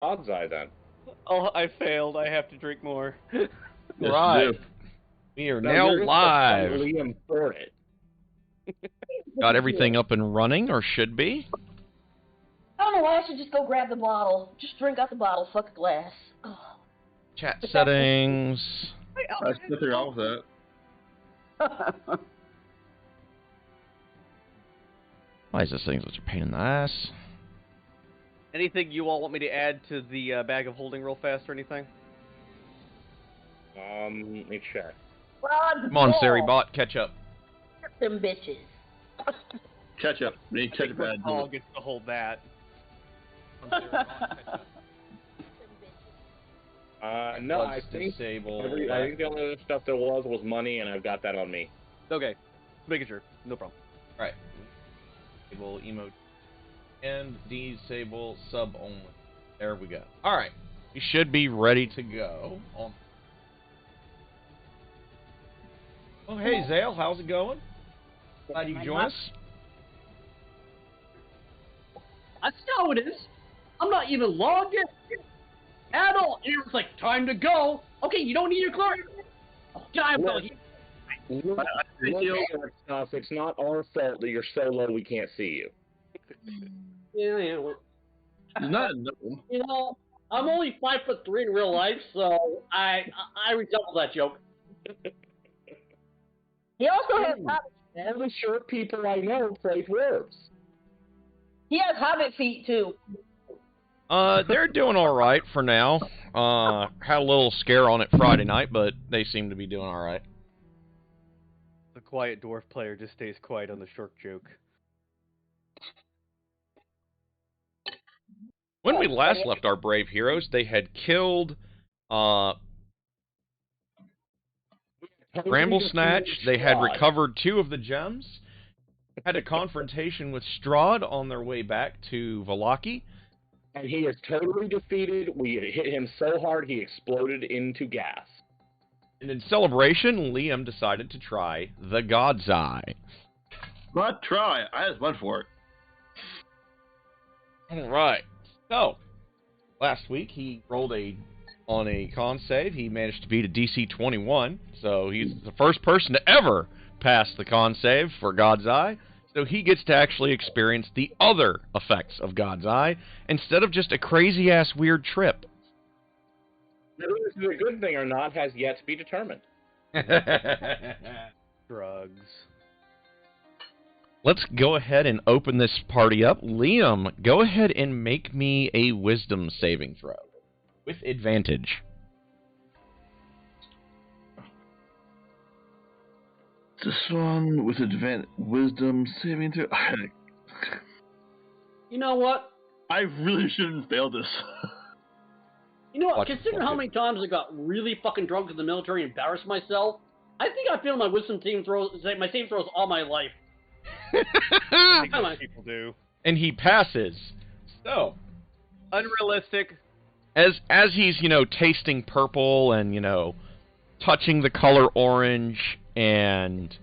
God's eye then. Oh, I failed. I have to drink more. Yes, Right. you do. We are No, now you're gonna live. fight Liam for it. Got everything up and running, or should be. I don't know why I should just go grab the bottle. Just drink out the bottle, fuck a glass. Oh. Chat settings. There's nothing wrong with that. Why is this thing such a pain in the ass? Anything you all want me to add to the bag of holding real fast or anything? Let me check. Come on, Sari bot, catch up. Them bitches. Catch up. We need ketchup bad. Paul gets to hold that. No, I think disable. I think the only other stuff there was money, and I've got that on me. Okay, making sure. No problem. Right. Disable emote and disable sub only. There we go. All right, we should be ready to go. Oh, hey Zale, how's it going? Glad you can join us. I see how it is. I'm not even logged in at all. And it's like, time to go. Okay, you don't need your clerk. Oh, God, Look, it's not our fault that you're so low we can't see you. yeah. Well, It's not a no. you know, I'm only 5'3" in real life, so I resemble that joke. He also has All the short people I know play dwarves. he has hobbit feet too. They're doing all right for now. Had a little scare on it Friday night, but they seem to be doing all right. The quiet dwarf player just stays quiet on the short joke. When we last left our brave heroes, they had killed Bramble Snatch. They had recovered 2 of the gems. Had a confrontation with Strahd on their way back to Vallaki. And he is totally defeated. We hit him so hard he exploded into gas. And in celebration, Liam decided to try the God's Eye. But try. I just went for it. Alright. So, last week he rolled on a con save. He managed to beat a DC 21. So he's the first person to ever pass the con save for God's Eye. So he gets to actually experience the other effects of God's Eye instead of just a crazy-ass weird trip. Whether this is a good thing or not has yet to be determined. Drugs. Let's go ahead and open this party up. Liam, go ahead and make me a wisdom saving throw with advantage. This one with wisdom saving throw. You know what? I really shouldn't fail this. You know what? Watch Considering it. how many times I got really fucking drunk in the military and embarrassed myself, I think I failed my wisdom saving throws all my life. I think most people do. And he passes. So, Unrealistic. as he's, tasting purple and, touching the color orange and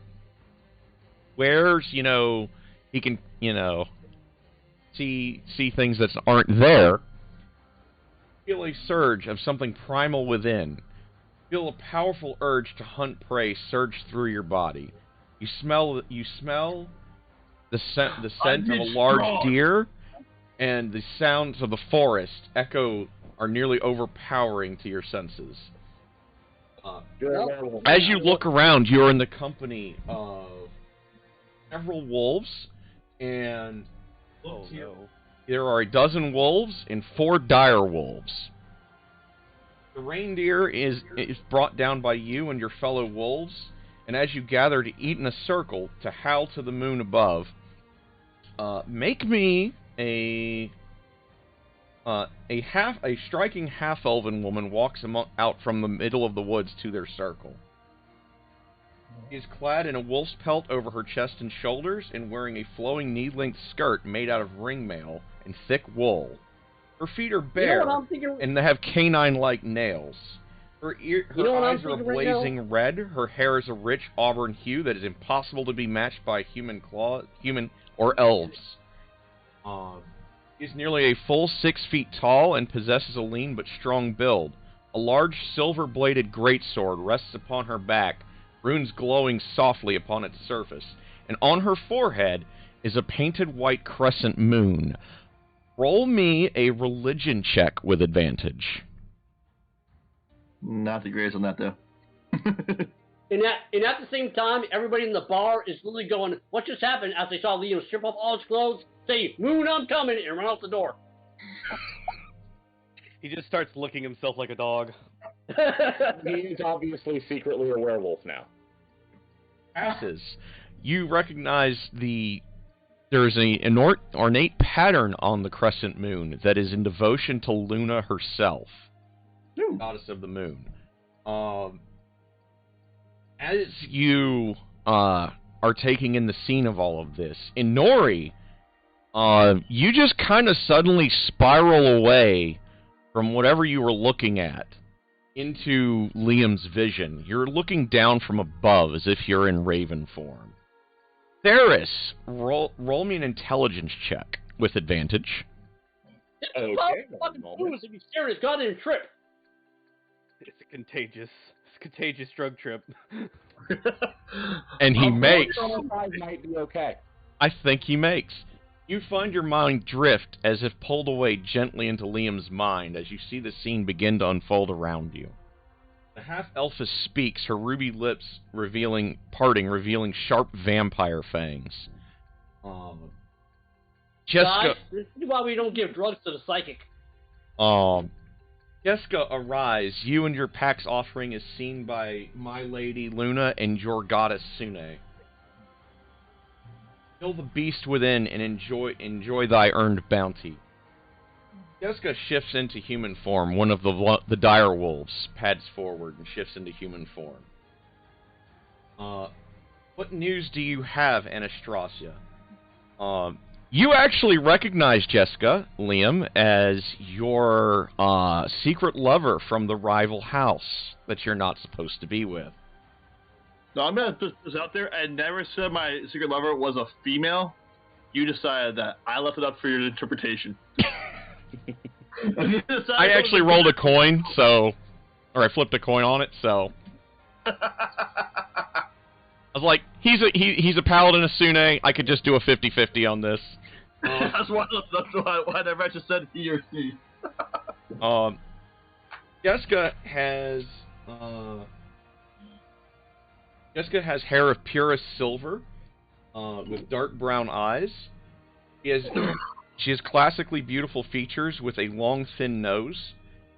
where's, he can, see things that aren't there, feel a surge of something primal within. Feel a powerful urge to hunt prey surge through your body. You smell the scent of a large deer, and the sounds of the forest are nearly overpowering to your senses. As you look around, you're in the company of several wolves, and Oh no. there are 12 wolves and 4 dire wolves. The reindeer is brought down by you and your fellow wolves, and as you gather to eat in a circle to howl to the moon above, make me a striking half-elven woman walks out from the middle of the woods to their circle. She is clad in a wolf's pelt over her chest and shoulders and wearing a flowing knee-length skirt made out of ringmail and thick wool. Her feet are bare, You know what I'm thinking? and they have canine-like nails. Her You know what I'm eyes are thinking right now? blazing red. Her hair is a rich auburn hue that is impossible to be matched by human or elves. He is nearly a full 6 feet tall and possesses a lean but strong build. A large silver-bladed greatsword rests upon her back, runes glowing softly upon its surface, and on her forehead is a painted white crescent moon. Roll me a religion check with advantage. Not the greatest on that, though. And at the same time, everybody in the bar is literally going, what just happened, as they saw Liam strip off all his clothes, say, Moon, I'm coming, and run out the door. He just starts licking himself like a dog. He is obviously secretly a werewolf now. Passes. You recognize there's an ornate pattern on the crescent moon that is in devotion to Luna herself, goddess of the moon. As you are taking in the scene of all of this, in Nori, you just kind of suddenly spiral away from whatever you were looking at into Liam's vision. You're looking down from above as if you're in Raven form. Theris, roll me an intelligence check with advantage. Okay. Fucking booze if you stare at his goddamn trip. It's a contagious drug trip. And he makes. Might be okay. I think he makes. You find your mind drift as if pulled away gently into Liam's mind as you see the scene begin to unfold around you. The half-elfess speaks, her ruby lips parting, revealing sharp vampire fangs. Jessica... Guys, this is why we don't give drugs to the psychic. Jessica, arise. You and your pack's offering is seen by my lady Luna and your goddess Sune. Kill the beast within and enjoy thy earned bounty. Jessica shifts into human form. One of the dire wolves pads forward and shifts into human form. What news do you have, Anastasia? You actually recognize Jessica, Liam, as your secret lover from the rival house that you're not supposed to be with. No, I'm going to put this out there. I never said my secret lover was a female. You decided that. I left it up for your interpretation. I actually rolled a coin, or I flipped a coin on it, so... I was like, he's a paladin of Sune, I could just do a 50-50 on this. That's why I never just said he or she. Jessica has hair of purest silver, with dark brown eyes. She has classically beautiful features with a long, thin nose,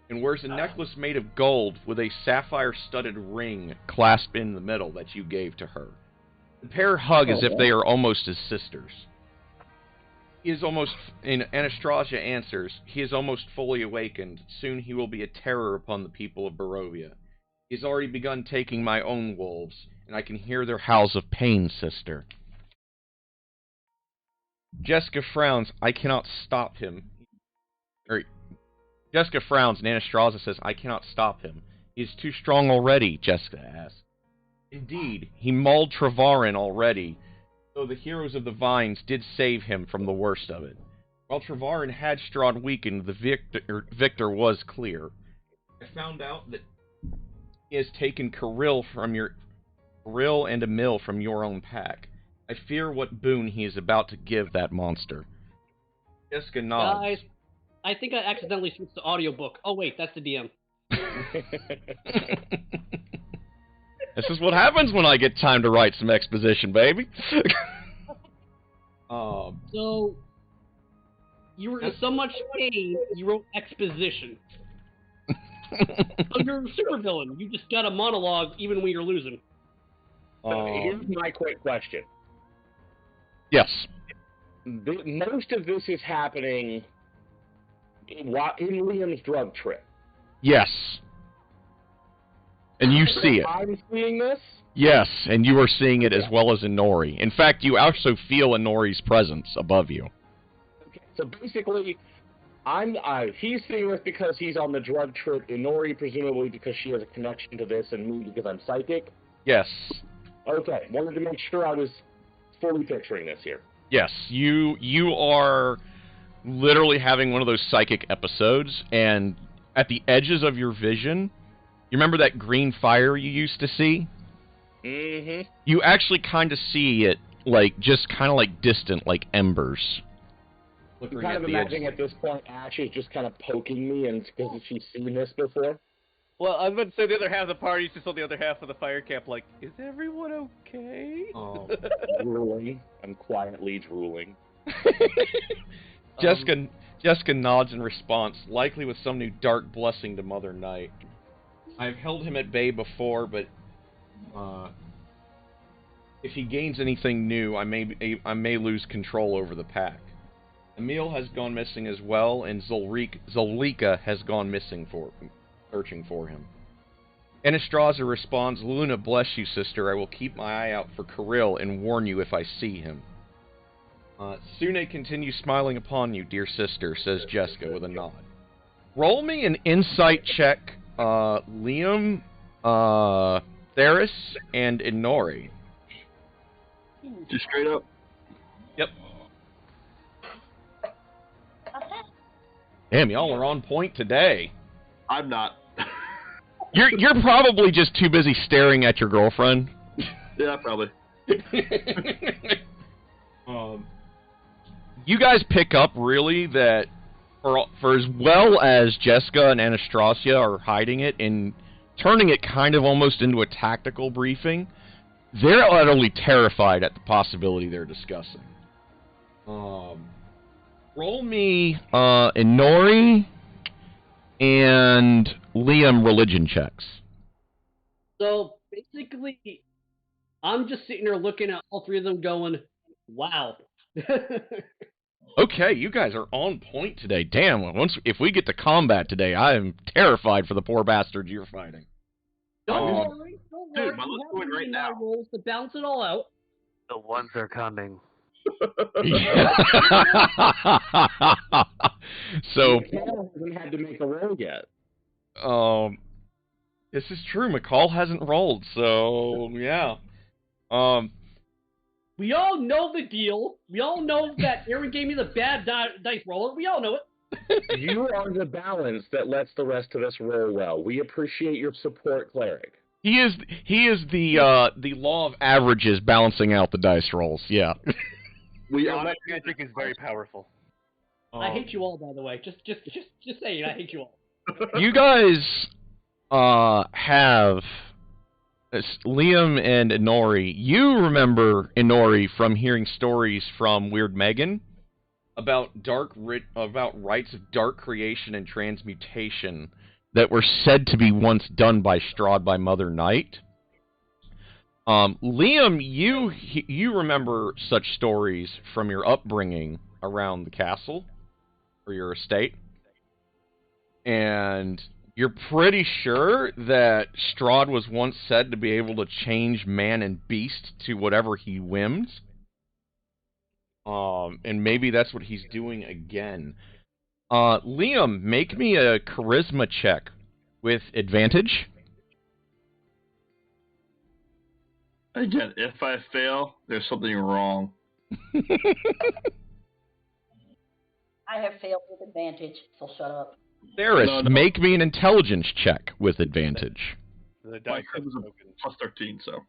and wears a necklace made of gold with a sapphire-studded ring clasped in the middle that you gave to her. The pair hug as if they are almost as sisters. Anastasia answers, he is almost fully awakened. Soon he will be a terror upon the people of Barovia. He has already begun taking my own wolves, and I can hear their howls of pain, sister. Jessica frowns, I cannot stop him. Jessica frowns, and Anastasia says, I cannot stop him. He is too strong already, Jessica asks. Indeed, he mauled Travarin already, though the heroes of the Vines did save him from the worst of it. While Travarin had Strahd weakened, the victor was clear. I found out that he has taken Kirill and Emil from your own pack. I fear what boon he is about to give that monster. Jessica nods. Guys, I think I accidentally switched to audiobook. Oh wait, that's the DM. This is what happens when I get time to write some exposition, baby. So, you were in so much pain, you wrote exposition. So you're a supervillain. You just got a monologue even when you're losing. Here's my quick question. Yes. Most of this is happening in Liam's drug trip. Yes. And you see it. I'm seeing this? Yes, and you are seeing it as well as Inori. In fact, you also feel Inori's presence above you. Okay, so basically, he's seeing this because he's on the drug trip. Inori, presumably, because she has a connection to this, and me because I'm psychic. Yes. Okay, wanted to make sure I was fully picturing this here. Yes, you are literally having one of those psychic episodes, and at the edges of your vision, you remember that green fire you used to see? Mm-hmm. You actually kind of see it, like, just kind of like distant, like embers. I'm kind of imagining at this point Ash is just kind of poking me, and because she's seen this before. Well, I was about to say the other half of the party's just on the other half of the fire camp, like, is everyone okay? Oh. Drooling. I'm quietly drooling. Jessica nods in response, likely with some new dark blessing to Mother Night. I've held him at bay before, but if he gains anything new, I may lose control over the pack. Emil has gone missing as well, and Zolrika has gone missing searching for him. Anastasia responds, Luna, bless you, sister. I will keep my eye out for Kirill and warn you if I see him. Sune continues smiling upon you, dear sister, says Jessica with a nod. Roll me an insight check, Liam, Theris, and Inori. Just straight up. Yep. Damn, y'all are on point today. I'm not. You're probably just too busy staring at your girlfriend. Yeah, probably. You guys pick up really that for as well as Jessica and Anastasia are hiding it and turning it kind of almost into a tactical briefing, they're utterly terrified at the possibility they're discussing. Roll me Inori and Liam religion checks. So basically, I'm just sitting there looking at all three of them, going, "Wow." Okay, you guys are on point today. Damn, if we get to combat today, I am terrified for the poor bastards you're fighting. Don't worry. Dude, my luck's going right now. Rolls to balance it all out. The ones are coming. So McCall hasn't had to make a roll yet. This is true. McCall hasn't rolled, so yeah. We all know the deal. We all know that Aaron gave me the bad dice roller. We all know it. You are the balance that lets the rest of us roll well. We appreciate your support, Cleric. He is the law of averages balancing out the dice rolls. Yeah. Magic is very powerful. I hate you all, by the way. Just saying, I hate you all. You guys have Liam and Inori. You remember Inori from hearing stories from Weird Megan about rites of dark creation and transmutation that were said to be once done by Strahd by Mother Night. Liam, you remember such stories from your upbringing around the castle or your estate, and you're pretty sure that Strahd was once said to be able to change man and beast to whatever he whims. And maybe that's what he's doing again. Liam, make me a charisma check with advantage. Again, if I fail, there's something wrong. I have failed with advantage, so shut up. Theris, No. make me an intelligence check with advantage. The My dice are charisma's a broken. plus 13, so.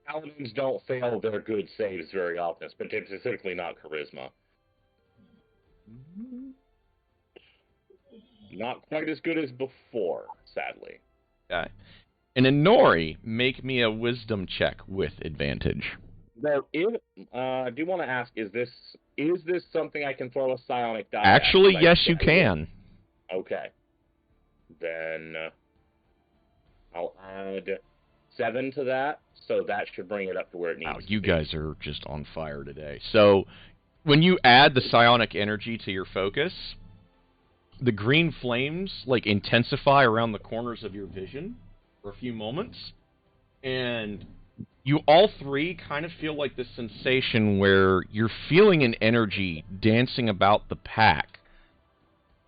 Paladins don't fail their good saves very often, but specifically not charisma. Not quite as good as before, sadly. Okay. And Inori, make me a wisdom check with advantage. Now, I do want to ask: is this something I can throw a psionic die? Actually, at? yes, you can. Okay. Then I'll add 7 to that, so that should bring it up to where it needs Wow, to you be. guys are just on fire today. So, when you add the psionic energy to your focus, the green flames like intensify around the corners of your vision for a few moments, and you all three kind of feel like this sensation where you're feeling an energy dancing about the pack,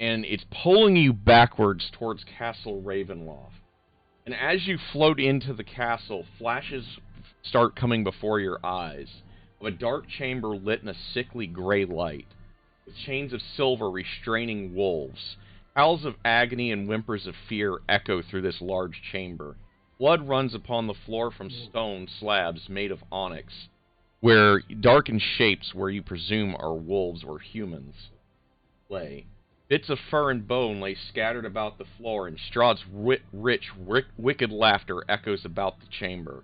and it's pulling you backwards towards Castle Ravenloft. And as you float into the castle, flashes start coming before your eyes. of a dark chamber lit in a sickly gray light, with chains of silver restraining wolves. Howls of agony and whimpers of fear echo through this large chamber. Blood runs upon the floor from stone slabs made of onyx, where darkened shapes where you presume are wolves or humans lay. Bits of fur and bone lay scattered about the floor, and Strahd's rich, wicked laughter echoes about the chamber.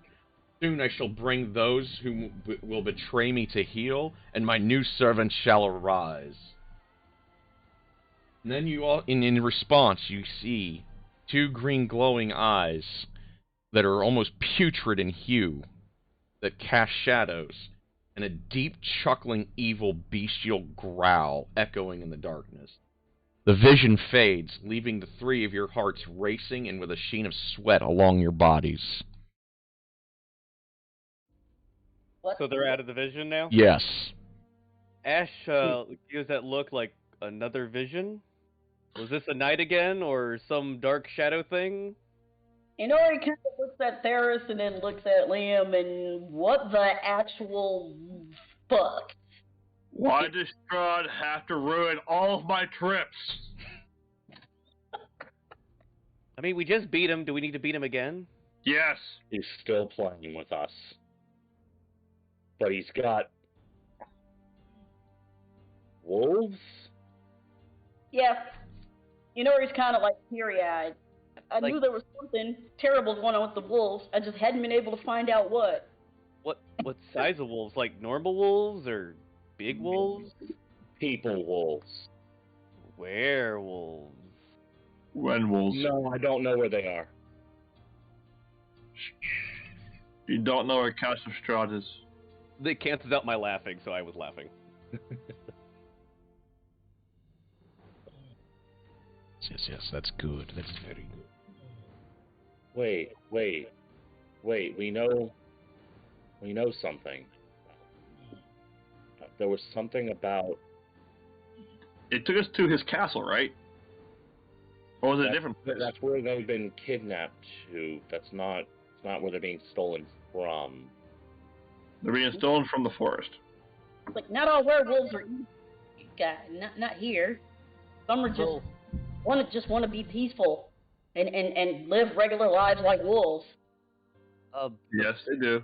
Soon I shall bring those who will betray me to heel, and my new servant shall arise. And then you all, in response, you see two green glowing eyes that are almost putrid in hue, that cast shadows, and a deep, chuckling, evil, bestial growl echoing in the darkness. The vision fades, leaving the three of your hearts racing and with a sheen of sweat along your bodies. What? So they're out of the vision now? Yes. Ash gives that look like another vision? Was this a night again, or some dark shadow thing? Inori kind of looks at Theris and then looks at Liam and what the actual fuck? Why does Strahd have to ruin all of my trips? I mean, we just beat him. Do we need to beat him again? Yes. He's still playing with us. But he's got wolves? Yeah. Inori's kind of like teary-eyed. I Like- knew there was something terrible going on with the wolves. I just hadn't been able to find out what. What size of wolves? Like normal wolves or big wolves? People wolves. Werewolves. When wolves. No, I don't know where they are. You don't know where Couch of Strahd is. They canceled out my laughing, so I was laughing. Yes, that's good. That's very good. Wait. We know something. There was something about. It took us to his castle, right? Or was it a different place? That's where they've been kidnapped to. It's not where they're being stolen from. They're being stolen from the forest. Like, not all werewolves are evil. Not here. Some are just want to be peaceful and live regular lives like wolves. Yes, they do.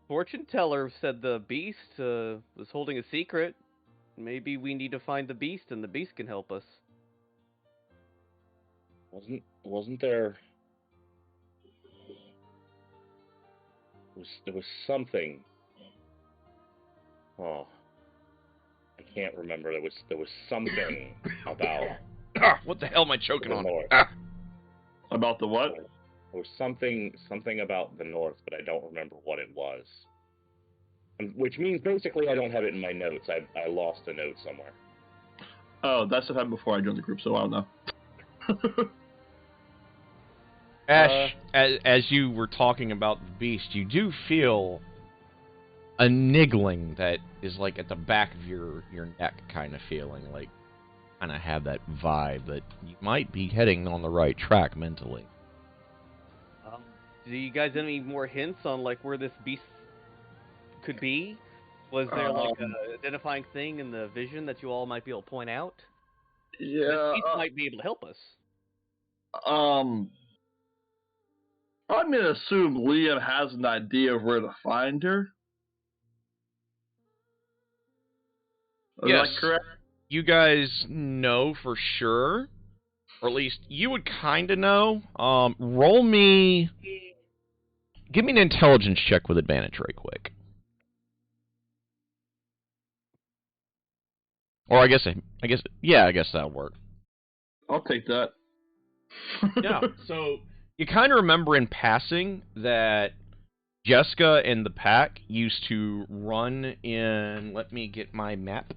Fortune teller said the beast was holding a secret. Maybe we need to find the beast, and the beast can help us. Wasn't there? There was something. Oh, I can't remember. There was something about. Ah, what the hell am I choking on? North. Ah. About the what? There was something about the north, but I don't remember what it was. Which means basically I don't have it in my notes. I lost a note somewhere. Oh, that's what happened before I joined the group, so I don't know. Ash, as you were talking about the beast, you do feel a niggling that is like at the back of your neck kind of feeling, like kind of have that vibe that you might be heading on the right track mentally. Do you guys have any more hints on like where this beast could be? Was there like an identifying thing in the vision that you all might be able to point out? Yeah. This beast might be able to help us. I'm gonna assume Liam has an idea of where to find her. Is Yes. that correct? You guys know for sure, or at least you would kind of know. Roll me. Give me an intelligence check with advantage right quick. Or I guess that'll work. I'll take that. Yeah, so you kind of remember in passing that Jessica and the pack used to run in. Let me get my map.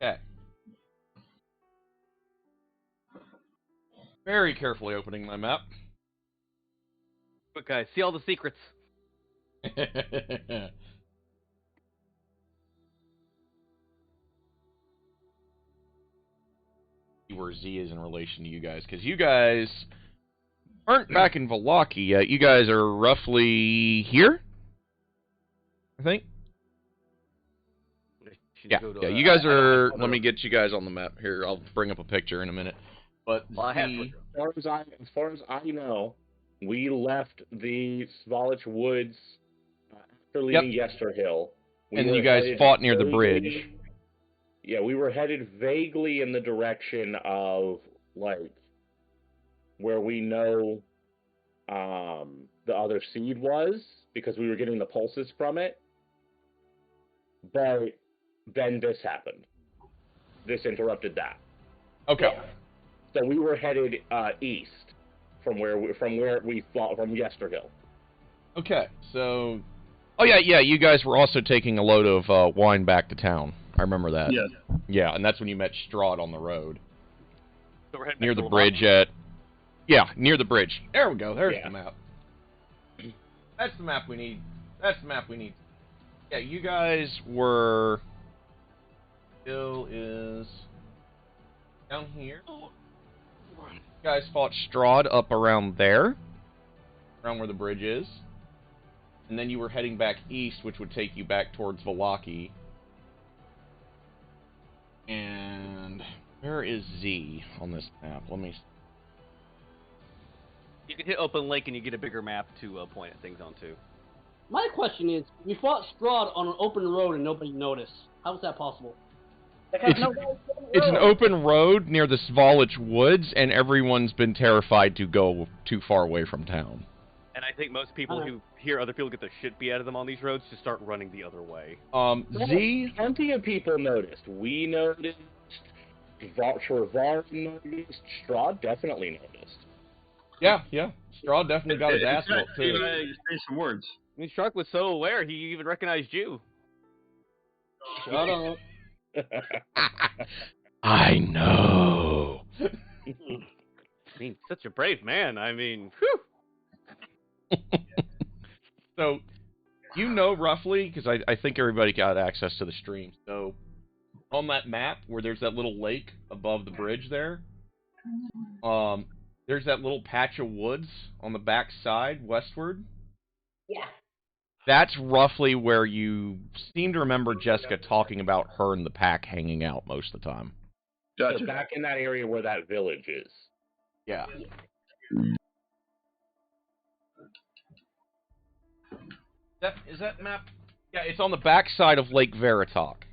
Okay. Very carefully opening my map. Quick guys, see all the secrets. see where Z is in relation to you guys, because you guys aren't back in Valaki yet. You guys are roughly here, I think. Yeah, you guys are. Let me get you guys on the map here. I'll bring up a picture in a minute. But Well, as far as I know, we left the Svalich Woods after leaving Yesterhill. And you guys fought near the bridge. Yeah, we were headed vaguely in the direction of, like, where we know the other seed was, because we were getting the pulses from it. But then this happened. This interrupted that. Okay. So we were headed east from where we fought from Yesterhill. Okay, so... Oh, yeah, you guys were also taking a load of wine back to town. I remember that. Yeah. Yeah, and that's when you met Strahd on the road. So we're heading Near back the to bridge at... Yeah, near the bridge. There we go, there's Yeah. the map. That's the map we need. That's the map we need. Yeah, you guys were... Still is... down here. You guys fought Strahd up around there. Around where the bridge is. And then you were heading back east, which would take you back towards Valaki. And where is Z on this map? Let me... You can hit open lake and you get a bigger map to point at things onto. My question is, we fought Strahd on an open road and nobody noticed. How is that possible? Because It's an open road near the Svalich Woods, and everyone's been terrified to go too far away from town. And I think most people who hear other people get the shit beat out of them on these roads just start running the other way. Z... Plenty of people noticed. We noticed. Travar noticed. Strahd definitely noticed. Yeah. Strahd definitely got his ass whooped, too. Say some words. I mean, Shark was so aware, he even recognized you. Shut up. I know. I mean, such a brave man. I mean, whew. So, you know roughly, because I think everybody got access to the stream. So, on that map, where there's that little lake above the bridge there, there's that little patch of woods on the back side, westward. Yeah. That's roughly where you seem to remember Jessica talking about her and the pack hanging out most of the time. Gotcha. So back in that area where that village is. Yeah. Is that map? Yeah, it's on the back side of Lake Veritok.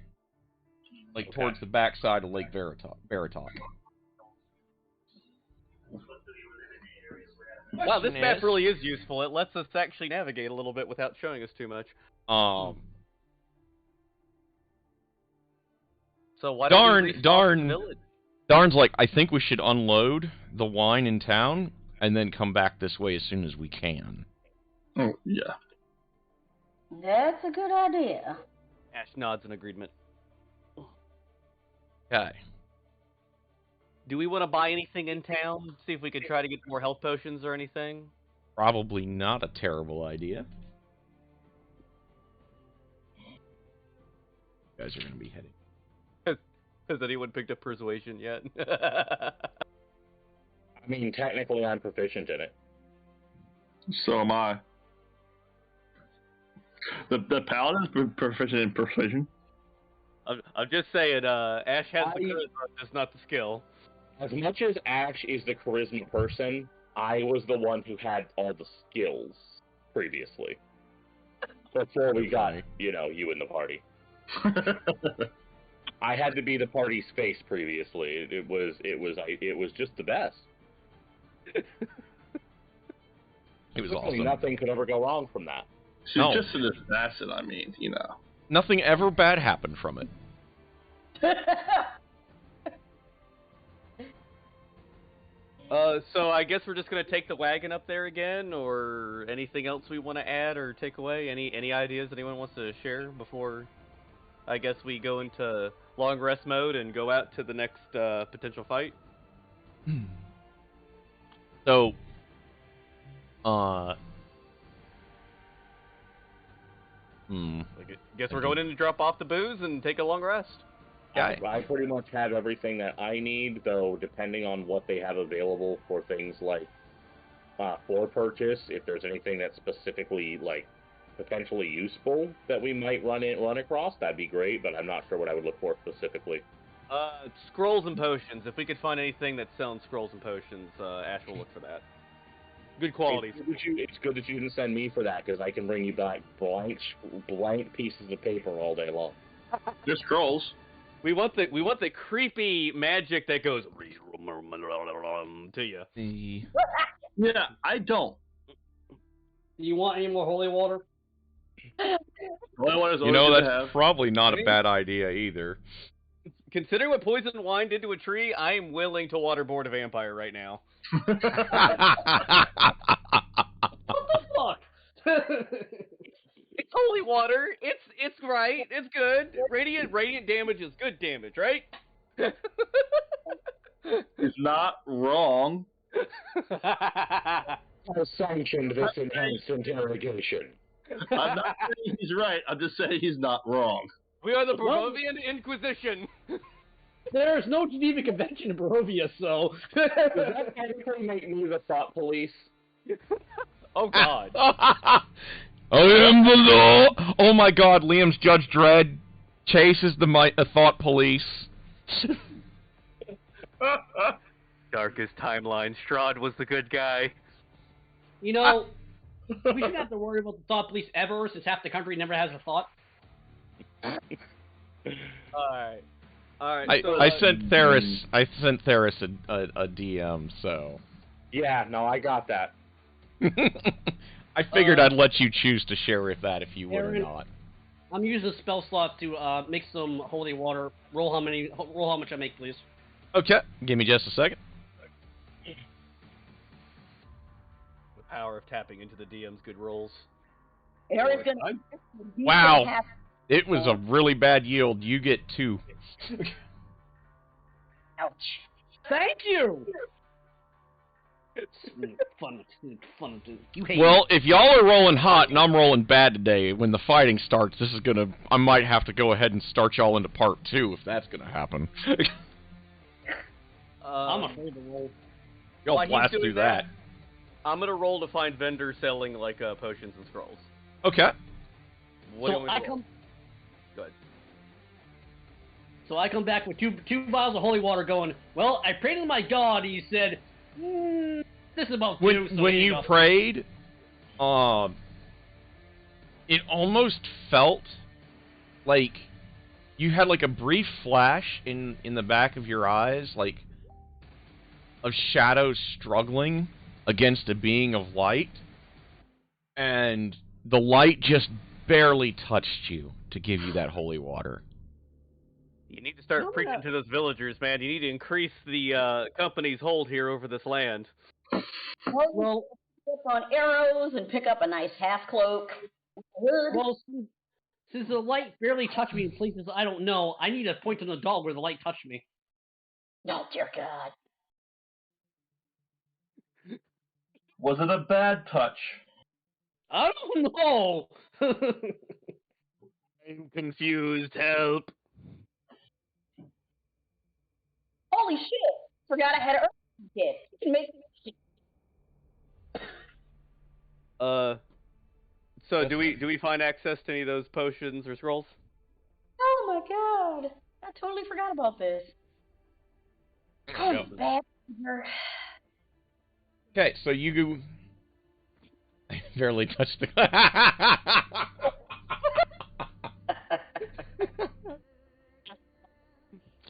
Like, towards the back side of Lake Veritok. Wow, this map really is useful. It lets us actually navigate a little bit without showing us too much. So why don't we restart the village? Darn's like, I think we should unload the wine in town and then come back this way as soon as we can. Oh, yeah. That's a good idea. Ash nods in agreement. Okay. Do we want to buy anything in town? See if we could try to get more health potions or anything? Probably not a terrible idea. You guys are going to be heading. Has anyone picked up persuasion yet? I mean, technically, I'm proficient in it. So am I. The paladin's proficient in persuasion. I'm just saying, Ash has the charisma, just not the skill. As much as Ash is the charisma person, I was the one who had all the skills previously. Before we got, you in the party. I had to be the party's face previously. It was just the best. It was Certainly awesome. Nothing could ever go wrong from that. She's just an assassin, I mean, Nothing ever bad happened from it. So I guess we're just gonna take the wagon up there again, or anything else we want to add or take away? Any ideas anyone wants to share before? I guess we go into long rest mode and go out to the next potential fight. So, I guess we're going in to drop off the booze and take a long rest. I pretty much have everything that I need, though, depending on what they have available for things like for purchase, if there's anything that's specifically, like, potentially useful that we might run across, that'd be great, but I'm not sure what I would look for specifically. Scrolls and potions. If we could find anything that sells scrolls and potions, Ash will look for that. Good quality. It's good that you didn't send me for that, because I can bring you back blank pieces of paper all day long. They're scrolls. We want the creepy magic that goes to you. Yeah, I don't. Do you want any more holy water? Holy water is You always know, good to that's have. probably not a bad idea either. Considering what poison wine did to a tree, I am willing to waterboard a vampire right now. What the fuck? It's holy water. It's right. It's good. Radiant damage is good damage, right? He's not wrong. I sanctioned this enhanced interrogation. I'm not saying he's right. I'm just saying he's not wrong. We are the Barovian Inquisition. There's no Geneva Convention in Barovia, so... Does that technically make me the thought police? Oh God. I am the law. Oh my God, Liam's Judge Dredd chases the thought police. Darkest timeline. Strahd was the good guy. You know, we shouldn't have to worry about the thought police ever, since half the country never has a thought. Alright. I sent Theris a DM, so Yeah, no, I got that. I figured I'd let you choose to share with that if you would or Aaron, not. I'm using a spell slot to make some holy water. Roll how much I make, please. Okay, give me just a second. The power of tapping into the DM's good rolls. Aaron's gonna. he's Wow. gonna have- It was a really bad yield. You get 2. Ouch. Thank you. Fun. You hate Well, if y'all are rolling hot and I'm rolling bad today, when the fighting starts, I might have to go ahead and start y'all into part 2 if that's gonna happen. I'm afraid to roll. Y'all While he's blast doing through that. I'm gonna roll to find vendors selling like potions and scrolls. Okay. What do So you want me to roll? Go ahead. So I come back with two vials of holy water going, well, I prayed to my god, he said, this is about When, two, so when here you go. prayed, it almost felt like you had like a brief flash in the back of your eyes, like of shadows struggling against a being of light, and the light just barely touched you to give you that holy water. You need to start No, preaching to those villagers, man. You need to increase the company's hold here over this land. Well, Put on arrows and pick up a nice half cloak. Hood. well, since the light barely touched me in places I don't know, I need to point to the dog where the light touched me. Oh dear God. Was it a bad touch? I don't know. I'm confused. Help. Holy shit! Forgot I had an earth kit. You can make. So do we find access to any of those potions or scrolls? Oh my God! I totally forgot about this. Oh, bad. Okay, so you barely touched the.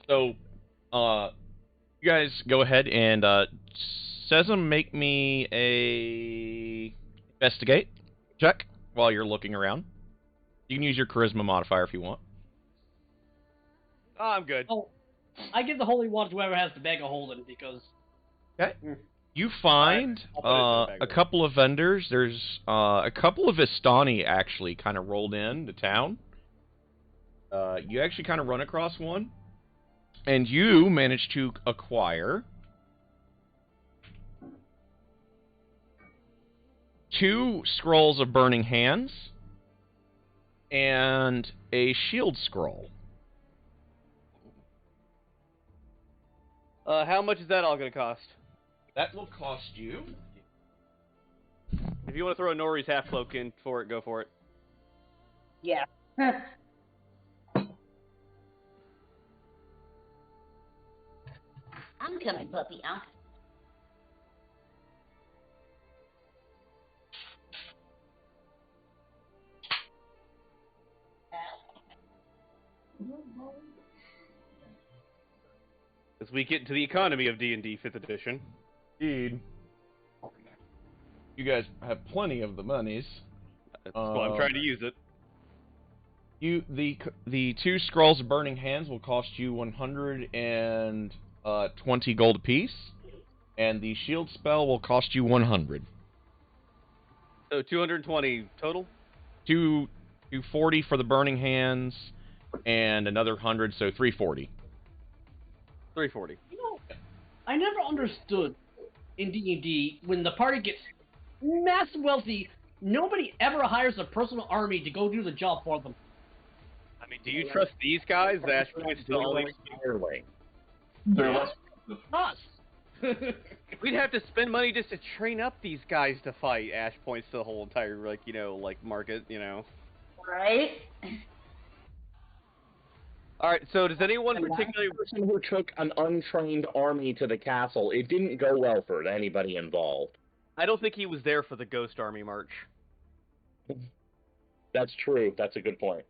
So, you guys go ahead and Sesam, make me a investigate check while you're looking around. You can use your charisma modifier if you want. Oh, I'm good. Oh, I give the holy water to whoever has the bag of holding because. Okay. You find I'll put it in the bag a couple of vendors. There's a couple of Istani actually kind of rolled in to town. You actually kind of run across one, and you manage to acquire 2 scrolls of burning hands and a shield scroll. How much is that all gonna cost? That will cost you. If you want to throw Nori's half cloak in for it, go for it. Yeah. I'm coming, puppy. I'm As we get into the economy of D&D 5th edition. Indeed. You guys have plenty of the monies. That's why I'm trying to use it. The 2 scrolls of burning hands will cost you 120 gold apiece, and the shield spell will cost you 100. So 220 total. 240 for the burning hands, and another 100, so 340. 340. You know, I never understood in D&D when the party gets massive wealthy, nobody ever hires a personal army to go do the job for them. I mean, do you trust these guys? Ash points to all these. They're less. Us. We'd have to spend money just to train up these guys to fight. Ash points to the whole entire, market, right. Alright, so does anyone And particularly... the person who took an untrained army to the castle, it didn't go well for anybody involved. I don't think he was there for the Ghost Army March. That's true. That's a good point.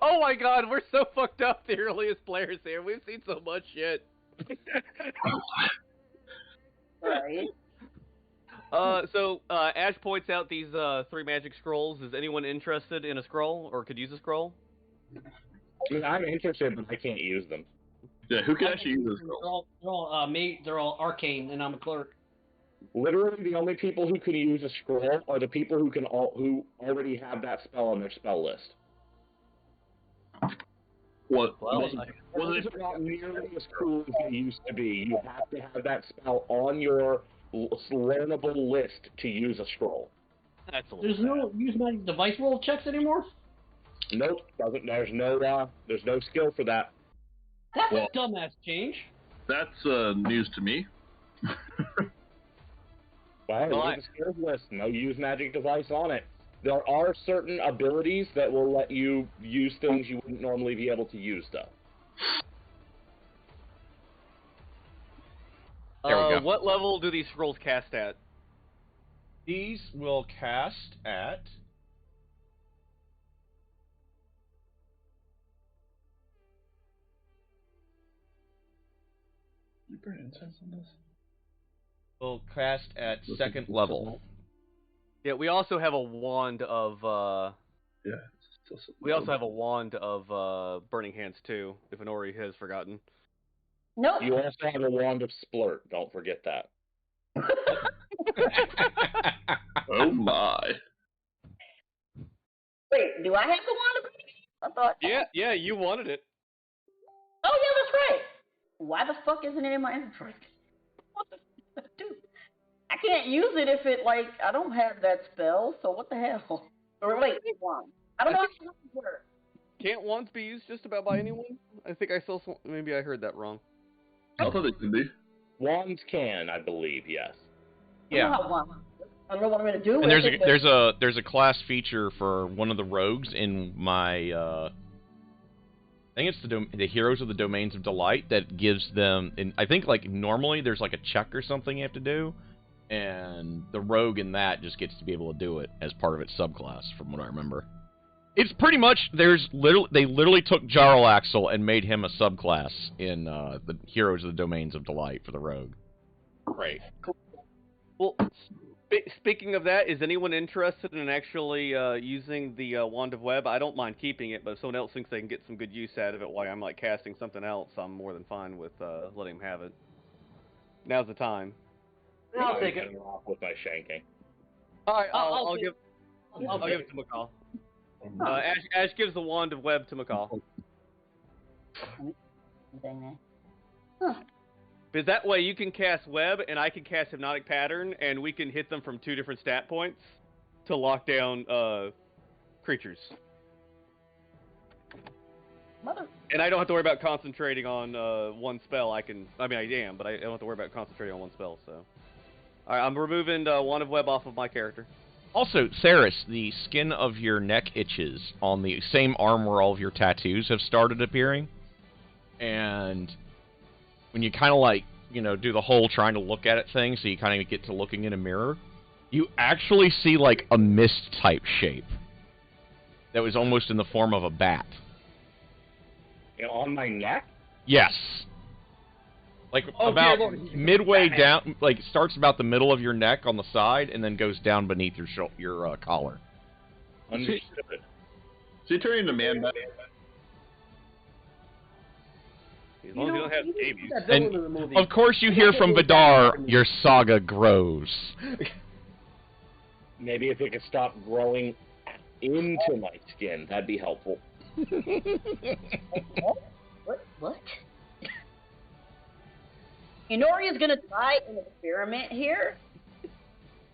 Oh my god, we're so fucked up, the earliest players here. We've seen so much shit. Right. So Ash points out these 3 magic scrolls. Is anyone interested in a scroll, or could use a scroll? I mean, I'm interested, but I can't use them. Yeah, who can actually use this? They're all arcane, and I'm a clerk. Literally, the only people who can use a scroll are the people who already have that spell on their spell list. What? Well, It's not nearly as cool as it used to be. You have to have that spell on your learnable list to use a scroll. That's a there's little no use my device roll checks anymore. Nope, doesn't. There's no skill for that. That's Well- a dumbass change. That's news to me. Well, Well, use the skills list. No use magic device on it. There are certain abilities that will let you use things you wouldn't normally be able to use, though. There we go. What level do these scrolls cast at? These will cast at... You burn incense on this? will cast at 2nd level. Yeah, we also have a wand of, Yeah. we also have a wand of, Burning Hands, too, if Honori has forgotten. Nope. You also have a wand of splurt. Don't forget that. Oh my. Wait, do I have the wand of? I thought. Yeah, you wanted it. Oh yeah, that's right. Why the fuck isn't it in my inventory? What the dude? I can't use it if it I don't have that spell. So what the hell? Or wait, wand. I don't know how to work. Can't wands be used just about by anyone? I think I saw some, maybe I heard that wrong. I thought they could be. Wands can, I believe, yes. I don't know Yeah. how wand. I don't know what I'm gonna do. And with it, but- there's a class feature for one of the rogues in my I think it's the Heroes of the Domains of Delight that gives them, and I think normally there's a check or something you have to do, and the rogue in that just gets to be able to do it as part of its subclass, from what I remember. It's pretty much they literally took Jarlaxle and made him a subclass in the Heroes of the Domains of Delight for the rogue. Great. Well, speaking of that, is anyone interested in actually using the Wand of Web? I don't mind keeping it, but if someone else thinks they can get some good use out of it while I'm casting something else, I'm more than fine with letting them have it. Now's the time. I'll take it. I'm off with my shanking. All right, I'll I'll take- give I'll I'll take give it. it to McCall. Ash gives the Wand of Web to McCall. Because that way you can cast Web, and I can cast Hypnotic Pattern, and we can hit them from 2 different stat points to lock down creatures. Mother. And I don't have to worry about concentrating on one spell. I am, but I don't have to worry about concentrating on one spell. So, all right, I'm removing Wand of Web off of my character. Also, Ceres, the skin of your neck itches on the same arm where all of your tattoos have started appearing. And when you kind of like, do the whole trying to look at it thing, so you kind of get to looking in a mirror, you actually see like a mist-type shape that was almost in the form of a bat. On my neck? Yes. Like about midway down, like starts about the middle of your neck on the side, and then goes down beneath your collar. Understood. So you turn into man bat. As long as you don't have babies. And of course, you hear from Vidar, your saga grows. Maybe if it could stop growing into my skin, that'd be helpful. What? Inori is going to try an experiment here.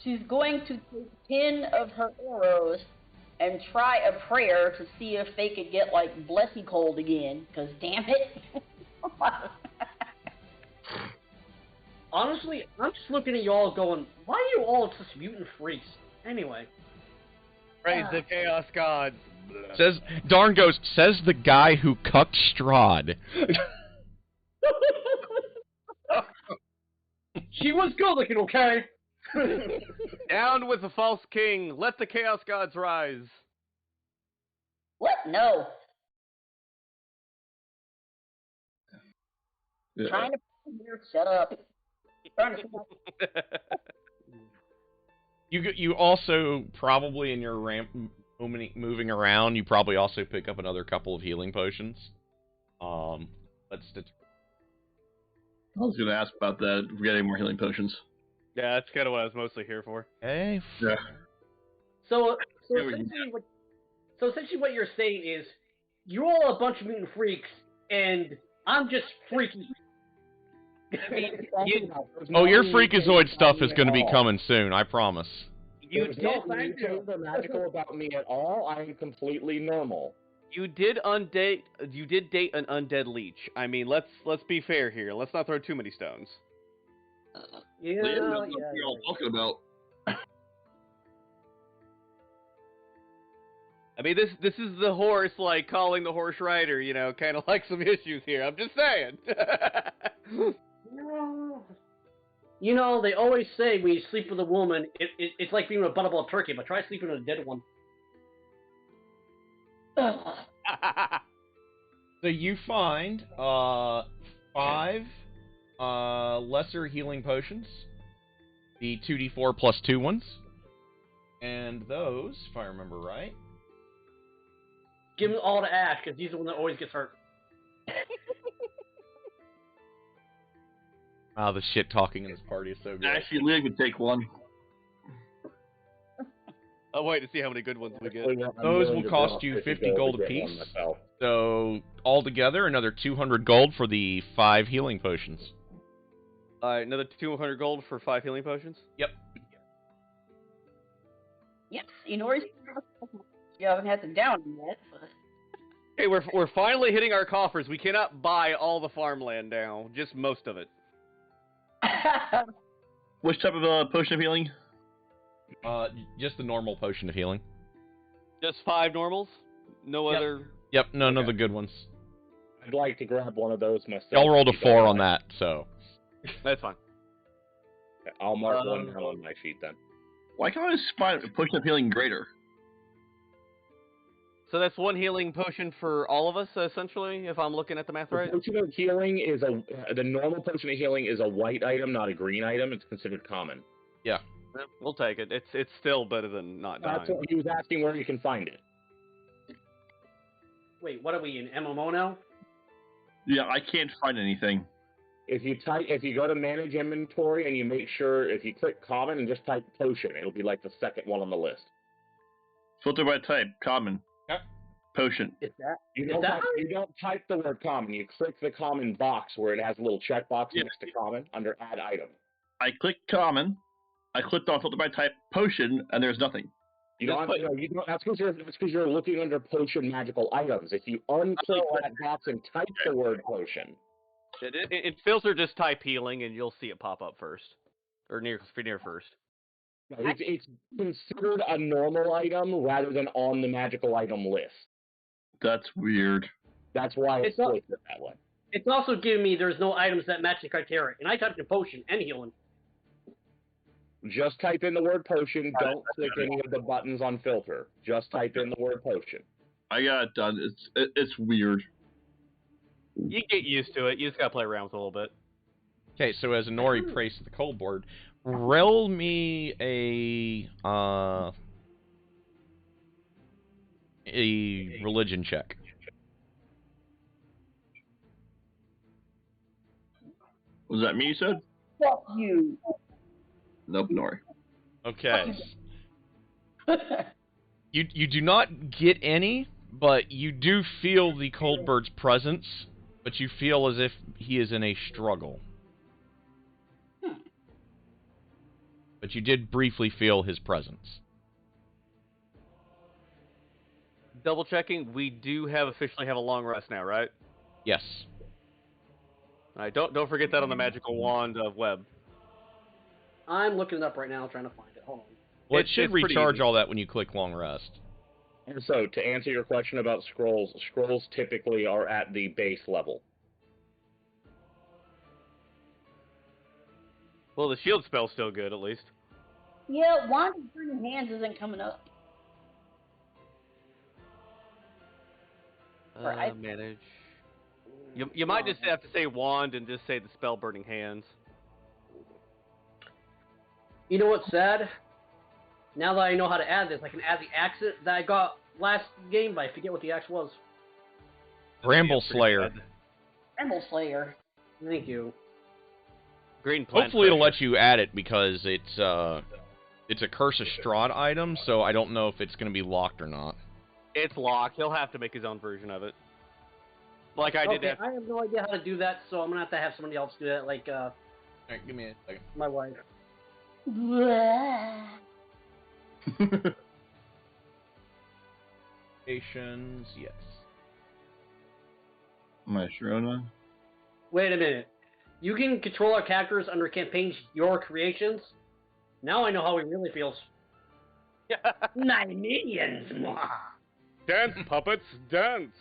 She's going to take 10 of her arrows and try a prayer to see if they could get, like, blessy cold again. Because, damn it. Honestly, I'm just looking at y'all going, why are you all such mutant freaks? Anyway. Praise the Chaos Gods. Says the guy who cucked Strahd. She was good looking, okay? Down with the false king. Let the Chaos Gods rise. What? No. Yeah. Trying to here. Shut up. Trying to You also probably in your ramp moving around, you probably also pick up another couple of healing potions. I was going to ask about that, if we're getting more healing potions. Yeah, that's kind of what I was mostly here for. Hey. Yeah. So essentially what you're saying is, you're all a bunch of mutant freaks, and I'm just freaky. Your freakazoid stuff is going to be coming soon, I promise. There's nothing magical about me at all. I am completely normal. You did date an undead leech. I mean, let's be fair here. Let's not throw too many stones. Yeah. What are y'all talking about? I mean, this is the horse, like, calling the horse rider, kind of like some issues here. I'm just saying. You know, they always say when you sleep with a woman, it's like being with a buttable turkey, but try sleeping with a dead one. So you find 5 lesser healing potions, the 2d4 plus 2 ones, and those, if I remember right. Give them all to Ash, because he's the one that always gets hurt. Wow, the shit talking in this party is so good. Actually, Leah could take one. I'll wait to see how many good ones we get. Those will cost you 50 gold apiece. So, altogether, another 200 gold for the 5 healing potions. Alright, another 200 gold for 5 healing potions? Yep. Yes, Inori's. You haven't had to down him yet. But... Hey, we're finally hitting our coffers. We cannot buy all the farmland now, just most of it. Which type of potion of healing? Just the normal potion of healing. Just 5 normals? No other... Yep, none of the good ones. I'd like to grab one of those myself. Y'all rolled a 4 on that, so... That's fine. I'll mark one down on my sheet then. Why can't I find potion of healing greater? So that's 1 healing potion for all of us, essentially, if I'm looking at the math right? The potion of healing is the normal potion of healing is a white item, not a green item. It's considered common. Yeah. We'll take it. It's still better than not dying. That's what he was asking where you can find it. Wait, what are we in MMO now? Yeah, I can't find anything. If you go to manage inventory and you make sure if you click common and just type potion, it'll be like the second one on the list. Filter by type, common. Yep. Potion. You don't type the word common. You click the common box where it has a little checkbox next to common under add item. I clicked common. I clicked on filter by type potion, and there's nothing. You don't have to, you don't, that's because you're looking under potion magical items. If you unclick that box and type the word potion. In filter, just type healing, and you'll see it pop up first. Or near first. It's considered a normal item rather than on the magical item list. That's weird. That's why it's listed that way. It's also giving me there's no items that match the criteria. And I typed in potion and healing. Just type in the word potion. Don't click any of the buttons on filter. Just type in the word potion. I got it done. It's weird. You get used to it. You just gotta play around with it a little bit. Okay, so as Nori prays to the cold board, roll me a religion check. Was that me, you said? Fuck you. Nope, Nori. Okay. You do not get any, but you do feel the cold bird's presence, but you feel as if he is in a struggle. But you did briefly feel his presence. Double checking, we do officially have a long rest now, right? Yes. All right, don't forget that on the magical wand of web. I'm looking it up right now, trying to find it. Hold on. Well, It's it should pretty recharge easy. all that when you click long rest. And so, to answer your question about scrolls, scrolls typically are at the base level. Well, the shield spell's still good, at least. Yeah, Wand of Burning Hands isn't coming up. Right. Manage. You might just have to say wand and just say the spell burning hands. You know what's sad? Now that I know how to add this, I can add the axe that I got last game, but I forget what the axe was. Bramble Slayer. Bramble Slayer. Thank you. Green plant. Hopefully it'll let you add it because it's a Curse of Strahd item, so I don't know if it's going to be locked or not. It's locked. He'll have to make his own version of it. Like I did. I have no idea how to do that, so I'm gonna have to have somebody else do that, like Alright, give me a second. my wife. Patience, yes. Am I sure on? Wait a minute. You can control our characters under campaigns your creations. Now I know how he really feels. My minions. Dance, puppets, dance.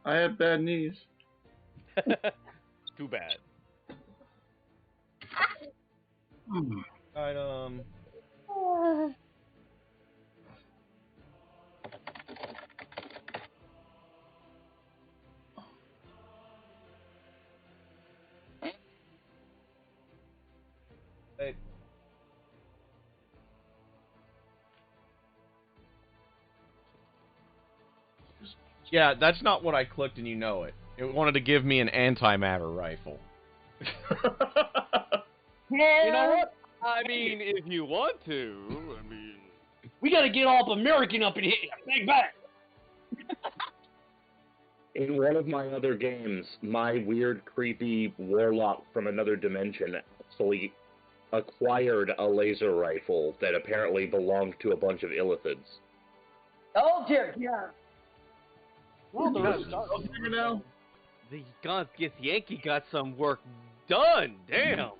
I have bad knees. Too bad. Item. Hey. Yeah, that's not what I clicked and you know it. It wanted to give me an antimatter rifle. You know what? I mean, if you want to, I mean... We gotta get all up American up in here. Bang back. In one of my other games, my weird, creepy warlock from another dimension actually acquired a laser rifle that apparently belonged to a bunch of illithids. Oh dear, yeah. Well, Now? The Yankee got some work done. Damn.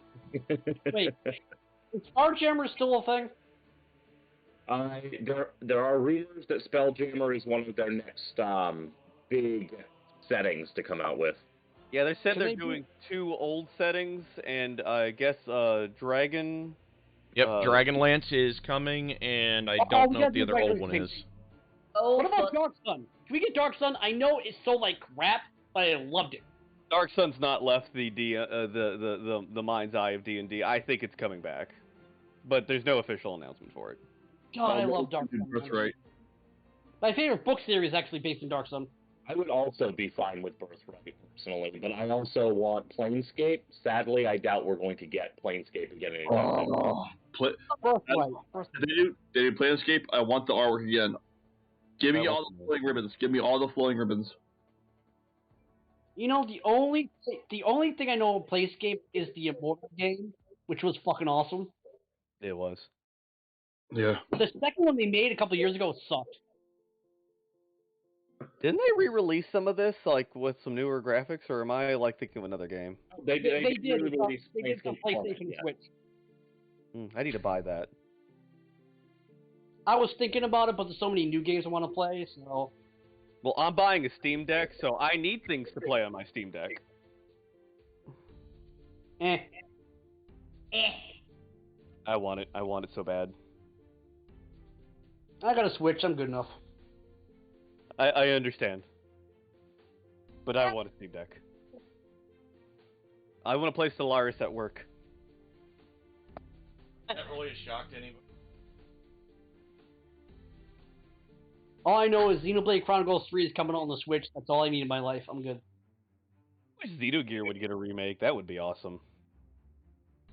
Wait, is Starjammer still a thing? There are rumors that Spelljammer is one of their next big settings to come out with. Yeah, they said Can they're they doing 2 old settings, and I guess Dragon... Yep, Dragonlance is coming, and I don't know what the other old one is. Oh, What about Dark Sun? Can we get Dark Sun? I know it's so like crap, but I loved it. Dark Sun's not left the mind's eye of D&D. I think it's coming back, but there's no official announcement for it. God, I love Dark Sun. That's right. My favorite book series is actually based in Dark Sun. I would also be fine with Birthright, personally, but I also want Planescape. Sadly, I doubt we're going to get Planescape again anytime soon. Birthright. If they do Planescape, I want the artwork again. Give me all the flowing ribbons. Give me all the flowing ribbons. You know, the only thing I know of Playscape is the Immortal game, which was fucking awesome. It was. Yeah. The second one they made a couple years ago sucked. Didn't they re-release some of this, like with some newer graphics, or am I like thinking of another game? They did. re-release They did some PlayStation yeah. Switch. I need to buy that. I was thinking about it, but there's so many new games I want to play, so. Well, I'm buying a Steam Deck, so I need things to play on my Steam Deck. Eh. I want it. I want it so bad. I got a Switch. I'm good enough. I understand. But I want a Steam Deck. I want to play Stellaris at work. That really has shocked anyone. All I know is Xenoblade Chronicles 3 is coming out on the Switch. That's all I need in my life. I'm good. I wish Xenogear would get a remake. That would be awesome.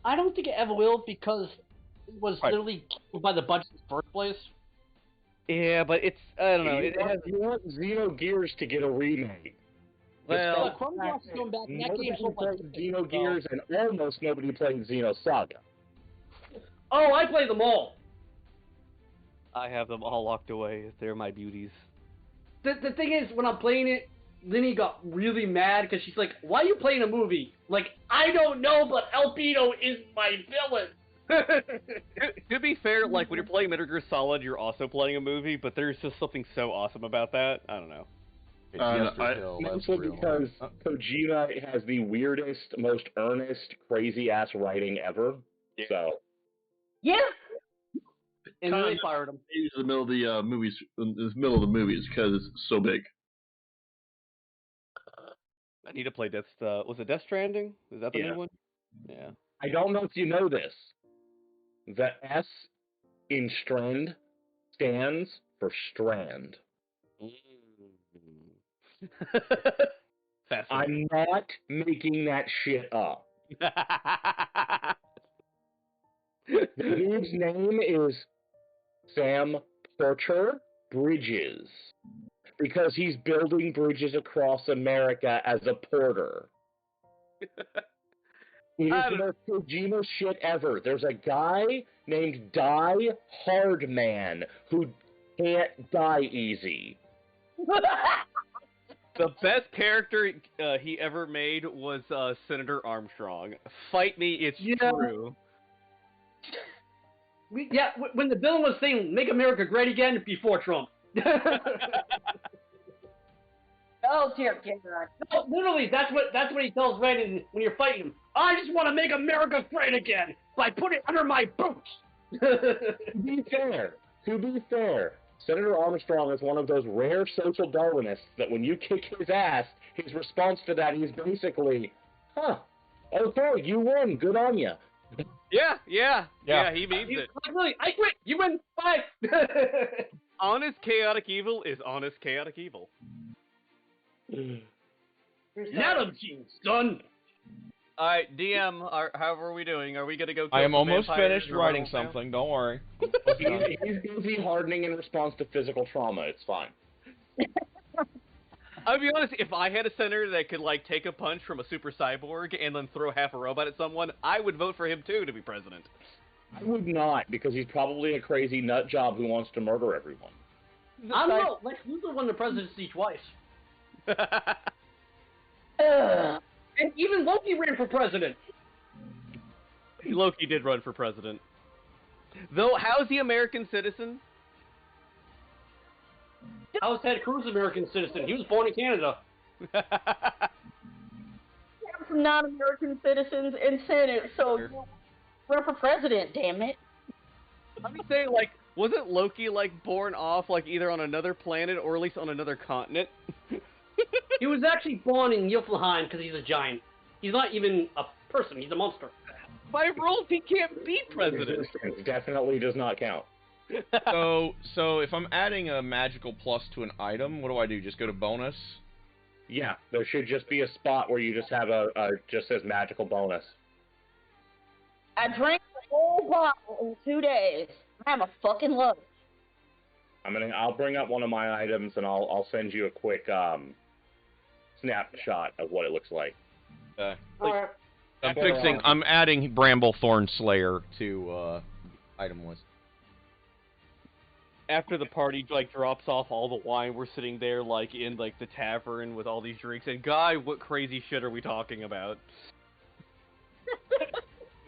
I don't think it ever will because it was Right. literally killed by the budget in the first place. Yeah, but it's I don't know. You want Xenogears to get a remake. Well, Chronicles is going back. That Nobody game sold like played Xenogears, and almost nobody played Xenosaga. Oh, I played them all. I have them all locked away. They're my beauties. The thing is, when I'm playing it, Linny got really mad because she's like, "Why are you playing a movie?" Like, I don't know, but Albedo is my villain. To be fair, like when you're playing Metal Gear Solid, you're also playing a movie, but there's just something so awesome about that. I don't know. Mostly because Kojima has the weirdest, most earnest, crazy-ass writing ever. Yeah. So. Yeah. And then they fired him. In the middle of the movies, in the middle of the movies, because it's so big. I need to play Death. Was it Death Stranding? Is that the Yeah. new one? Yeah. I don't know if you know this. The S in Strand stands for Strand. Fascinating. I'm not making that shit up. The dude's name is Sam Porter Bridges because he's building bridges across America as a porter. It is the most Kojima shit ever. There's a guy named Die Hardman who can't die easy. The best character he ever made was Senator Armstrong. Fight me, it's true. When the villain was saying, "Make America Great Again" before Trump. Oh dear God. No, literally, that's what he tells Ren when you're fighting him. I just want to make America great again by putting it under my boots. To be fair, Senator Armstrong is one of those rare social Darwinists that when you kick his ass, his response to that is basically, okay, you won, good on ya. Yeah, he means it. Really, I quit. You win. Bye. Honest chaotic evil is honest chaotic evil. Not a gene, son. Alright, DM, how are we doing? Are we gonna go kill I am some almost vampires finished or writing werewolves now? something. Don't worry. He's busy hardening in response to physical trauma, it's fine. I'll be honest, if I had a senator that could, like, take a punch from a super cyborg and then throw half a robot at someone, I would vote for him, too, to be president. I would not, because he's probably a crazy nut job who wants to murder everyone. I don't know. Lex Luthor won the presidency twice. And even Loki ran for president. Loki did run for president. Though, how's the American citizen? How's Ted Cruz American citizen? He was born in Canada. Have some non-American citizens in Senate, so you run for president, damn it. I'm just saying, like, wasn't Loki, like, born off, like, either on another planet or at least on another continent? He was actually born in Niflheim because he's a giant. He's not even a person, he's a monster. By rules, he can't be president. It definitely does not count. So if I'm adding a magical plus to an item, what do I do? Just go to bonus? Yeah, there should just be a spot where you just have just says magical bonus. I drank the whole bottle in 2 days. I'm a fucking love. I'll bring up one of my items and I'll send you a quick snapshot of what it looks like. Alright. I'm adding Bramblethorn Slayer to item list. after the party like drops off all the wine, we're sitting there like in like the tavern with all these drinks. And guy, what crazy shit are we talking about?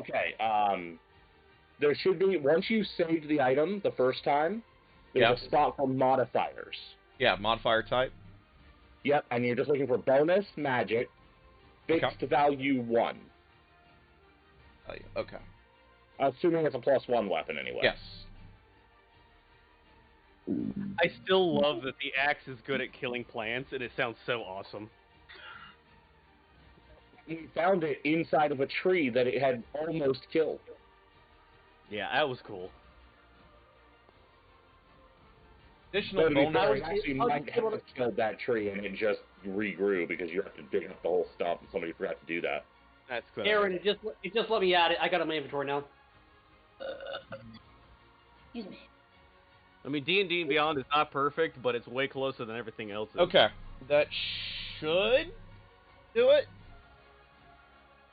Okay. There should be, once you saved the item the first time, there's a spot for modifiers. Yeah, modifier type. Yep, and you're just looking for bonus magic, fixed value 1. Okay. Assuming it's a +1 weapon anyway. Yes. I still love that the axe is good at killing plants, and it sounds so awesome. We found it inside of a tree that it had almost killed. Yeah, that was cool. Additional But bonus. actually might have killed that tree and it just regrew because you have to dig up the whole stump and somebody forgot to do that. That's good. Aaron, it just let me add it. I got it in my inventory now. Excuse me. I mean, D&D and Beyond is not perfect, but it's way closer than everything else is. Okay, that should do it.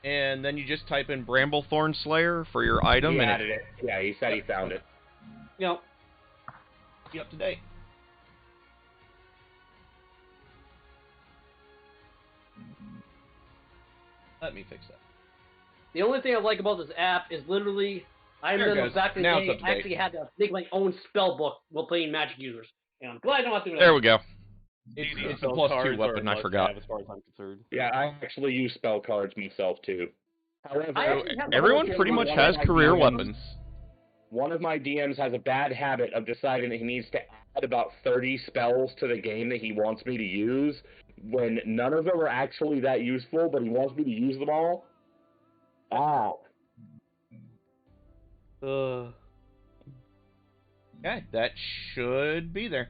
And then you just type in Bramblethorn Slayer for your item. He and added it. Yeah, he said he found it. Yep. Be up to date. Let me fix that. The only thing I like about this app is literally, I There it remember goes. back in the Now day, it's up to I actually had to make my own spell book while playing Magic users. And I'm glad I don't have to do that. There we go. It's a Spell +2 cards are weapon, I must forgot. have as far as I'm concerned. Yeah, I actually use spell cards myself too. However, I actually have Everyone the pretty whole much game has on my career DMs. weapons. one of my DMs has a bad habit of deciding that he needs to add about 30 spells to the game that he wants me to use, when none of them are actually that useful, but he wants me to use them all. Okay, that should be there.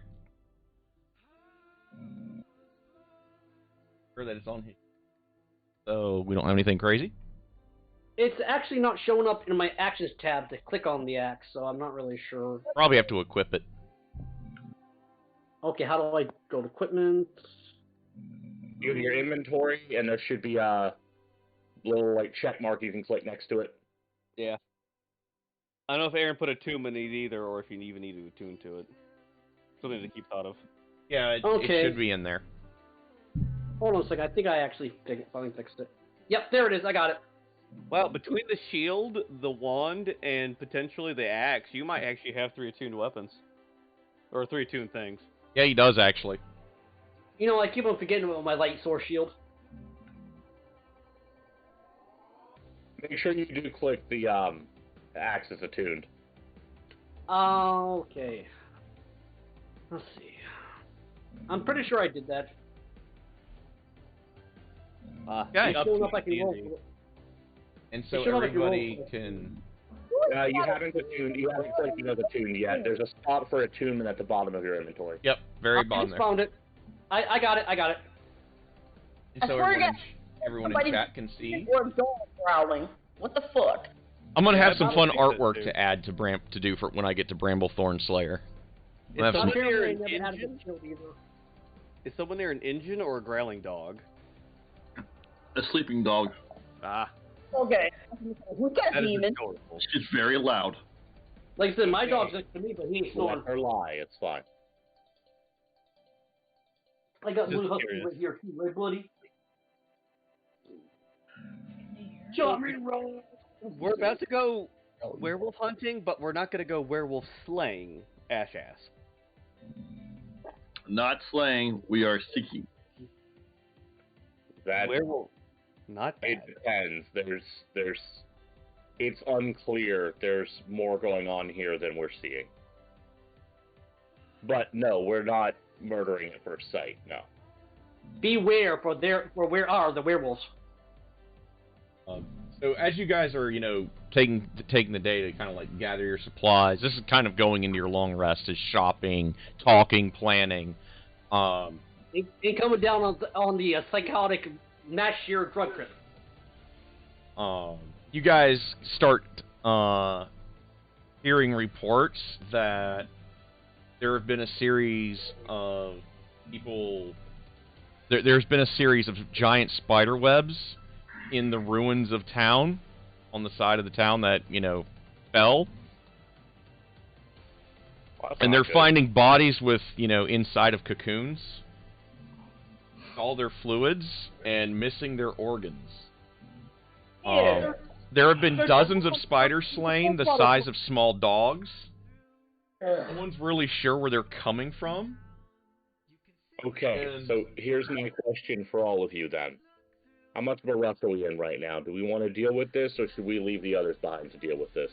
Sure that it's on here. So we don't have anything crazy. It's actually not showing up in my actions tab to click on the axe, so I'm not really sure. Probably have to equip it. Okay, how do I go to equipment? You go to your inventory, and there should be a little like check mark you can click next to it. Yeah. I don't know if Aaron put attunement in it either, or if you even needed to attune to it. Something to keep thought of. Yeah, it Okay. should be in there. Hold on a second, I think I actually finally fixed it. Yep, there it is, I got it. Well, between the shield, the wand, and potentially the axe, you might actually have 3 attuned weapons. Or 3 attuned things. Yeah, he does actually. You know, I keep on forgetting about my light source shield. Make sure you do click the axe is attuned. Okay. Let's see. I'm pretty sure I did that. Okay. It's showing up I can roll. And so It should have, like, everybody roll- can... You haven't attuned. You haven't clicked attuned yet. There's a spot for attunement at the bottom of your inventory. Yep, very I bottom just there. found it. I got it. And so I swear to everyone in somebody- chat can see. Or dog growling. What the fuck? I'm gonna have Yeah, some I fun think so, artwork too. to add to do for when I get to Bramblethorn Slayer. We'll have Is some- someone near Apparently, an I never had engine? a shield either. Is someone near an engine or a growling dog? A sleeping dog. Ah, Okay. We got that is demons. adorable. It's very loud. Like I said, my dog's next to me, but he ain't snoring. Let her lie. It's fine. I got Just blue husky curious. right here, too, right, buddy? Shot me wrong. We're about to go werewolf hunting, but we're not going to go werewolf slaying, Ash asks. Not slaying, we are seeking. That Werewolf. Not it bad. depends. It's unclear. There's more going on here than we're seeing. But no, we're not murdering at first sight. No. Beware, for where are the werewolves? So as you guys are, taking the day to kind of like gather your supplies, this is kind of going into your long rest, is shopping, talking, planning. Ain't coming down on the psychotic mass shear drug trip. You guys start hearing reports that there have been a series of people. There's been a series of giant spider webs in the ruins of town, on the side of the town that fell. Well, And they're not good. finding bodies with, inside of cocoons, all their fluids, and missing their organs. There have been dozens of spiders slain the size of small dogs. No one's really sure where they're coming from. Okay, so here's my question for all of you then. How much of a rush are we in right now? Do we want to deal with this, or should we leave the others behind to deal with this?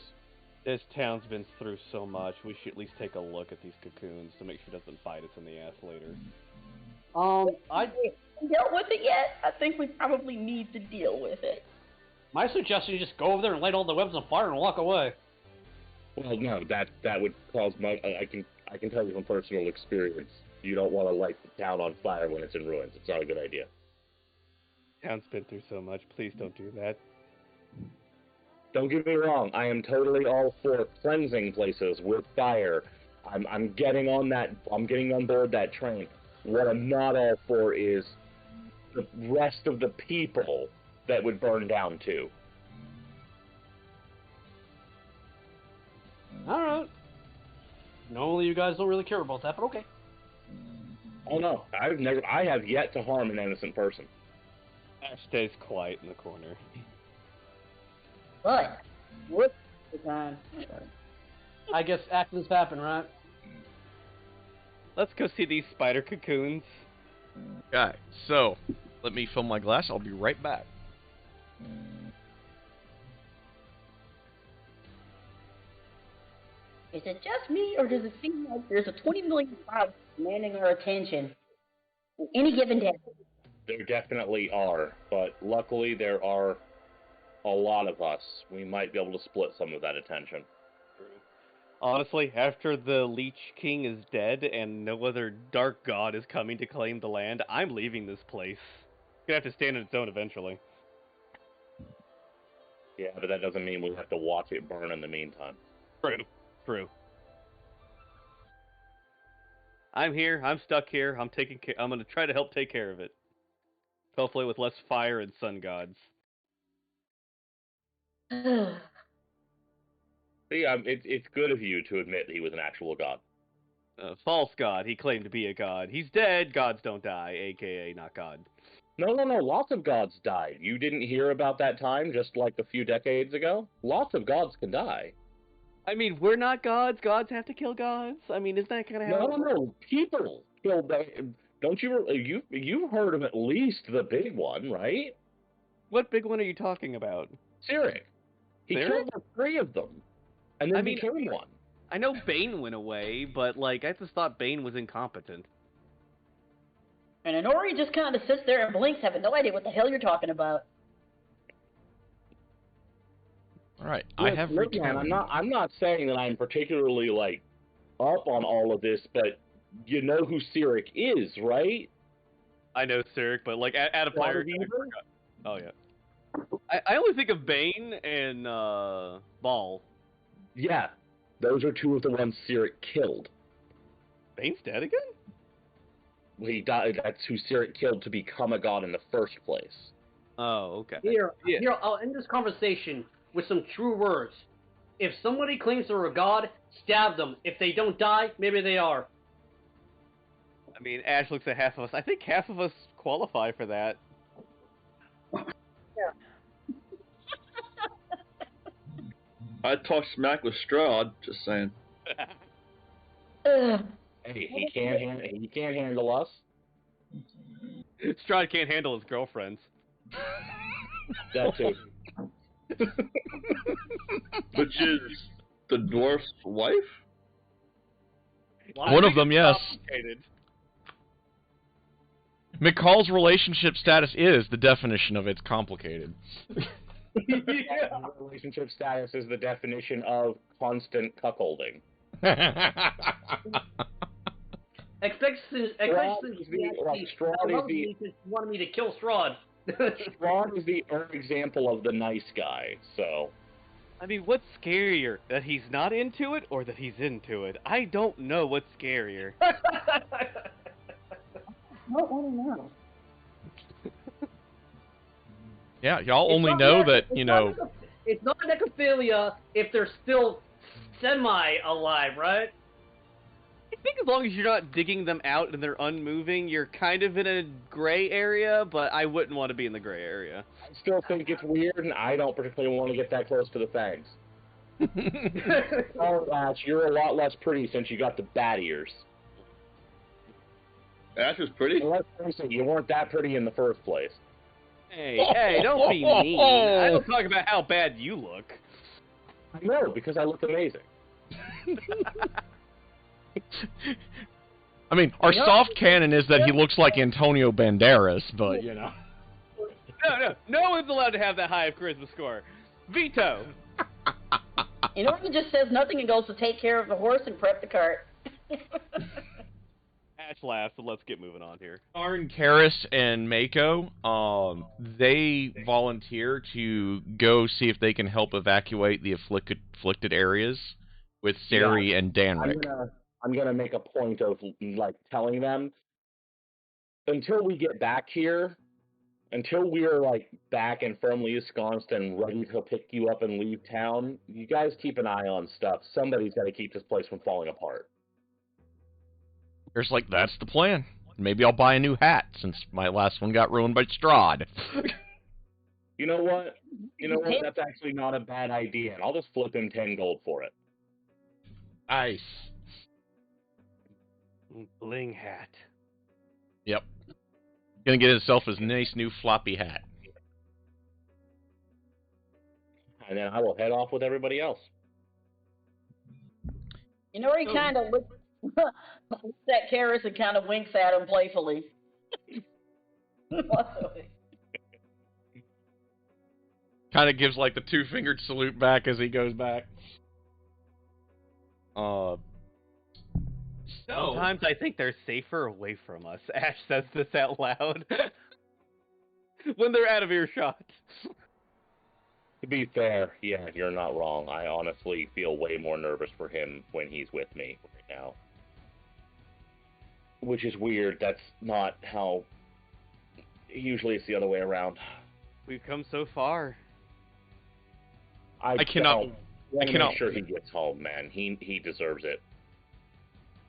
This town's been through so much, we should at least take a look at these cocoons to make sure it doesn't bite us in the ass later. I Dealt with it yet? I think we probably need to deal with it. my suggestion is just go over there and light all the weapons on fire and walk away. Well, no, that would cause my. I can tell you from personal experience. You don't want to light the town on fire when it's in ruins. It's not a good idea. Town's been through so much, please don't do that. Don't get me wrong. I am totally all for cleansing places with fire. I'm getting on that. I'm getting on board that train. What I'm not all for is the rest of the people that would burn down too. Alright. Normally you guys don't really care about that, but okay. Oh no, I have yet to harm an innocent person. Ash stays quiet in the corner. But, what's the time? I guess accidents happen, right? Let's go see these spider cocoons. Okay, so, let me fill my glass. I'll be right back. Is it just me, or does it seem like there's a 20 million cloud commanding our attention on any given day? There definitely are, but luckily there are a lot of us. We might be able to split some of that attention. Honestly, after the Leech King is dead and no other dark god is coming to claim the land, I'm leaving this place. It's gonna have to stand on its own eventually. Yeah, but that doesn't mean we have to watch it burn in the meantime. True. I'm here. I'm stuck here. I'm gonna try to help take care of it. Hopefully with less fire and sun gods. See, it's good of you to admit he was an actual god. False god. He claimed to be a god. He's dead. Gods don't die, aka not god. No. Lots of gods died. You didn't hear about that time just like a few decades ago? Lots of gods can die. I mean, we're not gods. Gods have to kill gods. I mean, isn't that kind of how? No. People killed that. Don't you've heard of at least the big one, right? What big one are you talking about? Sirik. He Sirik? killed 3 of them, and then I mean, became one. I know Bane went away, but like I just thought Bane was incompetent. And Inori just kind of sits there and blinks, having no idea what the hell you're talking about. All right, I have returned. I'm not saying that I'm particularly like up on all of this, but you know who Sirik is, right? I know Sirik, but like at a player. Oh yeah. I only think of Bane and Ball. Yeah, those are 2 of the ones Sirik killed. Bane's dead again? He died. That's who Sirik killed to become a god in the first place. Oh, okay. Here, Yeah. I'll end this conversation with some true words. If somebody claims they're a god, stab them. If they don't die, maybe they are. I mean, Ash looks at half of us. I think half of us qualify for that. I talk smack with Strahd, just saying. Ugh. Hey, he can't handle us. Strahd can't handle his girlfriends. That too. Which is the dwarf's wife? One of them, yes. Complicated. McCall's relationship status is the definition of it's complicated. Relationship status is the definition of constant cuckolding. Wanted me to kill Strahd. Strahd is the example of the nice guy, so. I mean, what's scarier? That he's not into it or that he's into it? I don't know what's scarier. I don't want to know. Yeah, y'all only know that, It's not necrophilia if they're still semi-alive, right? think as long as you're not digging them out and they're unmoving, you're kind of in a gray area, but I wouldn't want to be in the gray area. I still think it's weird, and I don't particularly want to get that close to the fangs. Oh, Ash, you're a lot less pretty since you got the bat ears. Ash was pretty. And let's face it, you weren't that pretty in the first place. Hey, don't be mean. I don't talk about how bad you look. I know, because I look amazing. I mean, our soft canon is that he looks like Antonio Banderas, but, you know. No one's allowed to have that high of charisma score. Veto. You know, he just says nothing and goes to take care of the horse and prep the cart. Ash laughs, so let's get moving on here. Darn, Karis, and Mako, they volunteer to go see if they can help evacuate the afflicted areas with Sari and Danric. I'm gonna make a point of like telling them until we get back here, until we're like back and firmly ensconced and ready to pick you up and leave town. You guys keep an eye on stuff. Somebody's got to keep this place from falling apart. There's like, that's the plan. Maybe I'll buy a new hat since my last one got ruined by Strahd. You know what? That's actually not a bad idea, and I'll just flip him 10 gold for it. Nice. Bling hat. Yep. Gonna get himself his nice new floppy hat. And then I will head off with everybody else. You know, he kind of looks at Karis and kind of winks at him playfully. Kind of gives like the two-fingered salute back as he goes back. Sometimes I think they're safer away from us. Ash says this out loud. When they're out of earshot. To be fair, yeah, you're not wrong. I honestly feel way more nervous for him when he's with me right now. Which is weird. That's not how... Usually it's the other way around. We've come so far. I cannot make sure he gets home, man. He deserves it.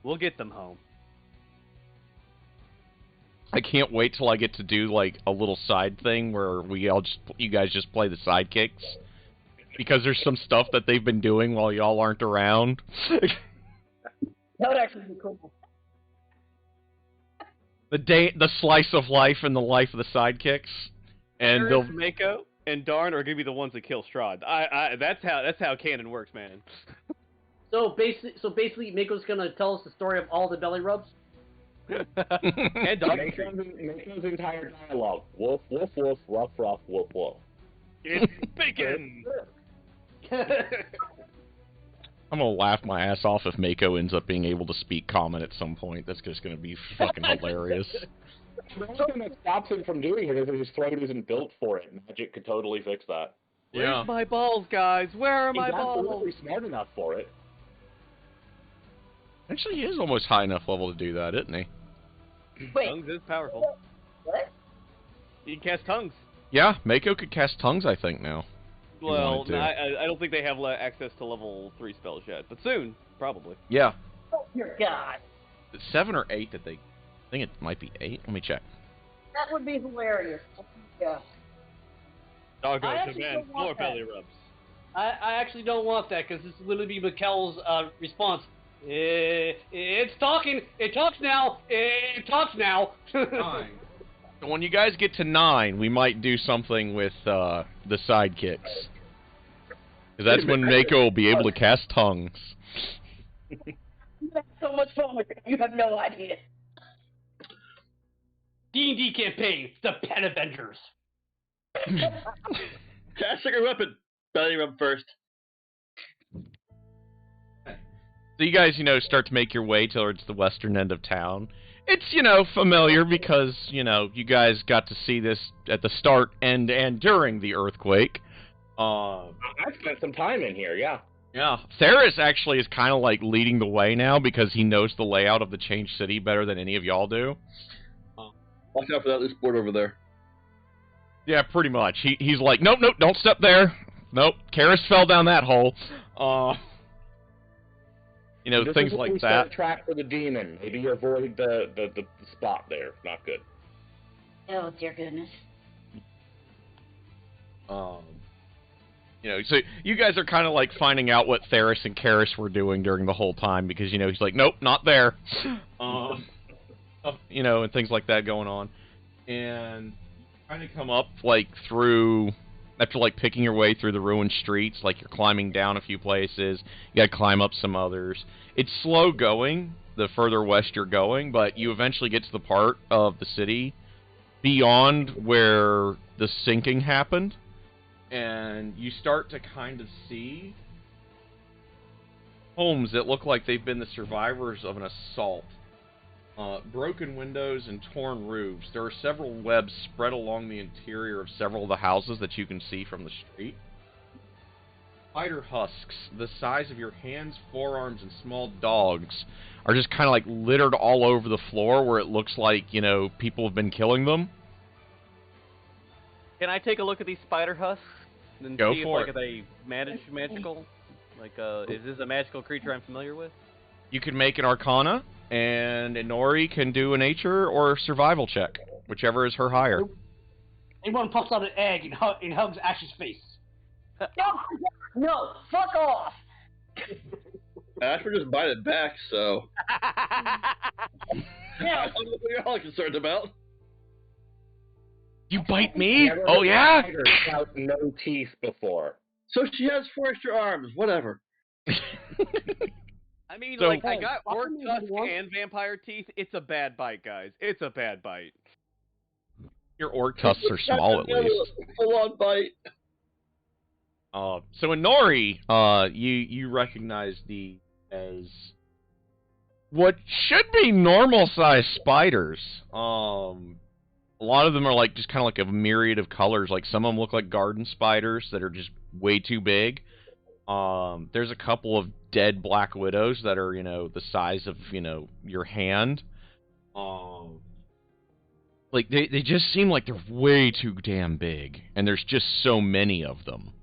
We'll get them home. I can't wait till I get to do like a little side thing where you guys just play the sidekicks, because there's some stuff that they've been doing while y'all aren't around. That would actually be cool. The slice of life and the life of the sidekicks, and they'll Mako and Darn are gonna be the ones that kill Strahd. That's how canon works, man. So basically, Mako's gonna tell us the story of all the belly rubs. And Darn. Mako's entire dialogue: woof woof woof, ruff ruff, woof woof. It's bacon. I'm gonna laugh my ass off if Mako ends up being able to speak common at some point. That's just gonna be fucking hilarious. The only thing that stops him from doing it is that his throat isn't built for it. Magic could totally fix that. Where's my balls, guys? Where are my balls? He's absolutely smart enough for it. Actually, he is almost high enough level to do that, isn't he? Wait. Tongues is powerful. What? You can cast tongues. Yeah, Mako could cast tongues, I think, now. Well, I don't think they have access to level 3 spells yet, but soon, probably. Yeah. Oh, dear God. 7 or 8 that they... I think it might be 8. Let me check. That would be hilarious. Oh, yeah. Doggone demand more belly rubs. I actually don't want that, because this is literally Mikkel's response. It's talking. It talks now. It talks now. 9. So when you guys get to 9, we might do something with the sidekicks. Because that's when Mako will be able to cast tongues. That's so much fun with it. You have no idea. D&D campaign, the Pet Avengers. Cast secret weapon. Belly rub first. So you guys, start to make your way towards the western end of town. It's, familiar because, you guys got to see this at the start and during the earthquake. I've spent some time in here, yeah. Yeah. Theris actually is kind of like leading the way now because he knows the layout of the Changed City better than any of y'all do. Watch out for that loose board over there. Yeah, pretty much. He's like, nope, don't step there. Nope, Karis fell down that hole. This things is when like we that. start a track for the demon. Maybe avoid the spot there. Not good. Oh, dear goodness. So you guys are kind of like finding out what Theris and Karis were doing during the whole time because, he's like, nope, not there. And things like that going on. And you kind of come up, like, through, after, like, picking your way through the ruined streets, like, you're climbing down a few places, you gotta climb up some others. It's slow going, the further west you're going, but you eventually get to the part of the city beyond where the sinking happened, and you start to kind of see homes that look like they've been the survivors of an assault. Broken windows and torn roofs. There are several webs spread along the interior of several of the houses that you can see from the street. Spider husks, the size of your hands, forearms, and small dogs, are just kind of like littered all over the floor where it looks like, people have been killing them. Can I take a look at these spider husks and Go see for if, it. are they magical? Is this a magical creature I'm familiar with? You can make an Arcana, and Inori can do a Nature or Survival check, whichever is her higher. Anyone pops out an egg and hugs Ash's face. No, fuck off! Ash would just bite it back, so. Yeah. I don't know what you're all concerned about. You bite me? Never Oh, heard yeah? a spider without no teeth before. So she has 4 extra arms, whatever. I mean, So- I got Hey, orc fucking tusk everyone. and vampire teeth. It's a bad bite, guys. It's a bad bite. Your orc tusks are small, at least. Full on bite. So Inori, you recognize these as what should be normal-sized spiders. A lot of them are like just kind of like a myriad of colors. Like some of them look like garden spiders that are just way too big. There's a couple of dead black widows that are, the size of, your hand. Like they just seem like they're way too damn big, and there's just so many of them.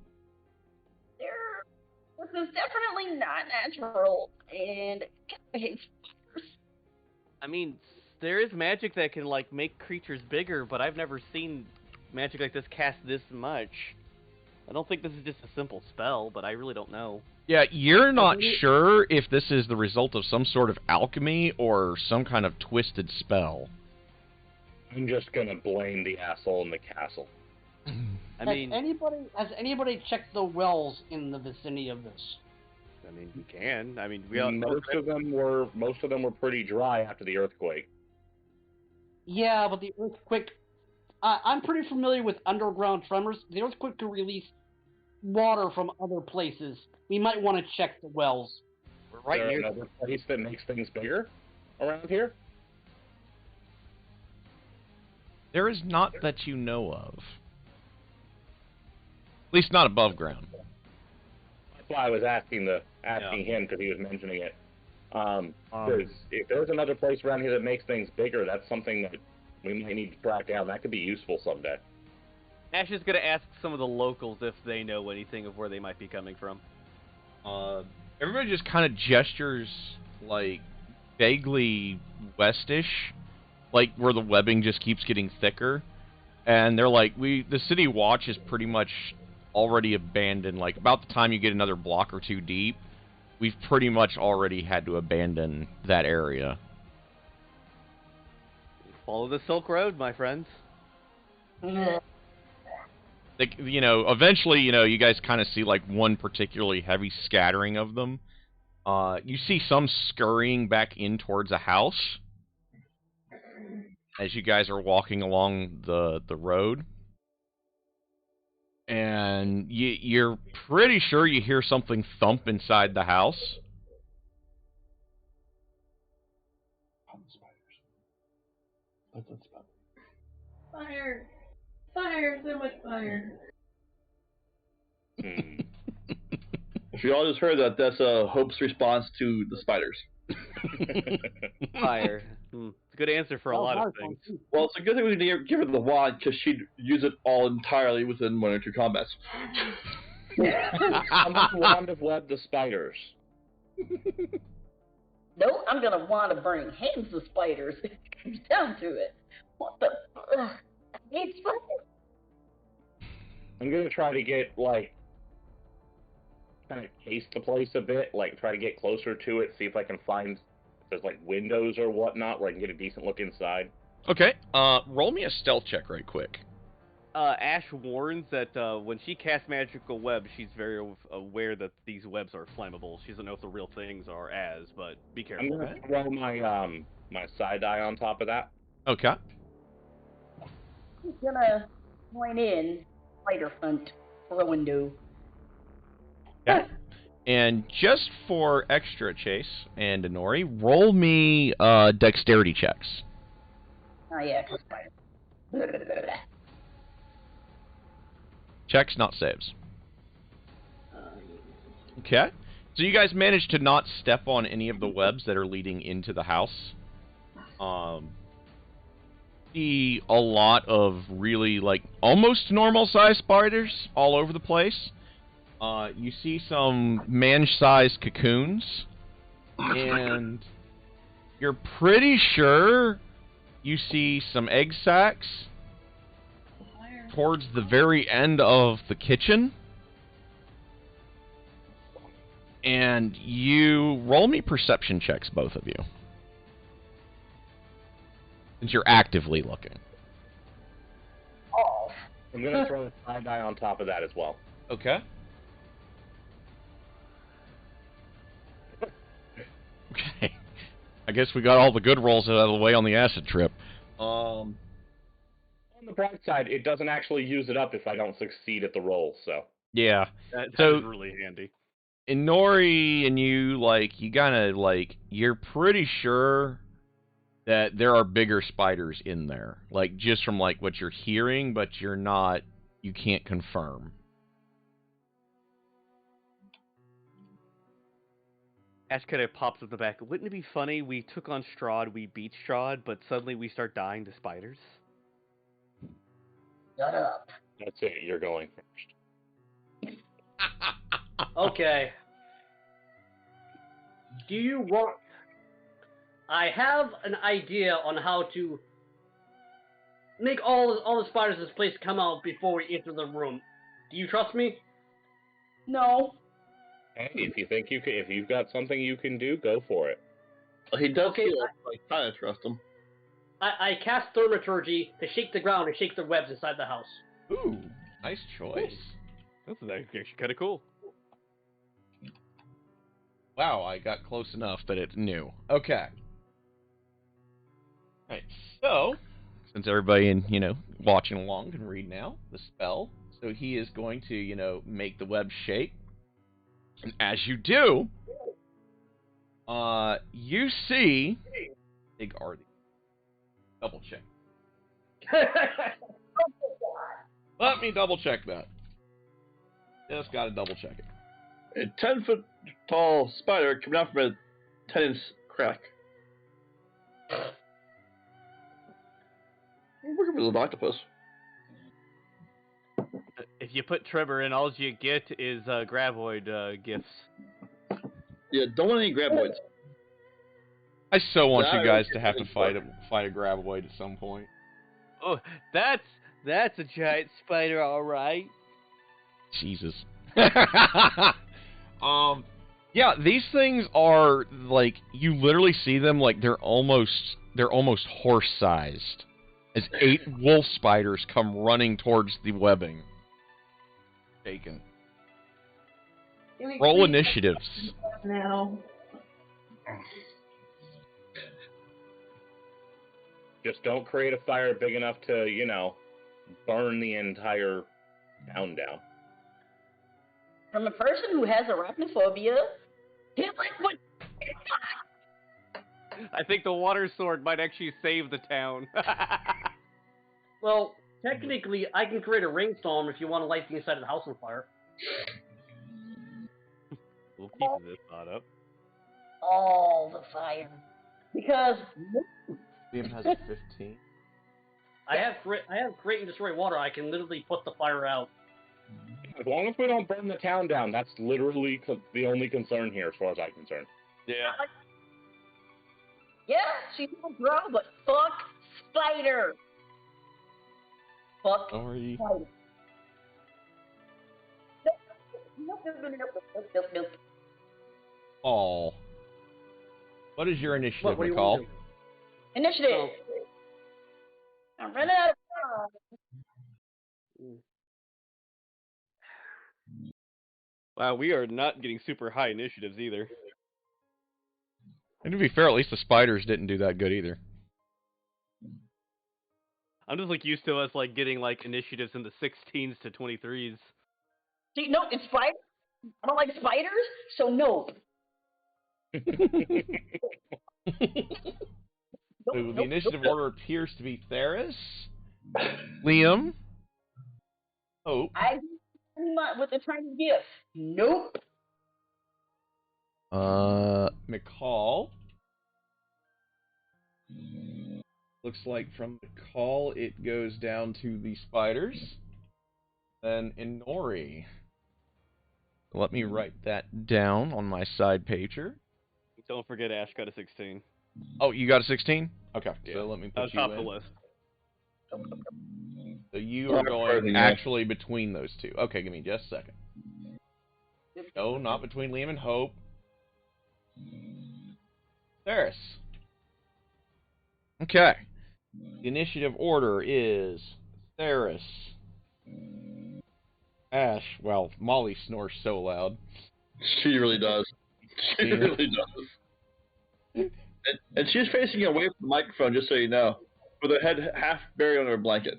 This is definitely not natural, and I hate spiders. I mean, there is magic that can, make creatures bigger, but I've never seen magic like this cast this much. I don't think this is just a simple spell, but I really don't know. Yeah, you're not sure if this is the result of some sort of alchemy or some kind of twisted spell. I'm just gonna blame the asshole in the castle. I mean, Has anybody checked the wells in the vicinity of this? we can. I mean, Most of them were pretty dry after the earthquake. Yeah, but the earthquake... I'm pretty familiar with underground tremors. The earthquake could release water from other places. We might want to check the wells. We're right Is there near. another place that makes things bigger around here? There is not that you know of. At least not above ground. That's why I was asking him because he was mentioning it. 'Cause if there's another place around here that makes things bigger, that's something that we might need to track down. That could be useful someday. Ash is gonna ask some of the locals if they know anything of where they might be coming from. Everybody just kind of gestures, like, vaguely westish, like where the webbing just keeps getting thicker. And they're like, the city watch is pretty much already abandoned. Like, about the time you get another block or two deep, we've pretty much already had to abandon that area. Follow the Silk Road, my friends. Like, eventually, you guys kind of see, like, one particularly heavy scattering of them. You see some scurrying back in towards a house as you guys are walking along the road. And you're pretty sure you hear something thump inside the house. Fire! Fire! So much fire! If you all just heard that, that's Hope's response to the spiders. Fire. It's a good answer for a lot of things. Well, it's a good thing we didn't give her the wand, because she'd use it all entirely within 1 or 2 combats. How much wand of web the spiders? No, I'm gonna want to bring hands of spiders if it comes down to it. What the? Ugh, I hate spiders. I'm gonna try to get, like, kind of case the place a bit, like, try to get closer to it, see if I can find if there's, like, windows or whatnot where I can get a decent look inside. Okay, roll me a stealth check right quick. Ash warns that when she casts magical webs, she's very aware that these webs are flammable. She doesn't know if the real things are but be careful. I'm gonna throw my my side eye on top of that. Okay. I'm gonna join in spider hunt for a window. Okay. And just for extra, Chase and Denori, roll me dexterity checks. Oh yeah, 'cause spiders. Checks, not saves. Okay. So you guys managed to not step on any of the webs that are leading into the house. See a lot of really, like, almost normal-sized spiders all over the place. You see some man-sized cocoons. And you're pretty sure you see some egg sacs towards the very end of the kitchen. And you roll me perception checks, both of you. Since you're actively looking. Oh. I'm gonna throw a side eye on top of that as well. Okay. Okay. I guess we got all the good rolls out of the way on the acid trip. On the bright side, it doesn't actually use it up if I don't succeed at the roll, so. Yeah. That So- is really handy. Inori and you, like, you kinda, like, you're pretty sure that there are bigger spiders in there. Like, just from, like, what you're hearing, but you can't confirm. Ash kind of pops up the back. Wouldn't it be funny? We took on Strahd, we beat Strahd, but suddenly we start dying to spiders. Shut up. That's it, you're going first. Okay. Do you want... I have an idea on how to make all the spiders in this place come out before we enter the room. Do you trust me? No. Hey, if you think you can, if you've got something you can do, go for it. Well, he does Okay, feel like kind of trust him. I cast Thaumaturgy to shake the ground and shake the webs inside the house. Ooh, nice choice. That's actually kind of cool. Wow, I got close enough that it's new. Okay. Alright, so, since everybody watching along can read now, the spell. So he is going to, make the web shake. And as you do, you see... Big are these? Double check. Let me double check that. Just gotta double check it. A 10-foot tall spider coming out from a 10-inch crack. I'm working with a little octopus. If you put Trevor in, all you get is graboid gifts. Yeah, don't want any graboids. I so want Yeah, you guys I to have to fight think a graboid at some point. Oh, that's a giant spider, all right. Jesus. Yeah, these things are like you literally see them like they're almost horse-sized. As 8 wolf spiders come running towards the webbing. Bacon. Roll initiatives. Now. Just don't create a fire big enough to, burn the entire town down. From a person who has arachnophobia, hit liquid. I think the water sword might actually save the town. Well, technically, I can create a rainstorm if you want to light the inside of the house on fire. We'll keep this thought up. All the fire. Because Liam has a 15. I have create and destroy water. I can literally put the fire out. As long as we don't burn the town down, that's literally the only concern here, as far as I'm concerned. Yeah. Yeah, she's a girl, but fuck spider. Fuck Sorry. spider. Nope. All. What is your initiative, What do you McCall? want to do? Initiative. Oh. I'm running out of time. Wow, we are not getting super high initiatives either. And to be fair, at least the spiders didn't do that good either. I'm just like used to us like getting like initiatives in the 16s to 23s. See, no, it's spiders. I don't like spiders, so no. So the initiative order appears to be Theris, Liam, Hope, I with the tiny gift. Nope. McCall. Looks like from McCall it goes down to the spiders. Then Inori. Let me write that down on my side pager. Don't forget Ash got a 16. Oh, you got a 16? Okay, Yeah. so let me put you Top in. of the list. So you are going actually between those two. Okay, give me just a second. No, not between Liam and Hope. Theris. Okay. The initiative order is Theris, Ash. Well, Molly snores so loud. She really does. She Yeah. really does. And she's facing away from the microphone, just so you know, with her head half buried under a blanket.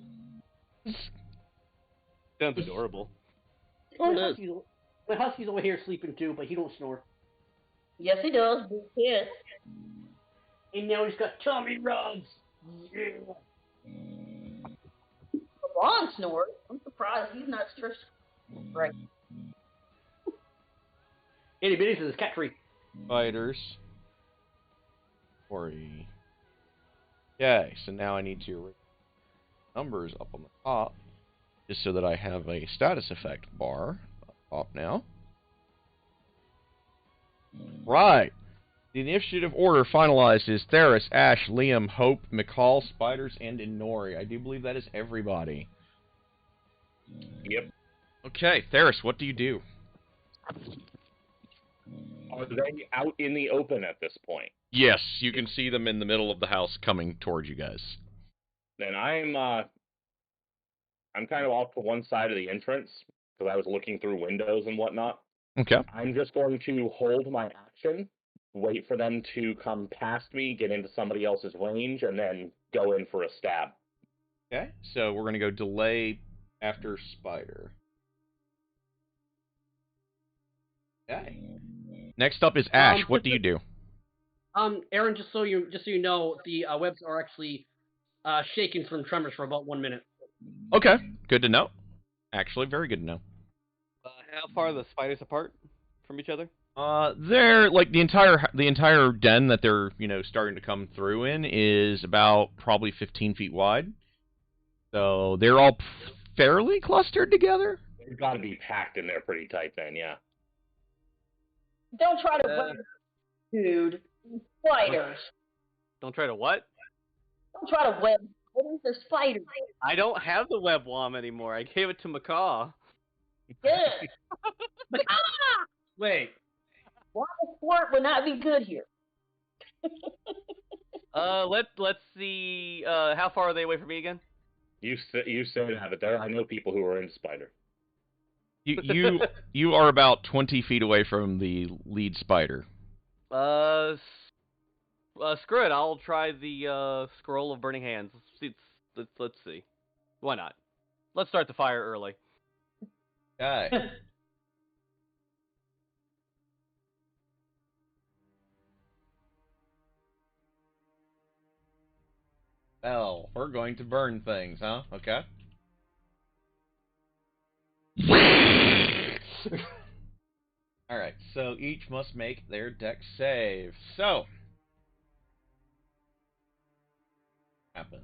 Sounds adorable. Oh, My it is. husky's over here sleeping too, but he don't snore. Yes, he does. Big kid. And now he's got tummy rubs. Yeah. Ron snores. I'm surprised he's not stressed. Right. Itty bitty's in his cat tree. Spiders. 40. Okay, so now I need to numbers up on the top, just so that I have a status effect bar up now. Right. The initiative order finalized is Theris, Ash, Liam, Hope, McCall, Spiders, and Inori. I do believe that is everybody. Yep. Okay, Theris, what do you do? Are they out in the open at this point? Yes, you can see them in the middle of the house coming towards you guys. Then I'm kind of off to one side of the entrance because I was looking through windows and whatnot. Okay. I'm just going to hold my action, wait for them to come past me, get into somebody else's range, and then go in for a stab. Okay, so we're going to go delay after Spider. Okay. Next up is Ash. What do you do? Aaron, just so you know, the webs are actually shaking from tremors for about 1 minute. Okay, good to know. Actually, very good to know. How far are the spiders apart from each other? They're like the entire den that they're starting to come through in is about probably 15 feet wide. So they're all fairly clustered together. They've got to be packed in there pretty tight then, yeah. Don't try to web, dude. Spiders. Don't try to what? Don't try to web. They're spiders. I don't have the web wom anymore. I gave it to Macaw. Good. Wait. Why the sport would not be good here? Let's see. How far are they away from me again? You say that, but there I know people who are into spider. You are about 20 feet away from the lead spider. Screw it. I'll try the scroll of burning hands. Let's see. Why not? Let's start the fire early. Okay. Well, we're going to burn things, huh? Okay. Alright, so each must make their dex save. So, happen.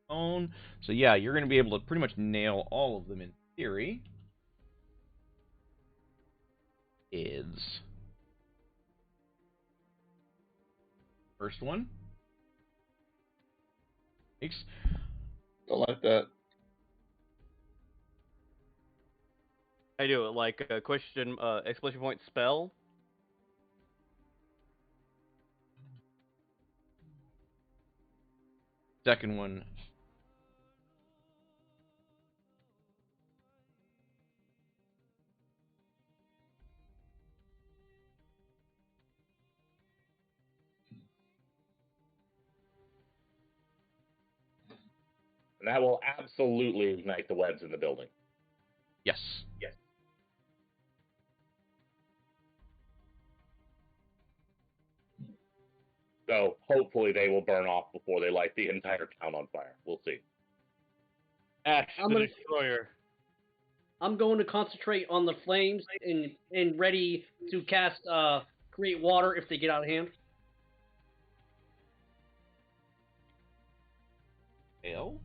So yeah, you're going to be able to pretty much nail all of them in theory. First one. Don't like that. I do it like a question, exclamation point spell. Second one. And that will absolutely ignite the webs in the building. Yes. Yes. So hopefully they will burn off before they light the entire town on fire. We'll see. Ash I'm the gonna- Destroyer. I'm going to concentrate on the flames and ready to cast create water if they get out of hand. Fail.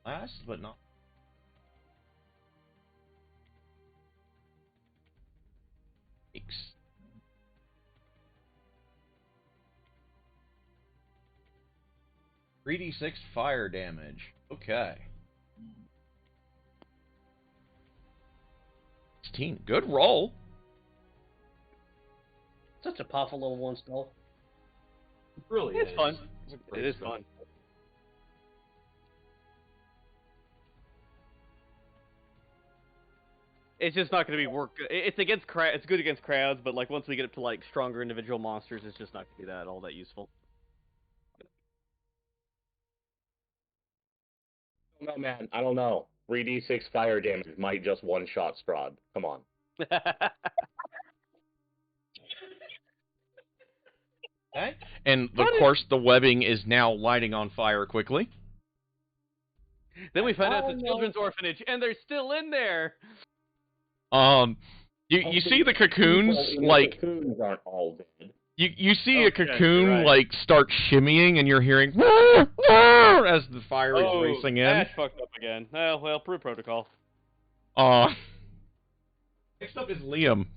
Last but not. Takes. $3d6 fire damage. Okay. 16. Good roll. Such a powerful level 1 spell. Really, It's fun. It's a It great is spell. fun. It's just not going to be work. It's against it's good against crowds, but like once we get up to like stronger individual monsters, it's just not going to be that all that useful. No, man, I don't know. 3d6 fire damage might just one-shot Strahd. Come on. Okay. And of course, the webbing is now lighting on fire quickly. Then we find out Oh, it's a no. children's orphanage, and they're still in there. You see the cocoons People in like the cocoons aren't all dead. you see a Okay, cocoon right. like start shimmying, and you're hearing "Wah, wah," as the fire is racing in. Ash fucked up again. Oh, well, per protocol. Next up is Liam.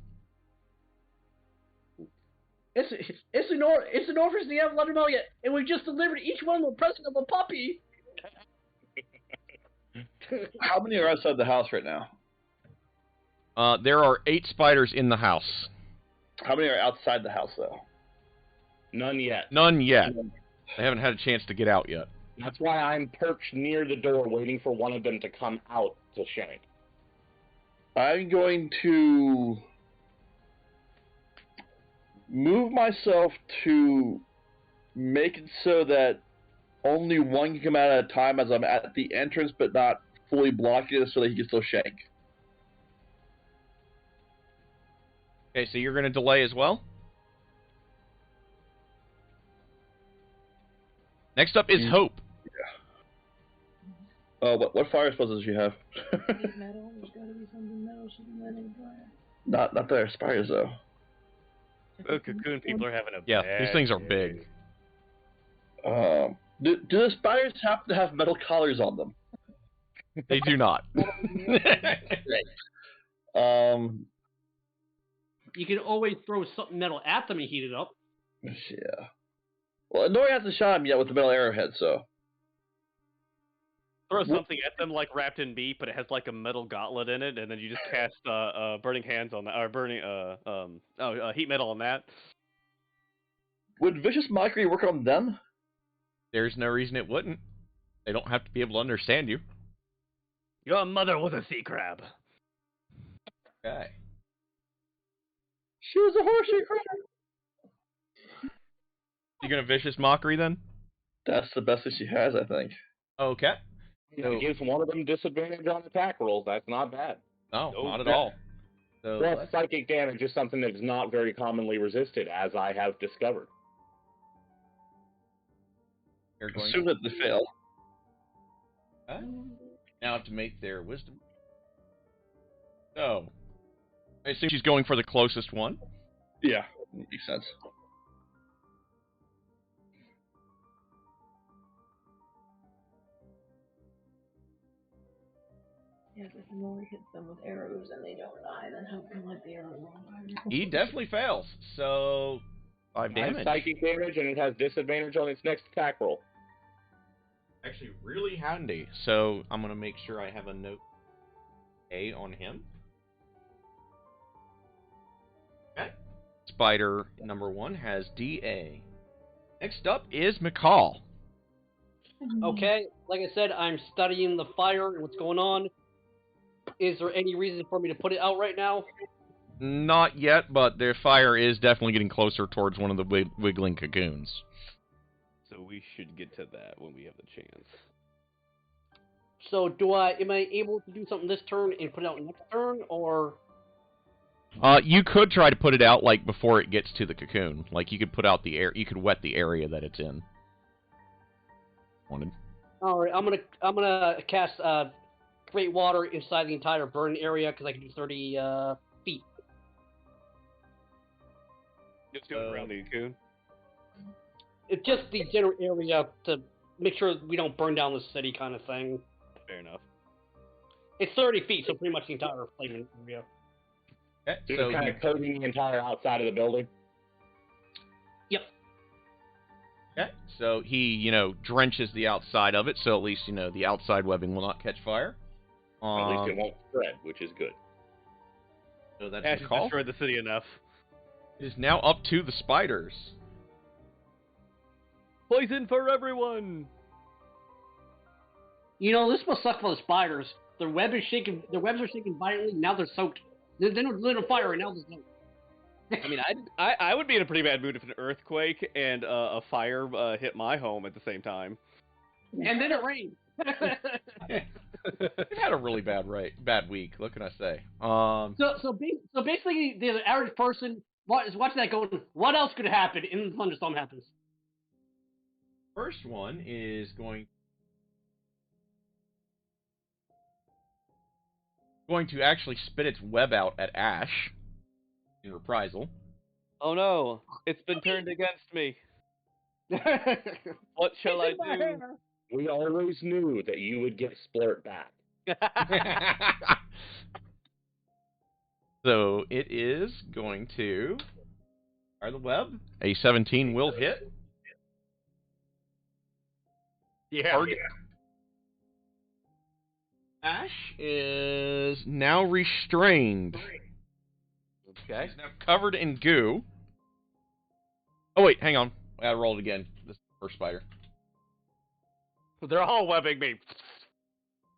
It's an orphanage they haven't let them out yet, and we just delivered each one the present of a puppy. How many are outside the house right now? There are 8 spiders in the house. How many are outside the house, though? None yet. None yet. They haven't had a chance to get out yet. That's why I'm perched near the door waiting for one of them to come out to shank. I'm going to move myself to make it so that only one can come out at a time as I'm at the entrance, but not fully blocking it so that he can still shank. Okay, so you're going to delay as well? Next up is Hope. What fire spells does she have? Metal. There's gotta be something metal she can let in fire. not their spires, though. The cocoon people are having a Yeah, bad these things are day. big. Do the spires have to have metal collars on them? They do not. You can always throw something metal at them and heat it up. Yeah. Well, Nori hasn't shot him yet with the metal arrowhead, so. Throw something at them like wrapped in beef, but it has like a metal gauntlet in it, and then you just cast burning hands on that, or burning heat metal on that. Would vicious mockery work on them? There's no reason it wouldn't. They don't have to be able to understand you. Your mother was a sea crab. Okay. She was a horseshoe crab. You gonna vicious mockery then? That's the best that she has, I think. Okay. It gives one of them disadvantage on attack rolls. That's not bad. No, Oh, not at yeah. all. So Plus, let's- psychic damage is something that's not very commonly resisted, as I have discovered. they're going Assume that they fail. Okay. Now have to make their wisdom. So, I assume she's going for the closest one. Yeah, makes sense. Yes, if Nori hits them with arrows and they don't die, then how can let the arrow on fire? He definitely fails. So, 5 9 damage. psychic damage, and it has disadvantage on its next attack roll. Actually, really handy. So I'm gonna make sure I have a note A on him. Okay. Spider number 1 has DA. Next up is McCall. Okay, like I said, I'm studying the fire and what's going on. Is there any reason for me to put it out right now? Not yet, but their fire is definitely getting closer towards one of the wiggling cocoons. So we should get to that when we have the chance. So am I able to do something this turn and put it out next turn, or? You could try to put it out like before it gets to the cocoon. Like you could put out the air. You could wet the area that it's in. Wanted. All right, I'm gonna cast Great Water inside the entire burn area because I can do 30 feet. Just do it around the cocoon. It's just the general area to make sure we don't burn down the city, kind of thing. Fair enough. It's 30 feet, so pretty much the entire flaming area. Okay, So so it's kind you- of coating the entire outside of the building. Yep. Okay, so he, drenches the outside of it, so at least, the outside webbing will not catch fire. At least it won't spread, which is good. So that's Ash the has call. destroyed the city enough. It is now up to the spiders. Poison for everyone! This must suck for the spiders. Their webs are shaking violently. Now they're soaked. They're lit on fire, and now they're soaked. I mean, I would be in a pretty bad mood if an earthquake and a fire hit my home at the same time. And then it rained. It had a really bad week. What can I say? So basically, the average person is watching that going, what else could happen? And the thunderstorm happens. First one is going to actually spit its web out at Ash in reprisal. Oh no, it's been turned against me. What shall I do? We always knew that you would get Splurt back. So it is going to fire the web. A 17 will hit. Yeah. Target. Ash is now restrained. Okay. He's now covered in goo. Oh wait, hang on. I gotta roll it again. This is the first spider. They're all webbing me.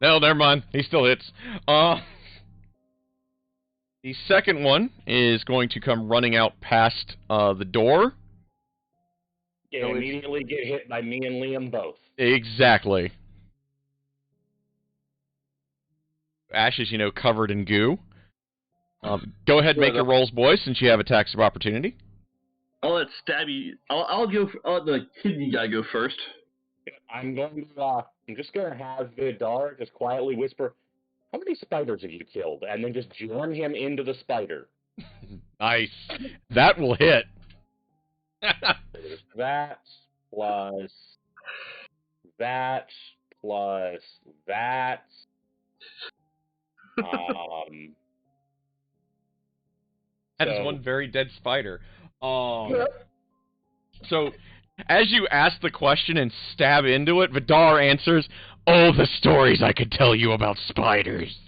No, never mind. He still hits. The second one is going to come running out past the door. And So it's- immediately get hit by me and Liam both. Exactly. Ash is, covered in goo. Go ahead, make your rolls, boys, since you have attacks of opportunity. I'll let Stabby. I'll let the kidney guy go first. I'm just gonna have Vidar just quietly whisper, "How many spiders have you killed?" And then just jam him into the spider. Nice. That will hit. There's that plus that plus that. That is So- one very dead spider. So, as you ask the question and stab into it, Vidar answers, "Oh, the stories I could tell you about spiders."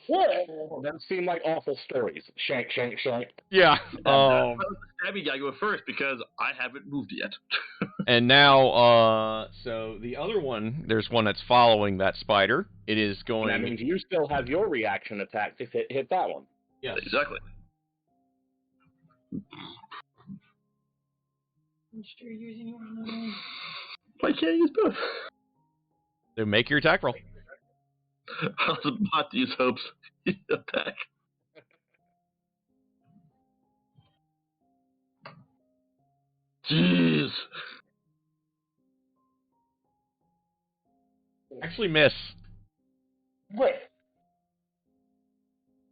Whoa, that seem like awful stories. Shank, shank, shank. Yeah. I'll let the Stabby guy go first because I haven't moved yet. And now, so the other one, there's one that's following that spider. It is going. That means you still have your reaction attack to hit that one. Yes. Exactly. I'm sure you're using one. Why can't I use both? So make your attack roll. I was about to use Hope's attack. Jeez. Actually, miss. Wait.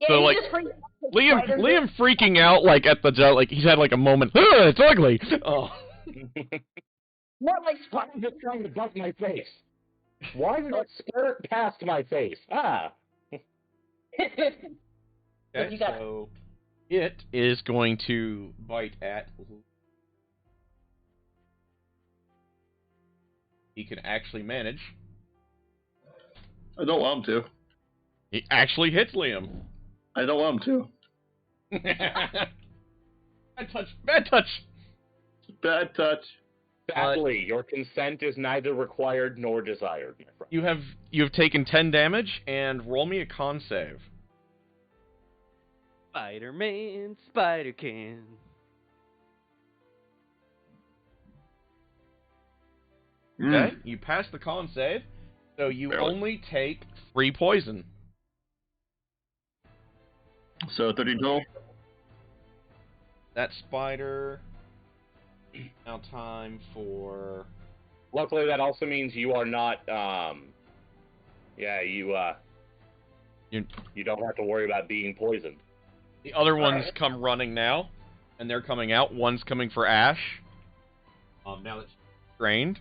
Yeah, So, you like, just freaked out the spider. Liam freaking out like at the like he's had like a moment. "Ah, it's ugly. Oh. More like I'm spiders. just trying to bump my face. Why did it squirt past my face? Ah. Okay, you got- so it is going to bite at he can actually manage. I don't want him to. He actually hits Liam. I don't want him to. Bad touch. Bad touch. Bad touch. Sadly, your consent is neither required nor desired, my friend. You have taken 10 damage, and roll me a con save. Spider-Man, Spider-Can. Okay, you pass the con save, so you Barely. only take 3 poison. So 13 total. That spider. Now time for. Luckily, that also means you are not, you don't have to worry about being poisoned. The other ones come running now, and they're coming out. One's coming for Ash. Now it's drained.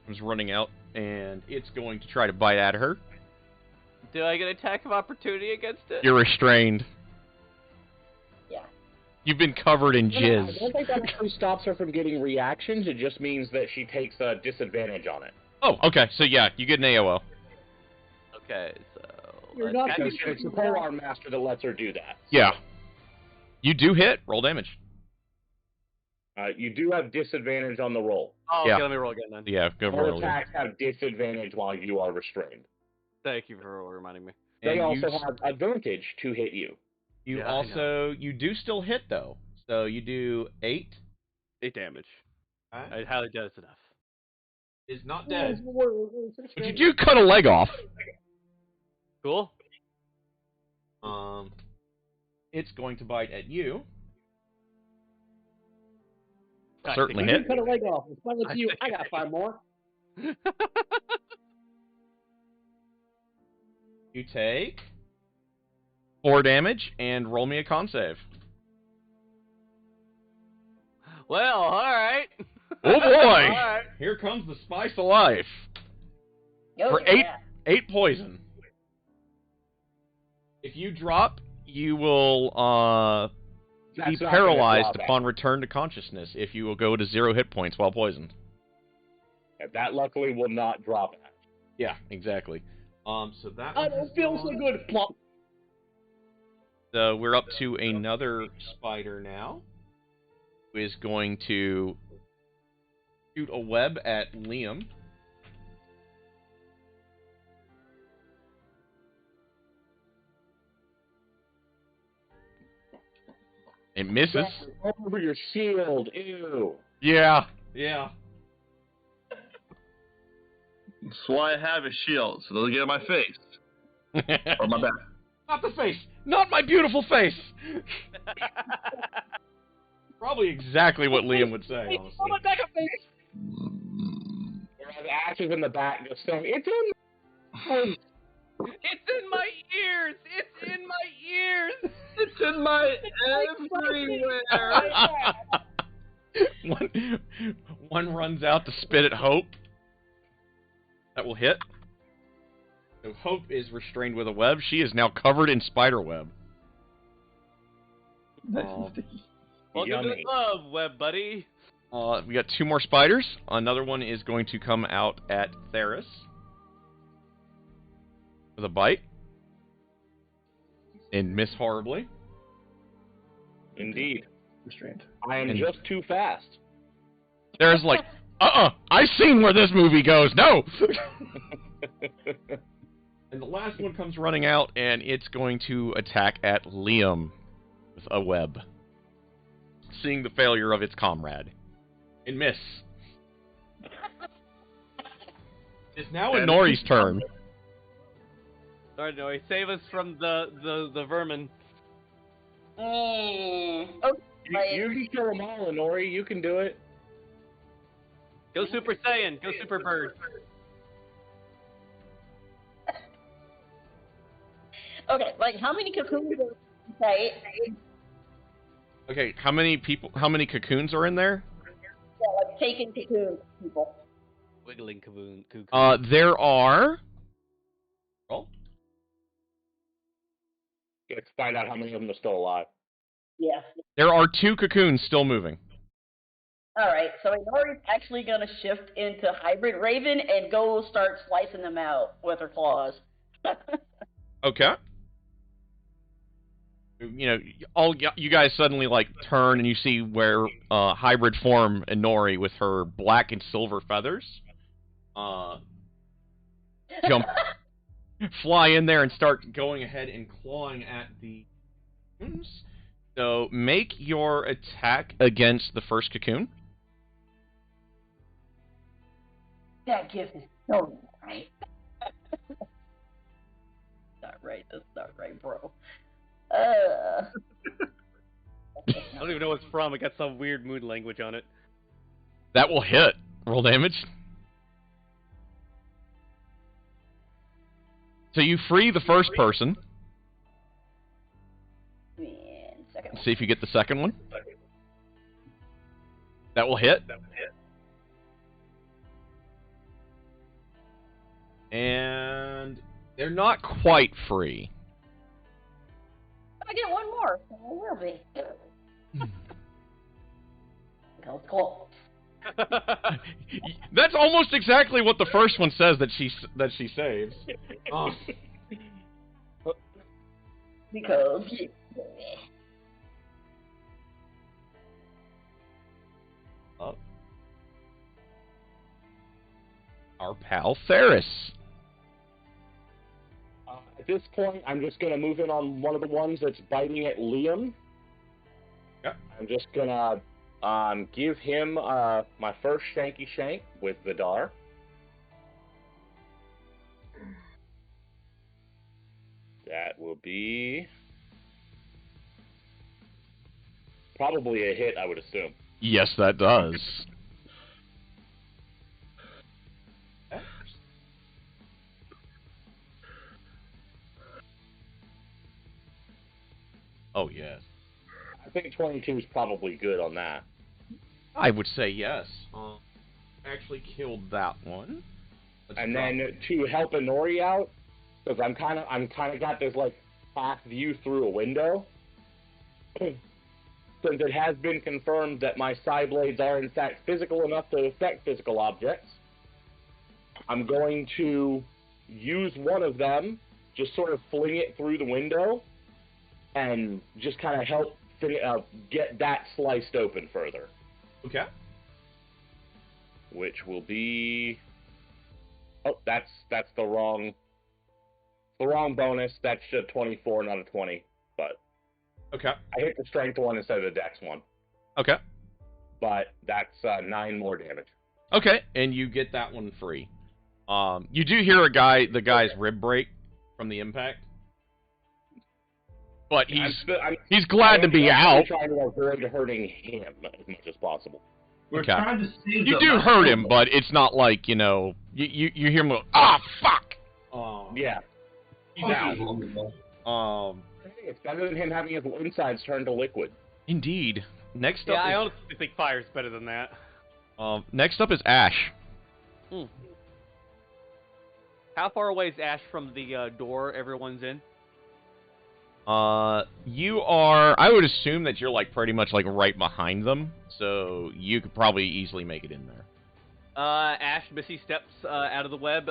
It's running out, and it's going to try to bite at her. Do I get attack of opportunity against it? You're restrained. Yeah. You've been covered in I jizz. don't think that actually stops her from getting reactions. It just means that she takes a disadvantage on it. Oh, okay. So yeah, you get an AOO. Okay, so... You're not And it's the polearm master that lets her do that. Yeah. You do hit. Roll damage. You do have disadvantage on the roll. Oh, Yeah. okay, let me roll again then. Yeah, go All roll. attacks have disadvantage while you are restrained. Thank you for reminding me. They And also you, have advantage to hit you. you Yeah, I also you do still hit though. So you do 8. 8 damage. I highly doubt it's enough. Is not Oh, dead. it's But you do cut a leg off. Cool. It's going to bite at you. I Certainly think You hit. cut a leg off. It's fine with I you. think- I got 5 more. You take 4 damage and roll me a con save. Well, alright. Oh boy! Alright. Here comes the spice of life. Oh, For yeah. 8 poison. If you drop, you will That's be not gonna paralyzed drop upon return to consciousness if you will go to 0 hit points while poisoned. that. That luckily will not drop that. Yeah, exactly. So that I one don't has feel so gone. good. Plop. So we're up to another spider now, who is going to shoot a web at Liam. It misses. Over your shield. Ew. Yeah. That's why I have a shield, so they'll get in my face. Or my back. Not the face! Not my beautiful face! Probably exactly what Liam would say, honestly. Oh, my back up, face. Whereas Ash is in the back just saying, it's in my It's in my ears! It's in my ears! It's in my everywhere. one runs out to spit at Hope. That will hit. So Hope is restrained with a web. She is now covered in spider web. Welcome to the Yummy. club, web buddy. We got 2 more spiders. Another one is going to come out at Theris with a bite and miss horribly. Indeed. Restrained. I am And- just too fast. Theris like, I've seen where this movie goes. No. And the last one comes running out, and it's going to attack at Liam with a web, seeing the failure of its comrade. And miss. It's now Inori's turn. Sorry, Noe, save us from the vermin. Okay. You can kill them all, Inori. You can do it. Go Super Saiyan. Go Super Bird. Okay, like how many cocoons are right? Okay, how many cocoons are in there? Yeah, like taking cocoons, people. Wiggling cocoon. There are... Roll. Let's find out how many of them are still alive. Yeah. There are 2 cocoons still moving. Alright, so Inori's actually gonna shift into Hybrid Raven and go start slicing them out with her claws. Okay. You know, all you guys suddenly like turn and you see where hybrid form Inori with her black and silver feathers jump, fly in there and start going ahead and clawing at the cocoons. So make your attack against the first cocoon. That gift is so right. Not right, that's not right, bro. I don't even know what it's from. It got some weird mood language on it. That will hit. Roll damage. So you free the first person. And second one. See if you get the second one. That will hit. And they're not quite free. I get one more, so it will be. Go cool. That's almost exactly what the first one says that she saves. Oh. Because Our pal Theris. At this point, I'm just going to move in on one of the ones that's biting at Liam. Yep. I'm just going to give him my first Shanky Shank with Vidar. That will be probably a hit, I would assume. Yes, that does. Oh, yes. I think 22 is probably good on that. I would say yes. Actually killed that one. And then to help Inori out, because I'm kind of got this like half view through a window. Since it has been confirmed that my Psy Blades are in fact physical enough to affect physical objects, I'm going to use one of them, just sort of fling it through the window, and just kind of help get that sliced open further. Okay. Which will be... Oh, that's the wrong bonus. That's a 24, not a 20. But okay, I hit the strength one instead of the dex one. Okay. But that's 9 more damage. Okay, and you get that one free. You do hear the guy's rib break from the impact. But he's glad to be out. I'm trying to avoid hurting him as much as possible. We're trying to save You do hurt him, but it's not like, you hear him go, ah, fuck! Yeah. He's out. It's better than him having his insides turn to liquid. Indeed. Next up Yeah, I honestly think fire's better than that. Next up is Ash. How far away is Ash from the door everyone's in? You are... I would assume that you're, pretty much, right behind them. So you could probably easily make it in there. Ash Missy steps out of the web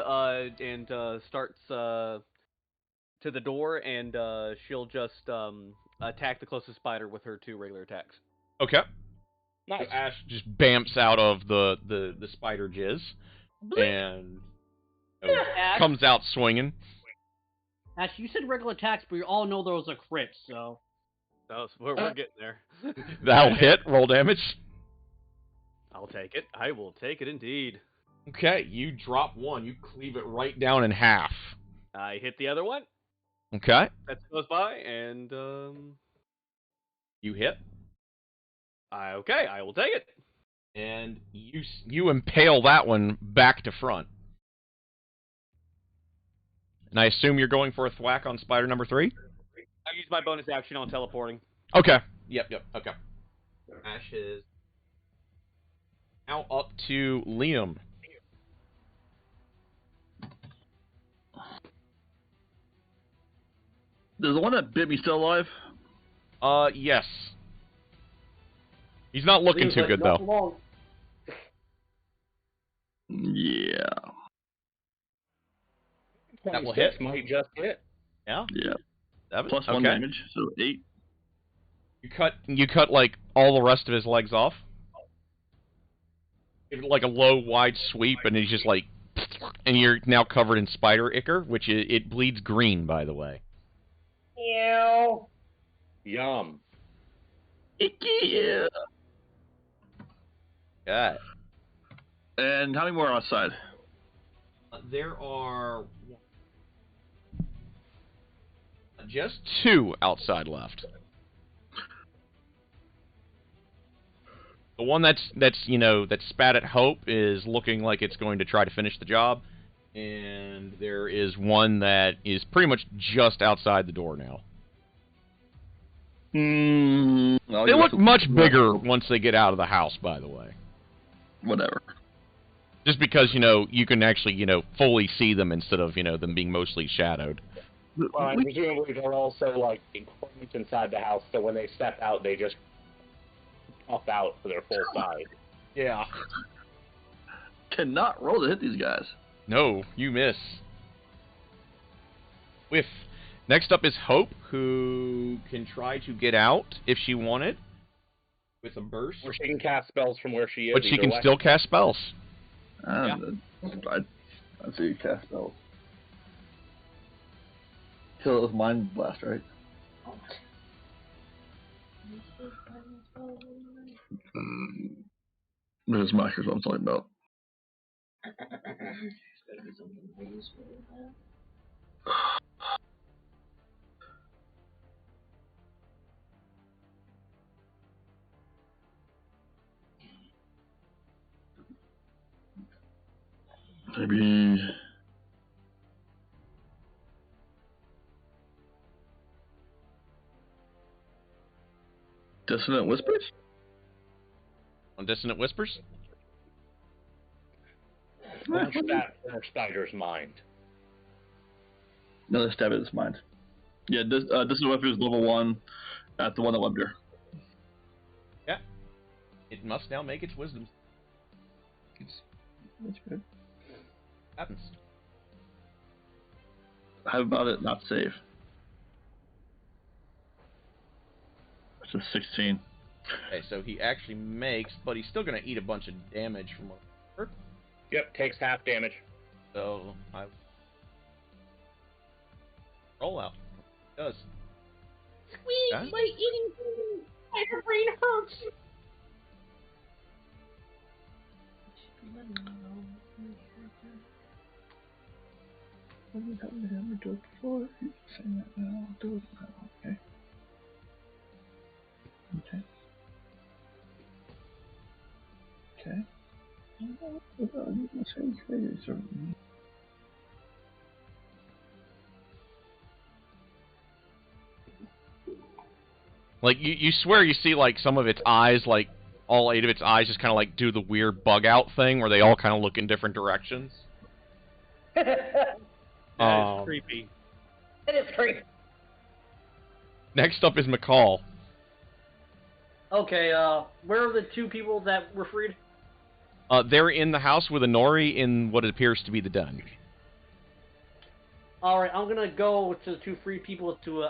and starts to the door, and she'll just attack the closest spider with her 2 regular attacks. Okay. Nice. So Ash just bamps out of the spider jizz and comes out swinging. Ash, you said regular attacks, but you all know there was a crit, so... So we're getting there. That'll hit. Roll damage. I'll take it. I will take it indeed. Okay, you drop one. You cleave it right down in half. I hit the other one. Okay. That goes by, and you hit. Okay, I will take it. And you impale that one back to front. And I assume you're going for a thwack on spider number 3? I use my bonus action on teleporting. Okay. Yep, okay. Ash is now up to Liam. Does the one that bit me still alive? Yes. He's not looking too good, though. Yeah. That will 26 hit. might just hit. Yeah. Yeah. 7. Plus 1 damage, so 8. You cut like all the rest of his legs off. Give it like a low, wide sweep, and he's just like, and you're now covered in spider ichor, which it bleeds green, by the way. Ew. Yum. Yeah. Yeah. And how many more outside? There are just 2 outside left. The one that's spat at Hope is looking like it's going to try to finish the job, and there is one that is pretty much just outside the door now. They look much bigger once they get out of the house, by the way. Whatever. Just because, you can actually, fully see them instead of, them being mostly shadowed. Well, and presumably they're also, like, enclosed inside the house, so when they step out, they just pop out for their full size. Yeah. Cannot roll to hit these guys. No, you miss. Whiff. Next up is Hope, who can try to get out if she wanted with a burst. Or she can cast spells from where she is. But she can still cast spells. I'd say cast spells. Kill it with Mind Blast, right? There's Micro's what I'm talking about. Maybe Dissonant Whispers? On Dissonant Whispers? Punch that inner spider's mind. Another stab at his mind. Yeah, Dissonant Whispers level 1 at the one that went there. Yeah. It must now make its wisdom. That's good. Happens. How about it not save? It's a 16. Okay, so he actually makes, but he's still going to eat a bunch of damage from what I heard. Yep, takes half damage. So, I roll out. It does. Squeeze Okay. my eating food. My brain hurts. I haven't do it before. You're saying that now. I'll do it now. Okay. Okay. Like, you swear you see, like, some of its eyes, like, all 8 of its eyes just kind of, like, do the weird bug-out thing where they all kind of look in different directions. That is creepy. It is creepy. Next up is McCall. Okay, where are the 2 people that were freed? They're in the house with Inori in what appears to be the den. Alright, I'm gonna go to the 2 free people to,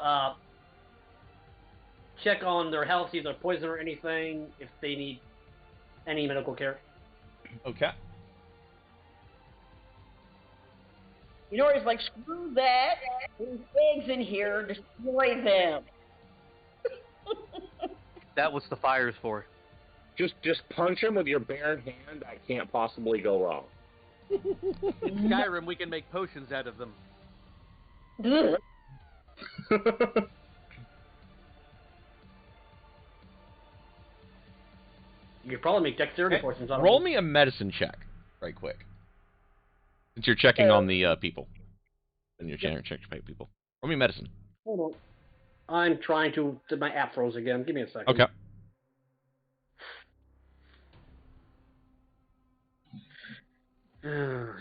check on their health, see if they're poisoned or anything, if they need any medical care. Okay. You know, he's like, screw that. There's eggs in here. Destroy them. That was the fire's for. Just punch him with your bare hand. That can't possibly go wrong. In Skyrim, we can make potions out of them. You could probably make dexterity potions out of Roll them. me a medicine check, right quick. Since you're checking on the people. And you're checking people. Roll me medicine. Hold on. I'm trying to... My app froze again. Give me a second. Okay.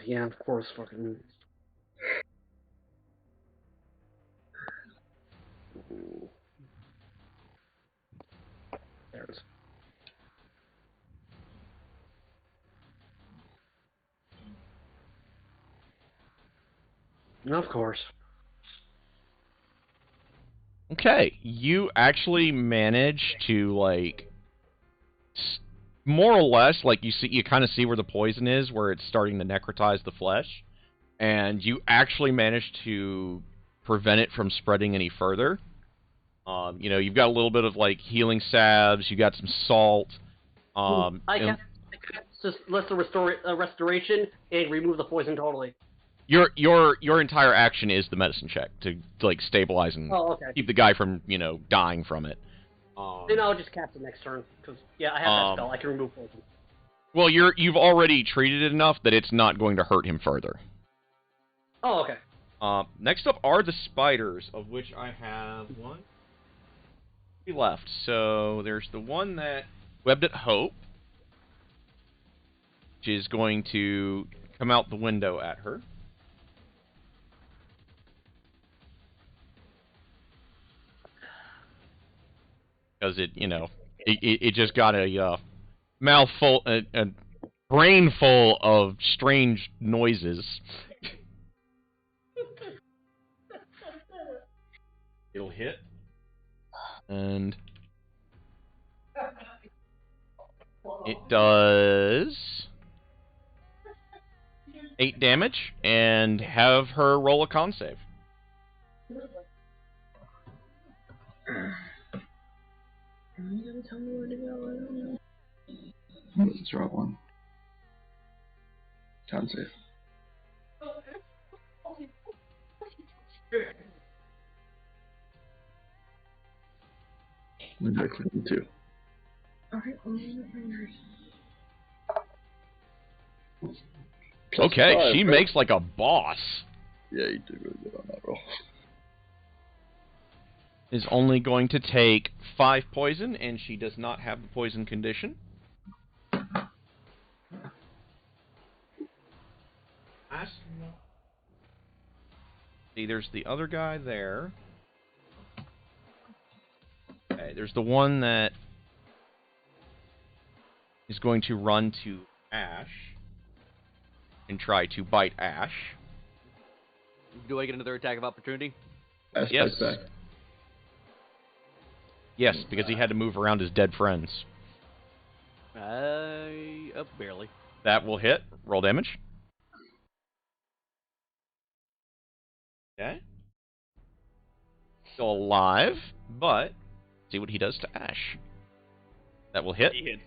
Yeah, of course, fucking... There it is. Of course. Okay, you actually manage to, like, more or less, like, you kind of see where the poison is, where it's starting to necrotize the flesh, and you actually manage to prevent it from spreading any further. You know, you've got a little bit of, like, healing salves, you got some salt. I guess just let's restore restoration and remove the poison totally. Your entire action is the medicine check to like stabilize and keep the guy from, you know, dying from it. Then I'll just cast it next turn because I have that spell. I can remove poison. Well, you've already treated it enough that it's not going to hurt him further. Oh, okay. Next up are the spiders, of which I have one left. So there's the one that webbed at Hope, which is going to come out the window at her. Because it, you know, it just got a mouthful, a brain full of strange noises. It'll hit. And it does 8 damage, and have her roll a con save. You gonna tell me where to go? I don't know. What is the wrong one? Con save. Maybe I clicked it too. Alright, only the fingers. Okay, 5, she right? makes like a boss. Yeah, you did really good on that roll. Is only going to take 5 poison, and she does not have the poison condition. See, there's the other guy there. Okay, there's the one that is going to run to Ash and try to bite Ash. Do I get another attack of opportunity? Ash Yes. back. Yes, because he had to move around his dead friends. Barely. That will hit. Roll damage. Okay. Still alive, but see what he does to Ash. That will hit. He hits.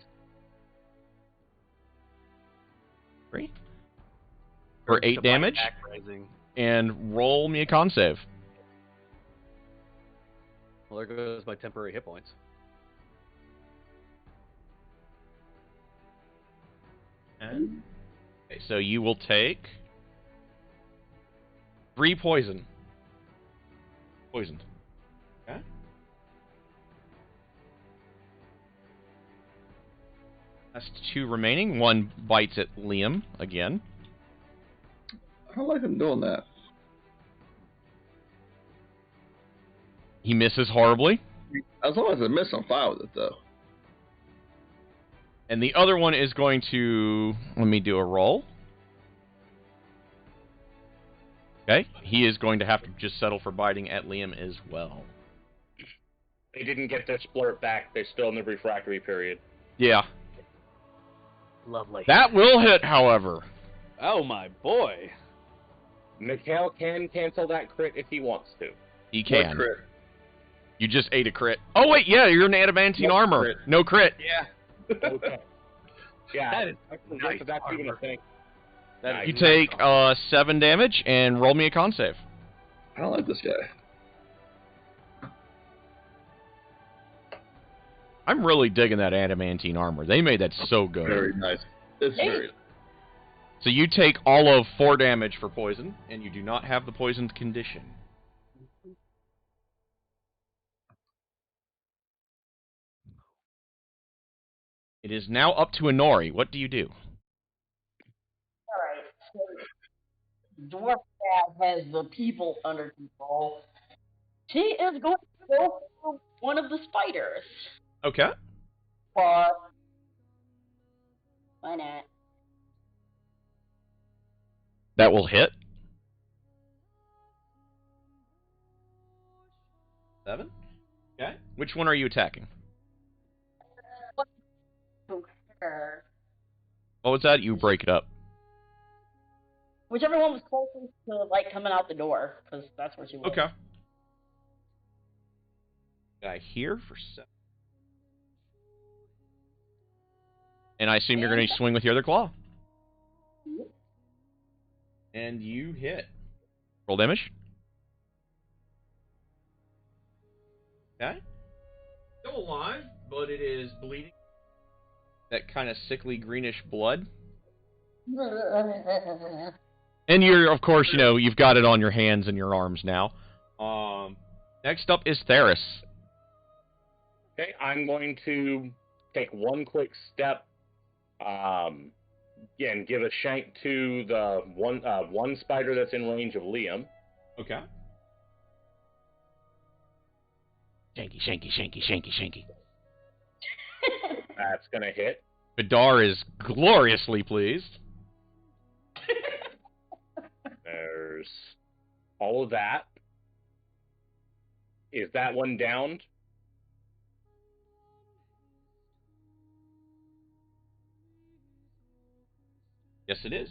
3. For 8 damage. And roll me a con save. Well, there goes my temporary hit points. Okay, so you will take 3 poison. Poisoned. Okay. That's 2 remaining. 1 bites at Liam again. I don't like him doing that. He misses horribly. As long as I miss, I'm fine with it, though. And the other one is going to... Let me do a roll. Okay. He is going to have to just settle for biting at Liam as well. They didn't get their splurt back. They're still in the refractory period. Yeah. Lovely. That will hit, however. Oh my boy. Mikhail can cancel that crit if he wants to. He can. What crit? You just ate a crit. Oh, wait, yeah, you're in adamantine armor. Crit. No crit. Yeah. Okay. Yeah, That is nice. that's even a thing. You take 7 damage and roll me a con save. I don't like this guy. I'm really digging that adamantine armor. They made that so good. Very nice. It's very. So you take all of 4 damage for poison, and you do not have the poisoned condition. It is now up to Inori. What do you do? Alright, so Dwarf Cat has the people under control. She is going to go for one of the spiders. Okay. But why not? That will hit. 7. Okay. Which one are you attacking? What was that? You break it up. Whichever one was closest to like coming out the door, because that's where she was. Okay. Guy here for 7. And I assume you're going to swing with your other claw. Yep. And you hit. Roll damage. Okay. Still alive, but it is bleeding. That kind of sickly greenish blood. And you're, of course, you know, you've got it on your hands and your arms now. Next up is Theris. Okay, I'm going to take one quick step, and give a shank to the one spider that's in range of Liam. Okay. Shanky, shanky, shanky, shanky, shanky. That's gonna hit. Vidar is gloriously pleased. There's all of that. Is that one downed? Yes, it is.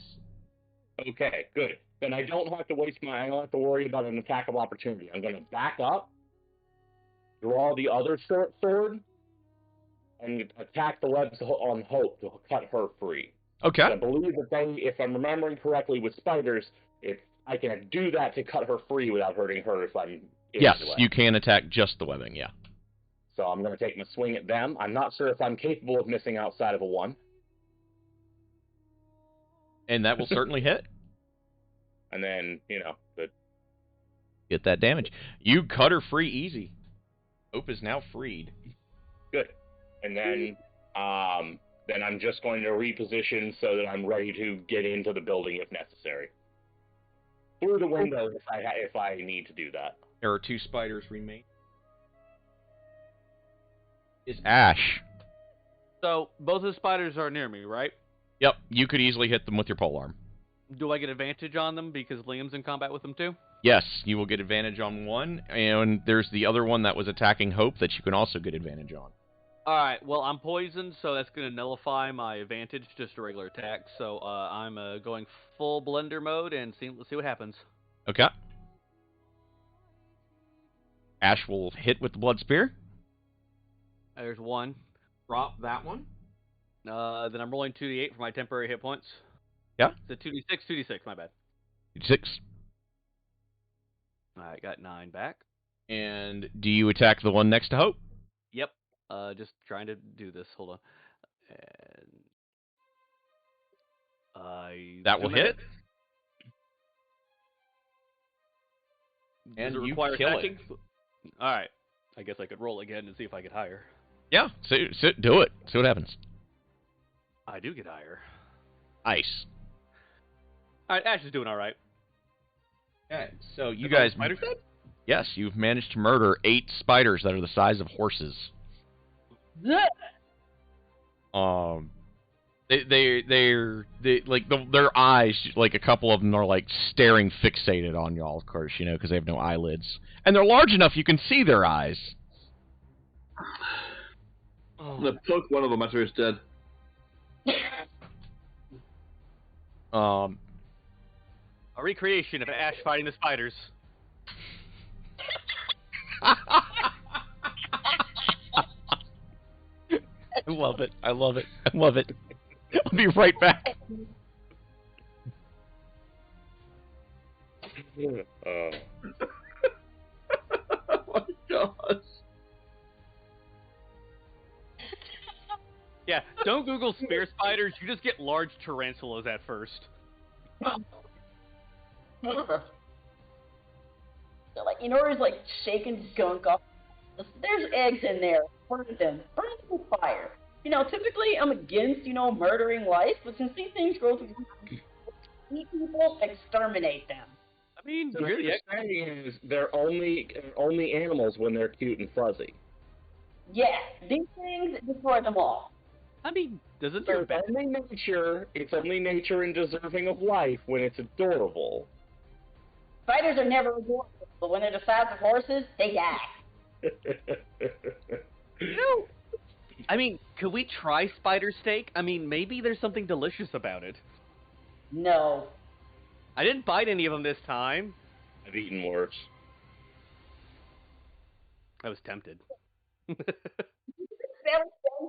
Okay, good. Then I don't have to I don't have to worry about an attack of opportunity. I'm gonna back up, draw the other short sword, and attack the webs on Hope to cut her free. Okay. I believe that if I'm remembering correctly with spiders, I can do that to cut her free without hurting her if I'm in Yes, the way. you can attack just the webbing, yeah. So I'm going to take my swing at them. I'm not sure if I'm capable of missing outside of a 1. And that will certainly hit. And then, Get that damage. You cut her free easy. Hope is now freed. Good. And then I'm just going to reposition so that I'm ready to get into the building if necessary. Through the window if I need to do that. There are 2 spiders remain. Is Ash. So, both the spiders are near me, right? Yep, you could easily hit them with your polearm. Do I get advantage on them because Liam's in combat with them too? Yes, you will get advantage on one, and there's the other one that was attacking Hope that you can also get advantage on. Alright, well, I'm poisoned, so that's going to nullify my advantage, just a regular attack. So I'm going full blender mode, and let's see what happens. Okay. Ash will hit with the blood spear. There's 1. Drop that one. Then I'm rolling 2d8 for my temporary hit points. Yeah. It's a 2d6, 2d6, my bad. 6. Alright, got 9 back. And do you attack the one next to Hope? Yep. Just trying to do this. Hold on. And that will hit. Does And it you require kill attacking? it. Alright. I guess I could roll again and see if I get higher. Yeah, do it. See what happens. I do get higher. Nice. Alright, Ash is doing alright. Okay, so you guys... Spiders dead? Yes, you've managed to murder 8 spiders that are the size of horses. Yeah. Their eyes, like a couple of them are like staring fixated on y'all, of course, because they have no eyelids. And they're large enough you can see their eyes. I'm gonna poke one of them after it's dead. A recreation of Ash fighting the spiders. I love it. I love it. I love it. I'll be right back. Oh my gosh. Yeah, don't Google spear spiders. You just get large tarantulas at first. So, he's shaking gunk off. There's eggs in there. Burn them. Burn them with fire. Typically I'm against, murdering life, but since these things grow to eat people, exterminate them. I mean, So what you're saying is they're only animals when they're cute and fuzzy. Yeah, these things destroy them all. I mean, doesn't So your it's only nature and deserving of life when it's adorable. Spiders are never adorable, but when they're the size of horses, they die. You know, I mean, could we try spider steak? I mean, maybe there's something delicious about it. No. I didn't bite any of them this time. I've eaten worse. I was tempted.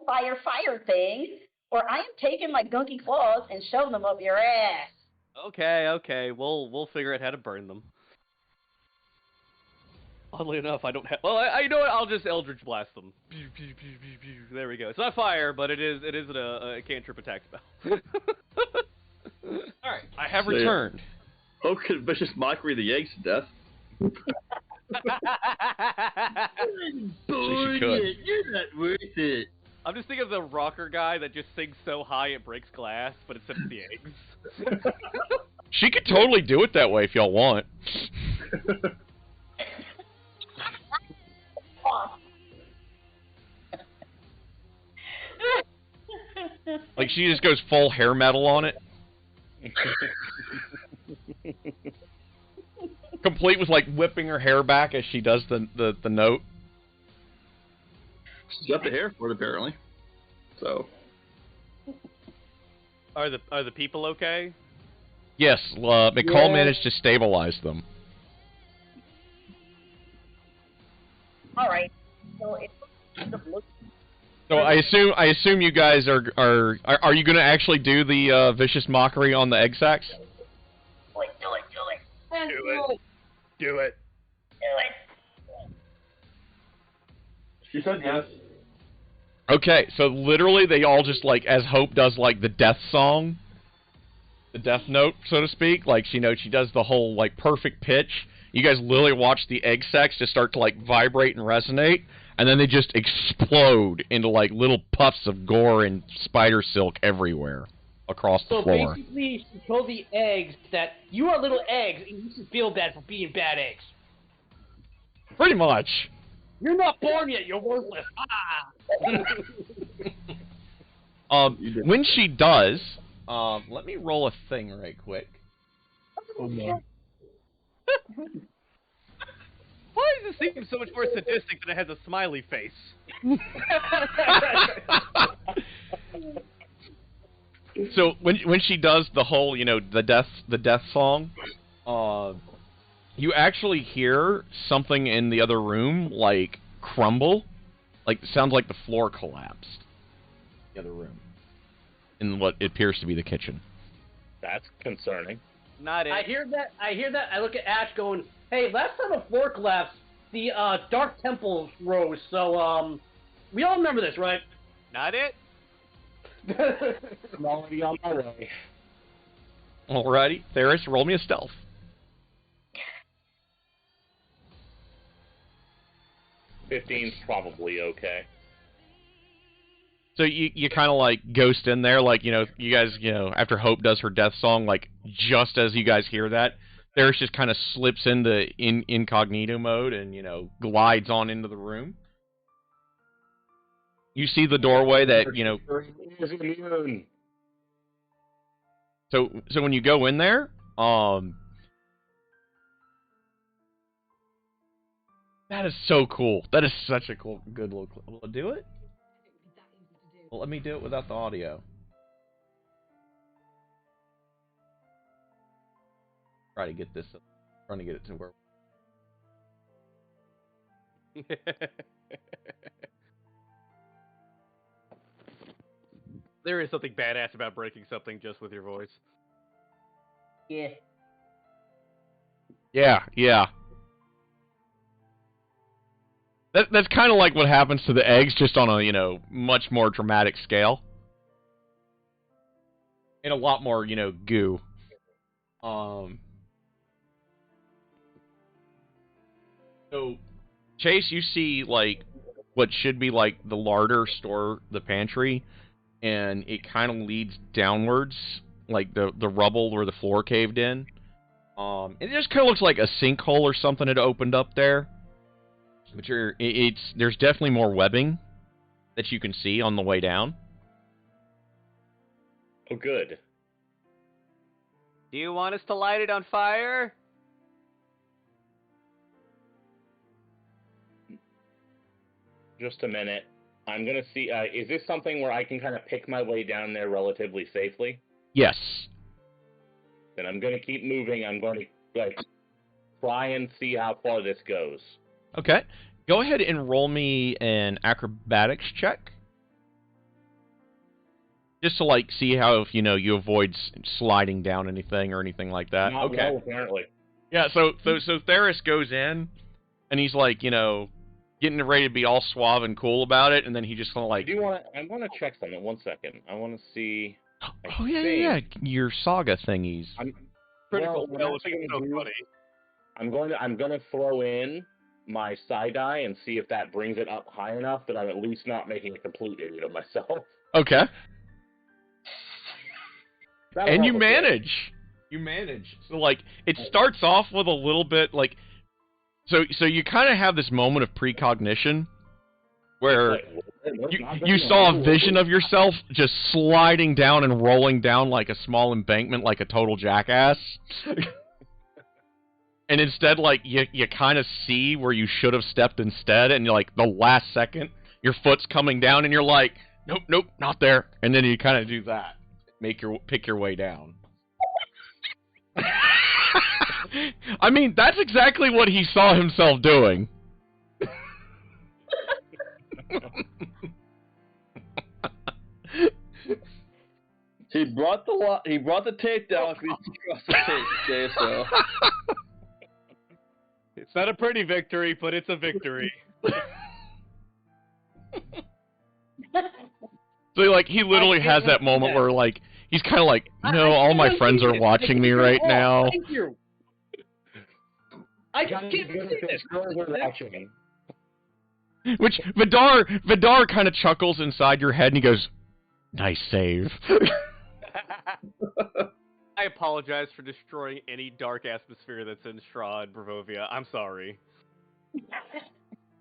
Fire thing, or I am taking my gunky claws and shoving them up your ass. Okay, we'll figure out how to burn them. Oddly enough, I don't have. Well, I you know what? I'll just Eldritch Blast them. Pew, pew, pew, pew, pew. There we go. It's not fire, but it is a cantrip attack spell. All right, I have returned. Hope could vicious mockery the eggs to death. She could. You're not worth it. I'm just thinking of the rocker guy that just sings so high it breaks glass, but it's the eggs. She could totally do it that way if y'all want. Like she just goes full hair metal on it. Complete with like whipping her hair back as she does the note. She's got the hair for it apparently. So Are the people okay? Yes, McCall managed to stabilize them. All right. So it looks. So I assume you guys are you going to actually do the vicious mockery on the egg sacs? Do it. Do it. she said yes. Okay, so literally they all just like, as Hope does like the death song, the death note, so to speak, like she does the whole like perfect pitch. You guys literally watch the egg sacs just start to like vibrate and resonate, and then they just explode into like little puffs of gore and spider silk everywhere across the floor. So basically, she told the eggs that you are little eggs and you should feel bad for being bad eggs. Pretty much. You're not born yet, you're worthless. When she does, let me roll a thing right quick. Oh no. Why does this seem so much more sadistic than it has a smiley face? So when she does the whole, the death song, you actually hear something in the other room like crumble, like it sounds like the floor collapsed. The other room, in what appears to be the kitchen. That's concerning. Not it. I hear that. I look at Ash going, "Hey, last time the floor collapsed, the Dark Temples rose. So we all remember this, right?" Not it. I'm already on my way. Alrighty, Theris, roll me a stealth. $15's probably okay. So you kind of like ghost in there, like, you guys, after Hope does her death song, like, just as you guys hear that, Theris just kind of slips into incognito mode and, glides on into the room. You see the doorway that, So when you go in there, that is so cool. That is such a good little clip. Will it do it? Well, let me do it without the audio. Try to get this. Trying to get it to where. There is something badass about breaking something just with your voice. Yeah. Yeah. That's kind of like what happens to the eggs, just on a, much more dramatic scale. And a lot more, goo. So, Chase, you see, like, what should be, like, the larder store, the pantry, and it kind of leads downwards, like the rubble where the floor caved in. It just kind of looks like a sinkhole or something had opened up there. But there's definitely more webbing that you can see on the way down. Oh, good. Do you want us to light it on fire? Just a minute. I'm gonna see. Is this something where I can kind of pick my way down there relatively safely? Yes. Then I'm gonna keep moving. I'm going to like try and see how far this goes. Okay. Go ahead and roll me an acrobatics check. Just to like see how if you avoid sliding down anything or anything like that. Not okay. well, apparently. Yeah. So Theris goes in, and he's like getting ready to be all suave and cool about it, and then he just kind of like. I want to check something. 1 second. I want to see. Oh yeah. Your saga thingies. Critical fail is so funny. I'm gonna throw in my side eye and see if that brings it up high enough that I'm at least not making a complete idiot of myself. Okay. And you manage. Bit. You manage. So like it starts off with a little bit like so you kind of have this moment of precognition where you saw a vision of yourself just sliding down and rolling down like a small embankment like a total jackass. And instead, like, you kind of see where you should have stepped instead, and you're like, the last second, your foot's coming down, and you're like, nope, not there. And then you kind of do that. Pick your way down. I mean, that's exactly what he saw himself doing. He brought the tape down across the tape, okay, so. It's not a pretty victory, but it's a victory. So, like, he literally has that moment where, like, he's kind of like, all my friends are watching me right now. Thank you. I just can't see this. Which, Vidar kind of chuckles inside your head and he goes, nice save. I apologize for destroying any dark atmosphere that's in Strahd, Bravovia. I'm sorry.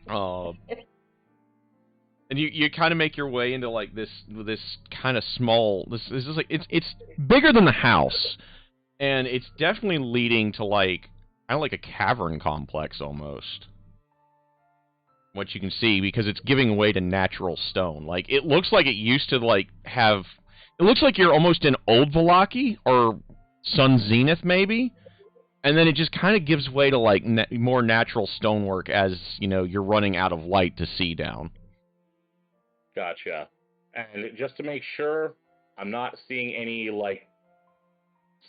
And you kind of make your way into like this kind of small. This is like it's bigger than the house, and it's definitely leading to like kind of like a cavern complex almost. What you can see because it's giving way to natural stone. Like it looks like it used to like have. It looks like you're almost in Old Vallaki or Sun Zenith maybe, and then it just kind of gives way to like more natural stonework as you're running out of light to see down. Gotcha. And just to make sure, I'm not seeing any, like,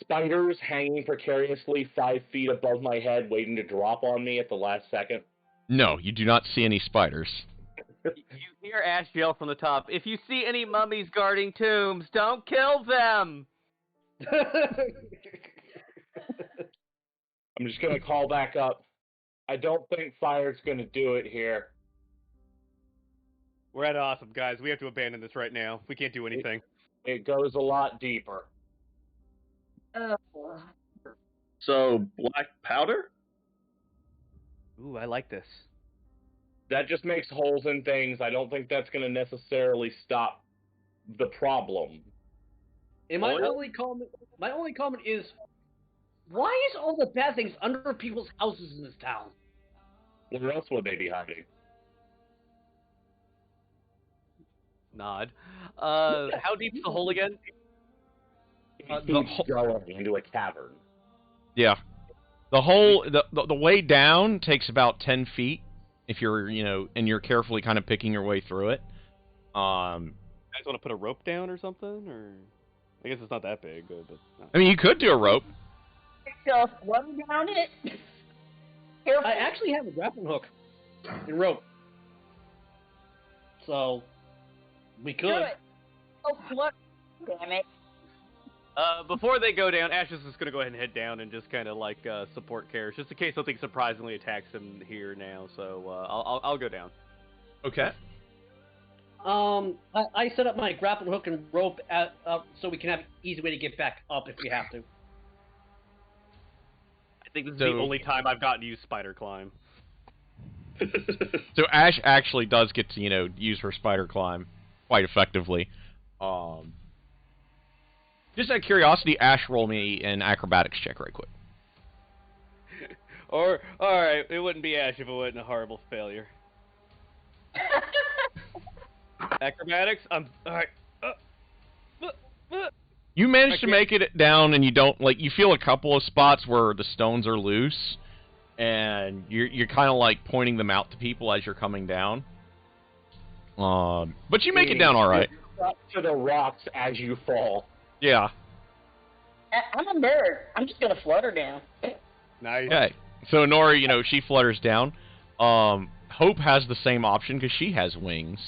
spiders hanging precariously 5 feet above my head waiting to drop on me at the last second? No, you do not see any spiders. You hear Ash yell from the top, if you see any mummies guarding tombs, don't kill them! I'm just going to call back up. I don't think fire's going to do it here. We're at awesome, guys. We have to abandon this right now. We can't do anything. It goes a lot deeper. So, black powder? Ooh, I like this. That just makes holes in things. I don't think that's going to necessarily stop the problem. And my only comment is, why is all the bad things under people's houses in this town? Where else would they be hiding? Nod. How deep's the hole again? Going into a cavern. Yeah. The hole, the way down takes about 10 feet if you're, and you're carefully kind of picking your way through it. You guys want to put a rope down or something? Or I guess it's not that big. But no. I mean, you could do a rope. Just run down it. I actually have a grappling hook and rope. So, we could. Do it. Oh, what? Damn it. Before they go down, Ash is just going to go ahead and head down and just kind of like support Karis, just in case something surprisingly attacks him here now. So I'll go down. Okay. I set up my grappling hook and rope so we can have an easy way to get back up if we have to. I think this is the only time I've gotten to use spider climb. So Ash actually does get to use her spider climb quite effectively. Just out of curiosity, Ash, roll me an acrobatics check right quick. Alright, it wouldn't be Ash if it wasn't a horrible failure. Acrobatics. I'm all right. You manage to make it down, and you don't like. You feel a couple of spots where the stones are loose, and you're kind of like pointing them out to people as you're coming down. But you make it down all right. Up to the rocks as you fall. Yeah. I'm a nerd. I'm just gonna flutter down. Nice. Okay. So Nori, you know, she flutters down. Hope has the same option because she has wings.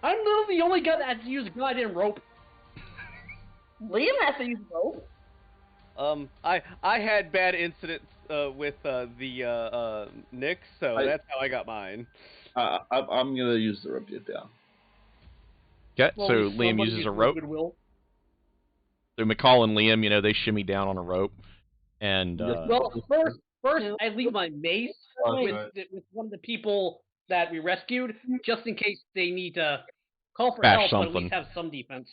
I'm literally the only guy that has to use a goddamn rope. Liam has to use rope. I had bad incidents with the Nick, so that's how I got mine. I'm gonna use the rope to get down. Okay. Well, So somebody Liam uses uses a rope. Goodwill. So McCall and Liam, you know, they shimmy down on a rope, and Well, first I leave my mace with one of the people that we rescued, just in case they need to call for Bash help, but at something. least have some defense.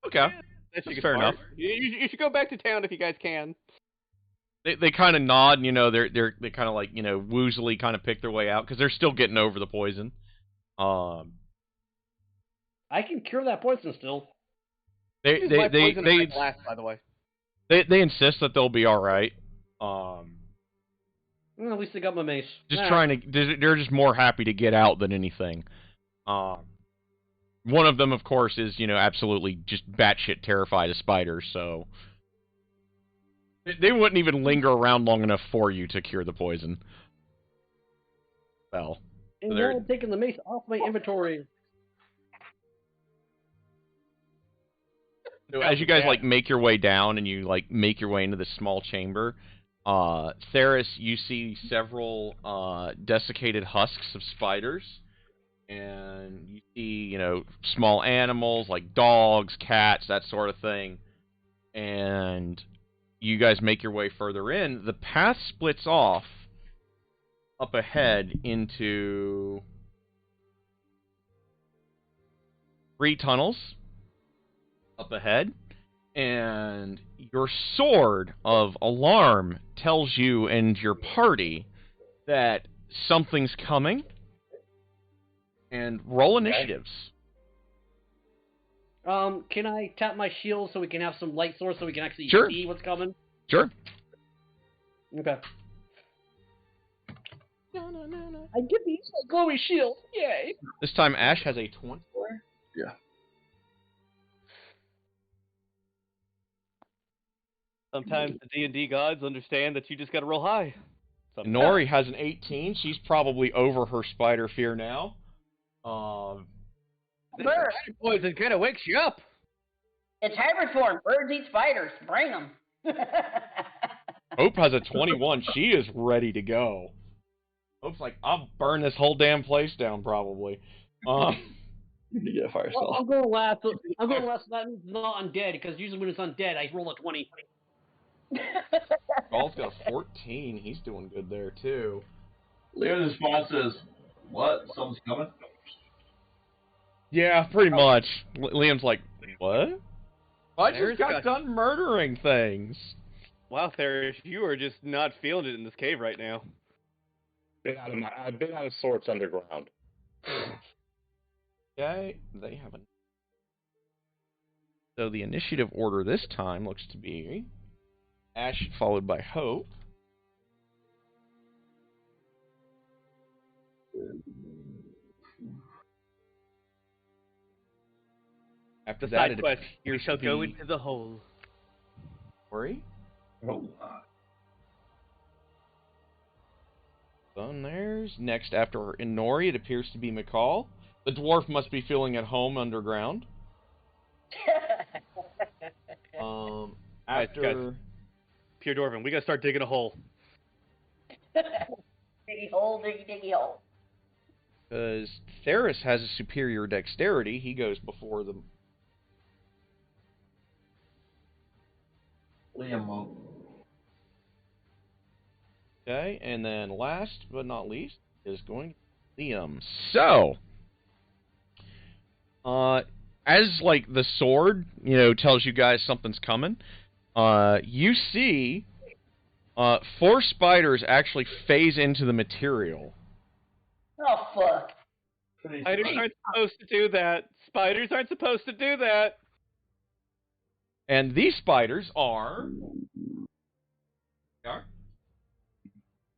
okay, That's fair enough. You should go back to town if you guys can. They kind of nod, and, you know, they kind of like, you know, woozily kind of pick their way out because they're still getting over the poison. I can cure that poison still. They Glass, by the way. they insist that they'll be all right. Well, at least I got my mace. Just All trying to. They're just more happy to get out than anything. One of them, of course, is, you know, absolutely just batshit terrified of spiders. So they wouldn't even linger around long enough for you to cure the poison. Well, And they're- now I'm taking the mace off my inventory. so as you guys like make your way down and you like make your way into this small chamber, Theris, you see several desiccated husks of spiders, and you see, you know, small animals like dogs, cats, that sort of thing. And you guys make your way further in. The path splits off up ahead into 3 tunnels up ahead, and your sword of alarm tells you and your party that something's coming. And roll initiatives. Can I tap my shield so we can have some light source so we can actually Sure. see what's coming? Sure. Okay. I get the glowy shield. Yay! This time Ash has a 20. Yeah. Sometimes the D&D gods understand that you just gotta roll high. Nori has an 18. She's probably over her spider fear now. Bird. Poison kind of wakes you up. It's hybrid form. Birds eat spiders. Bring them. Hope has a 21. She is ready to go. Hope's like, I'll burn this whole damn place down, probably. You get a fire Well, spell. I'm going last. I'm going last. So that means it's not undead because usually when it's undead, I roll a 20. Gall's got a 14. He's doing good there, too. Leon's response is, "What? Someone's coming?" Yeah, pretty much. Liam's like, what? I There's just got got- done murdering things. Wow, Therish, you are just not feeling it in this cave right now. I've been out of sorts underground. Okay, they haven't. So the initiative order this time looks to be Ash followed by Hope. After The that, side it quest, we appears shall to go be into the hole. Ori. Oh. Done theirs. Next, after Inori, it appears to be McCall. The dwarf must be feeling at home underground. Guys, After Pure Dwarven, we gotta start digging a hole. Diggy hole, diggy hole. because Theris has a superior dexterity, he goes before them. Liam won't. Okay, and then last but not least is going to be Liam. So, as like the sword, tells you guys something's coming, you see 4 spiders actually phase into the material Oh fuck. Spiders aren't supposed to do that. Spiders aren't supposed to do that. And these spiders are...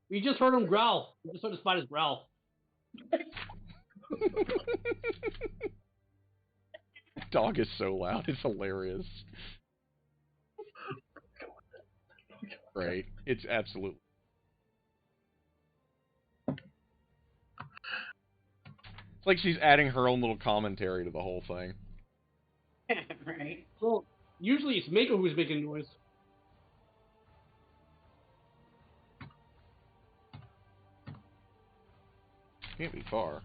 We just heard him growl. We just heard the spiders growl. Dog is so loud. It's hilarious. Right. It's absolutely... It's like she's adding her own little commentary to the whole thing. Right. Well, usually it's Mako who's making noise. Can't be far.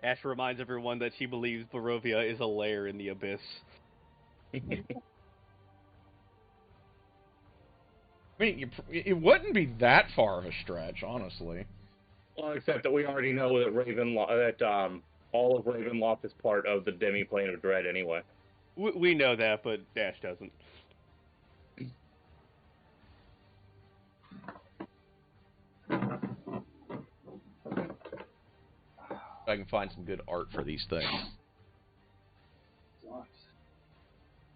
Ash reminds everyone that she believes Barovia is a lair in the abyss. I mean, it wouldn't be that far of a stretch, honestly. Well, except that we already know that all of Ravenloft is part of the demi-plane of dread anyway. We know that, but Ash doesn't. I can find some good art for these things.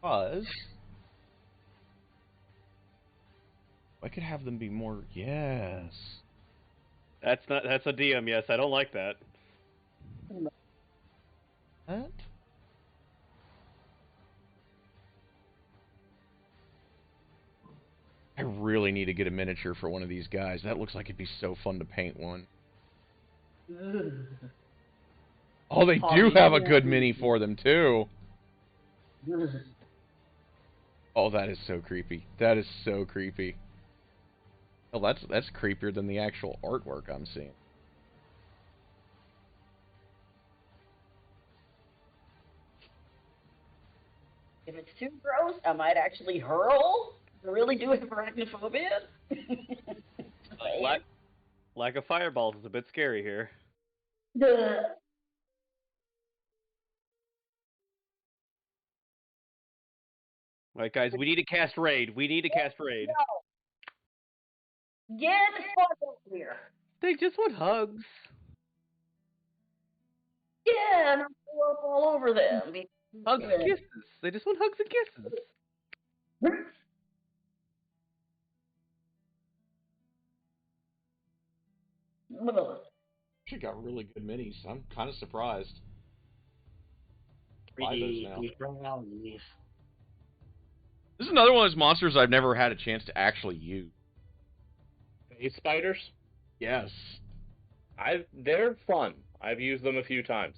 Because I could have them be more... Yes. That's a DM, yes. I don't like that. What? I really need to get a miniature for one of these guys. That looks like it'd be so fun to paint one. Oh, they do have a good mini for them, too. Oh, that is so creepy. That is so creepy. Oh, that's creepier than the actual artwork I'm seeing. If it's too gross, I might actually hurl. I really do have arachnophobia. Lack of fireballs is a bit scary here. Duh. Alright, guys, we need to cast Raid. We need to cast Raid. No. Get the fuck over here. They just want hugs. Yeah, and I'll throw up all over them. Hugs and kisses. They just want hugs and kisses. She got really good minis. I'm kind of surprised. Buy those now. This is another one of those monsters I've never had a chance to actually use. Phase spiders? Yes. They're fun. I've used them a few times.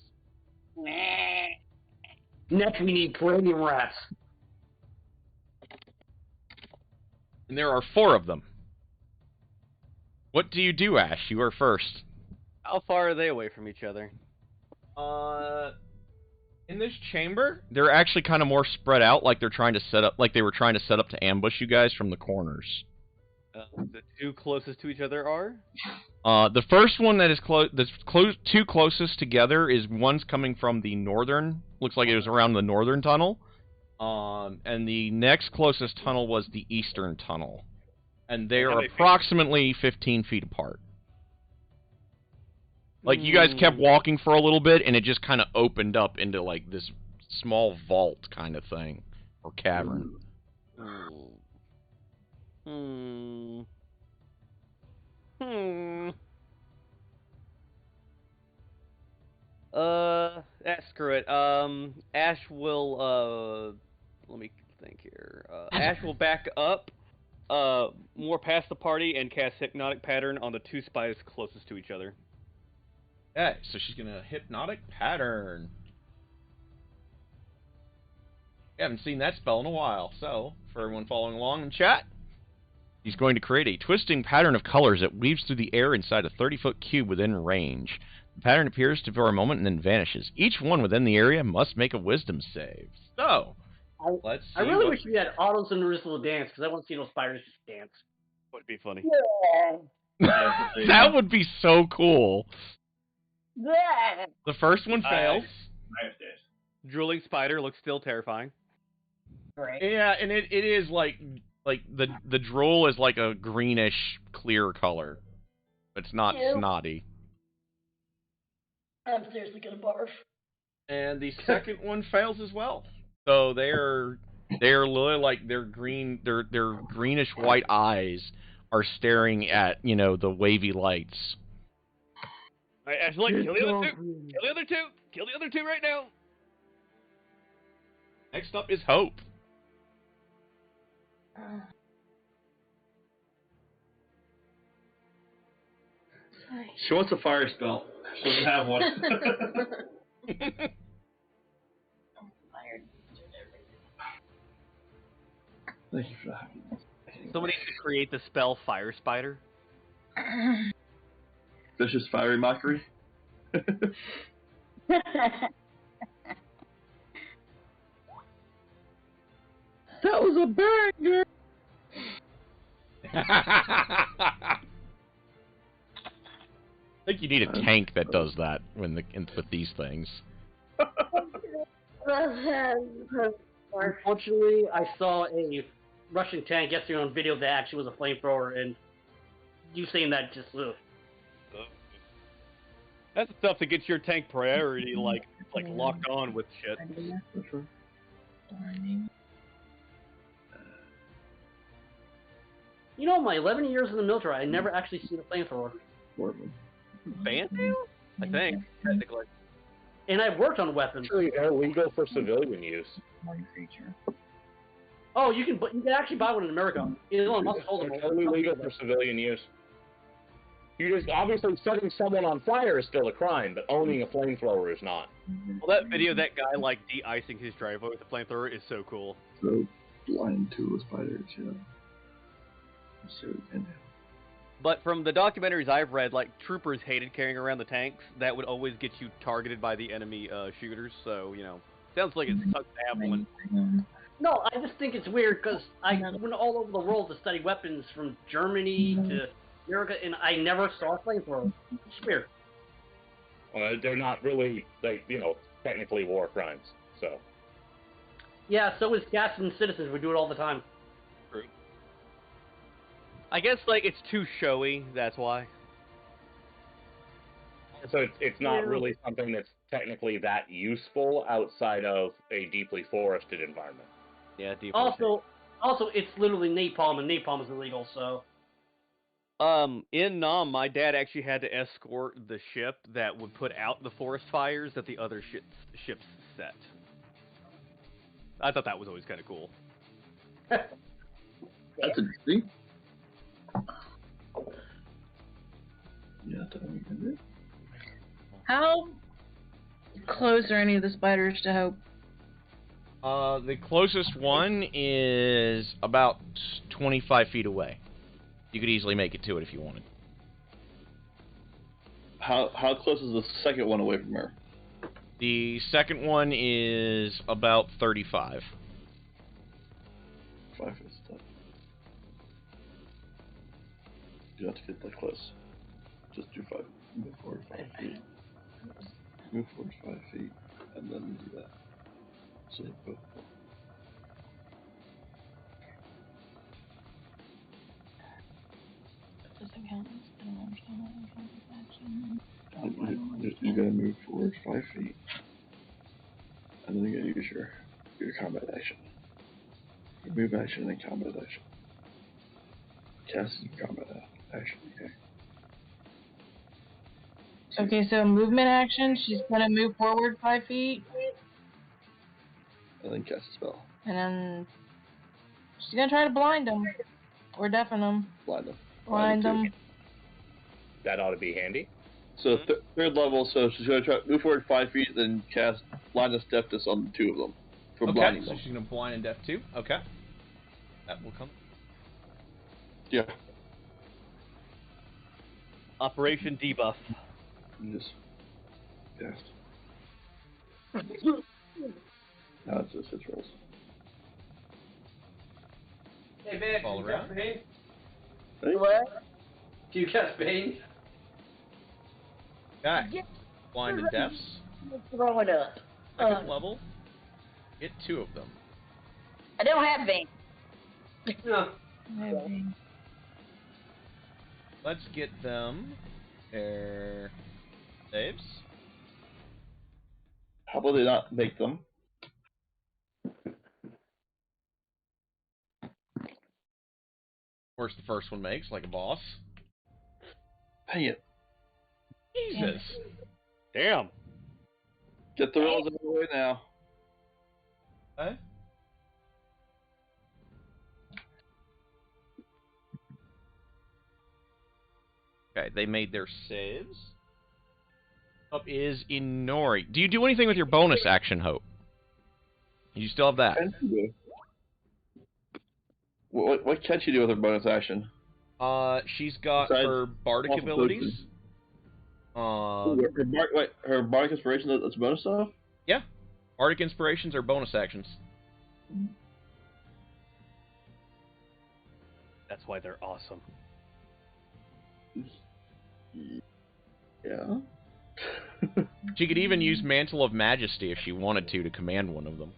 Next, we need Palladium rats. And there are 4 of them. What do you do, Ash? You are first. How far are they away from each other? In this chamber, they're actually kind of more spread out, like they're trying to set up, like they were trying to set up to ambush you guys from the corners. The 2 closest to each other are? The first one that is two closest together is one's coming from the northern, looks like it was around the northern tunnel. And the next closest tunnel was the eastern tunnel. And they are approximately 15 feet apart. Like, you guys kept walking for a little bit, and it just kind of opened up into, like, this small vault kind of thing. Or cavern. Screw it. Ash will, let me think here. Ash will back up, more past the party and cast Hypnotic Pattern on the 2 spiders closest to each other. Okay, so she's gonna Hypnotic Pattern. We haven't seen that spell in a while, so, for everyone following along in chat, he's going to create a twisting pattern of colors that weaves through the air inside a 30-foot cube within range. The pattern appears for a moment and then vanishes. Each one within the area must make a wisdom save. So, let's see. I really wish we had autos and Ritual Dance, because I want to see those spiders just dance. Would be funny. Yeah. That would be so cool. Yeah. The first one fails. Drooling spider looks still terrifying. Right. Yeah, and it is like Like the drool is like a greenish clear color. It's not Ew. snotty. I'm seriously gonna barf. And the second one fails as well. So they're literally like their greenish white eyes are staring at, you know, the wavy lights. Alright, Ashley, kill the other two! Kill the other two! Kill the other two right now! Next up is Hope. She wants a fire spell. She doesn't have one. Thank you for that. Somebody should create the spell Fire Spider. Vicious fiery mockery. That was a banger. I think you need a tank that does that with these things. Unfortunately, I saw a Russian tank yesterday on video that actually was a flamethrower, and you saying that just ugh. That's the stuff that gets your tank priority, like locked on with shit. You know, my 11 years in the military, I never actually seen a flamethrower. Bandu? I think, technically. And I've worked on weapons. Actually, they're legal for civilian use. Oh, you can actually buy one in America. Elon Musk told them. They're totally legal for civilian use. You just obviously setting someone on fire is still a crime, but owning a flamethrower is not. Well, that video of that guy like de-icing his driveway with a flamethrower is so cool. So blind to a spider, yeah. So But from the documentaries I've read, like troopers hated carrying around the tanks. That would always get you targeted by the enemy shooters. So you know, sounds like it sucks to have one. No, I just think it's weird because I went all over the world to study weapons from Germany to America, and I never saw a flamethrower. It's weird. They're not really, like, you know, technically war crimes, so. Yeah, so is gassing citizens. We do it all the time. True. I guess, like, it's too showy, that's why. So it's not really something that's technically that useful outside of a deeply forested environment. Yeah, deeply. Also, it's literally napalm, and napalm is illegal, so. In Nam, my dad actually had to escort the ship that would put out the forest fires that the other ships set. I thought that was always kind of cool. that's interesting. Yeah, how close are any of the spiders to Hope? The closest one is about 25 feet away. You could easily make it to it if you wanted. How close is the second one away from her? The second one is about 35. 5 feet stuff. You don't have to get that close. Just do 5. Move forward 5 feet. Move forward 5 feet, and then do that. So both. Doesn't count. I don't understand what You gotta move forward 5 feet, and then you gotta use your combat action. Your move action and combat action. Cast and combat action. Okay. Okay, so movement action. She's gonna move forward 5 feet, And then cast a spell. and then she's gonna try to blind them or deafen them. Blind them. Blind them. That ought to be handy. So third level. So she's gonna try move forward 5 feet, then cast blindness deafness on 2 of them for blinding so them. she's gonna blind and deaf too. Okay, that will come. Yeah. Operation Debuff. You just cast. Now it's just 6 rolls. Hey, man, All can you around. cast Bane? Hey? What? Can you cast Bane? Okay, blind and deafs. Throw it up. Second level. Hit 2 of them. I don't have vein. Yeah. Maybe. Let's get them their saves. How about they not make them? Of course, the first one makes, like a boss. Dang it. Jesus. Damn. Get the rolls out of the way now. Okay. Okay, they made their saves. Up is Inori. Do you do anything with your bonus action, Hope? You still have that? What can she do with her bonus action? She's got Besides her bardic awesome abilities. Her bardic inspiration, that's bonus stuff? Yeah. Bardic inspirations are bonus actions. That's why they're awesome. Yeah. She could even use Mantle of Majesty if she wanted to command one of them.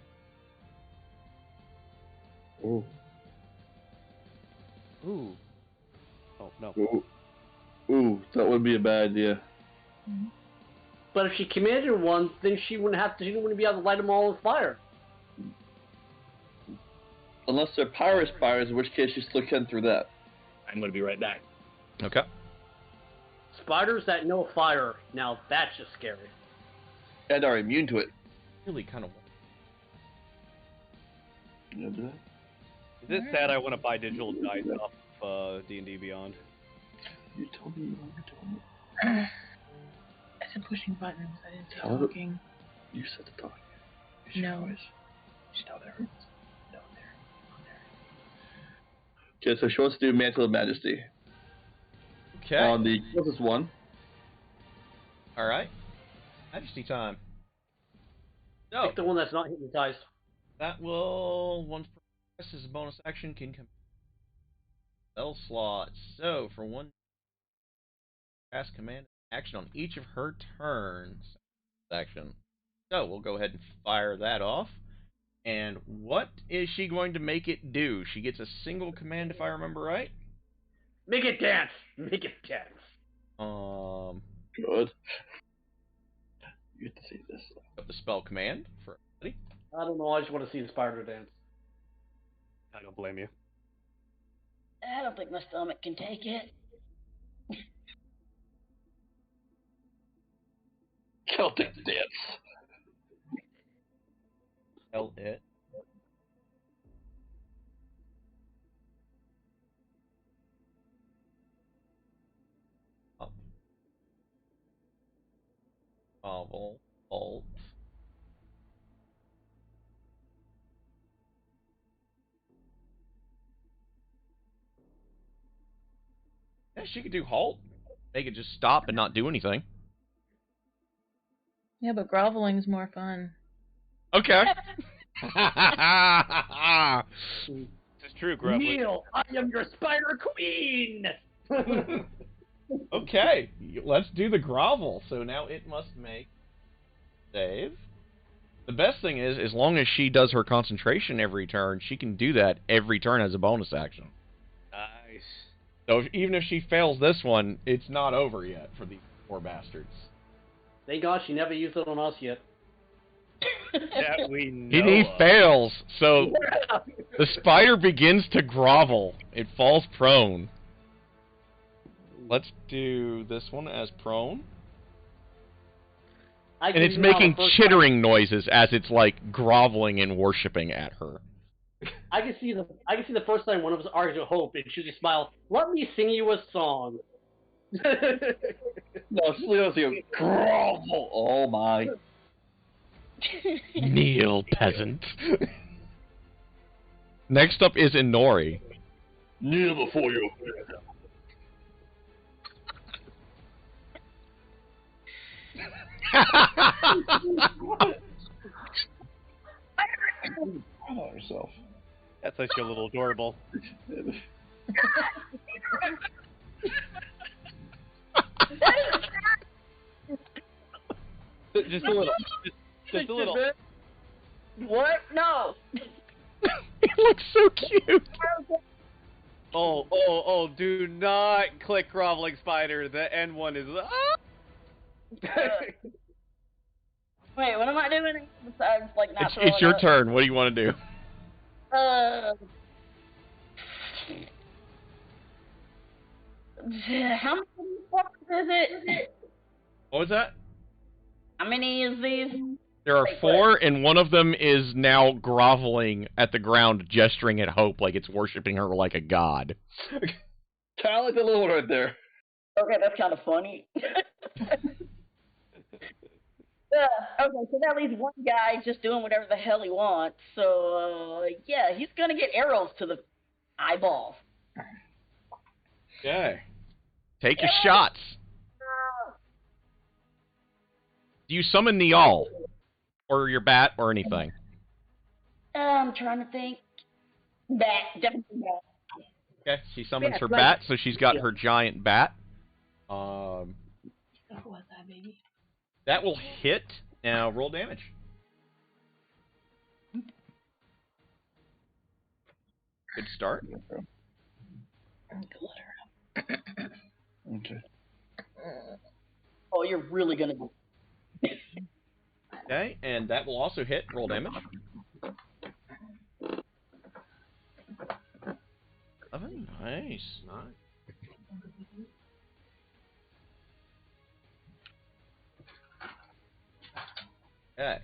Ooh. Ooh. Oh, no. Ooh, that would be a bad idea. But if she commanded one, then she wouldn't be able to light them all on fire. Unless they're pyro spires, in which case she still can through that. I'm going to be right back. Okay. Spiders that know fire, now that's just scary. And are immune to it. Really kind of. You know that? Is it sad I want to buy digital dice off D&D Beyond? You told me. I said pushing buttons. I didn't say talking. You said the talking. No. She's not there. No, there. Okay, so she wants to do Mantle of Majesty. Okay. On the closest one. Alright. Majesty time. So, Pick the one that's not hypnotized. that will, once press as a bonus action, can come spell slots. So, for one, cast command action on each of her turns. Action. So, we'll go ahead and fire that off. And what is she going to make it do? She gets a single command, if I remember right. Make it dance! Make it dance! Good. You get to see this. The spell command for everybody. I don't know, I just want to see the spider dance. I don't blame you. I don't think my stomach can take it. Celtic dance. Tell it. Up. Novel. Alt. Yeah, she could do halt. Make it just stop and not do anything. Yeah, but groveling's more fun. Okay. This is true, Grubbly. Neil, I am your spider queen! Okay, let's do the grovel. So now it must make save. The best thing is, as long as she does her concentration every turn, she can do that every turn as a bonus action. Nice. So even if she fails this one, it's not over yet for these poor bastards. Thank God she never used it on us yet. That we know He of. fails, so the spider begins to grovel. It falls prone. Let's do this one as prone. And it's making chittering noises as it's like groveling and worshiping at her. I can see the first time one of us argues with Hope, and she just smile. Let me sing you a song. No, she's literally going to grovel. Oh my. Kneel, peasant. Next up is Inori. Kneel before you. About herself. That's such a little adorable. Just a little. Just a little. What? No. It looks so cute. Oh, do not click groveling spider. The end one is... Wait, what am I doing besides, like, not throwing It's your up? turn. What do you want to do? How many fuckers is it? What was that? How many is these? There are Wait, 4, and one of them is now groveling at the ground, gesturing at Hope like it's worshiping her like a god. Kind of like the little one right there. Okay, that's kind of funny. Okay, so that leaves one guy just doing whatever the hell he wants. So, yeah, he's gonna get arrows to the eyeballs. Okay. Take your shots. Do you summon the all? Or your bat, or anything? I'm trying to think. Bat, definitely bat. Okay, she summons Yeah, her right. bat, so she's got her giant bat. What that, baby? That will hit. Now roll damage. Good start. Okay. Oh, you're really gonna do. Okay, and that will also hit. Roll damage. 11. Nice. Okay.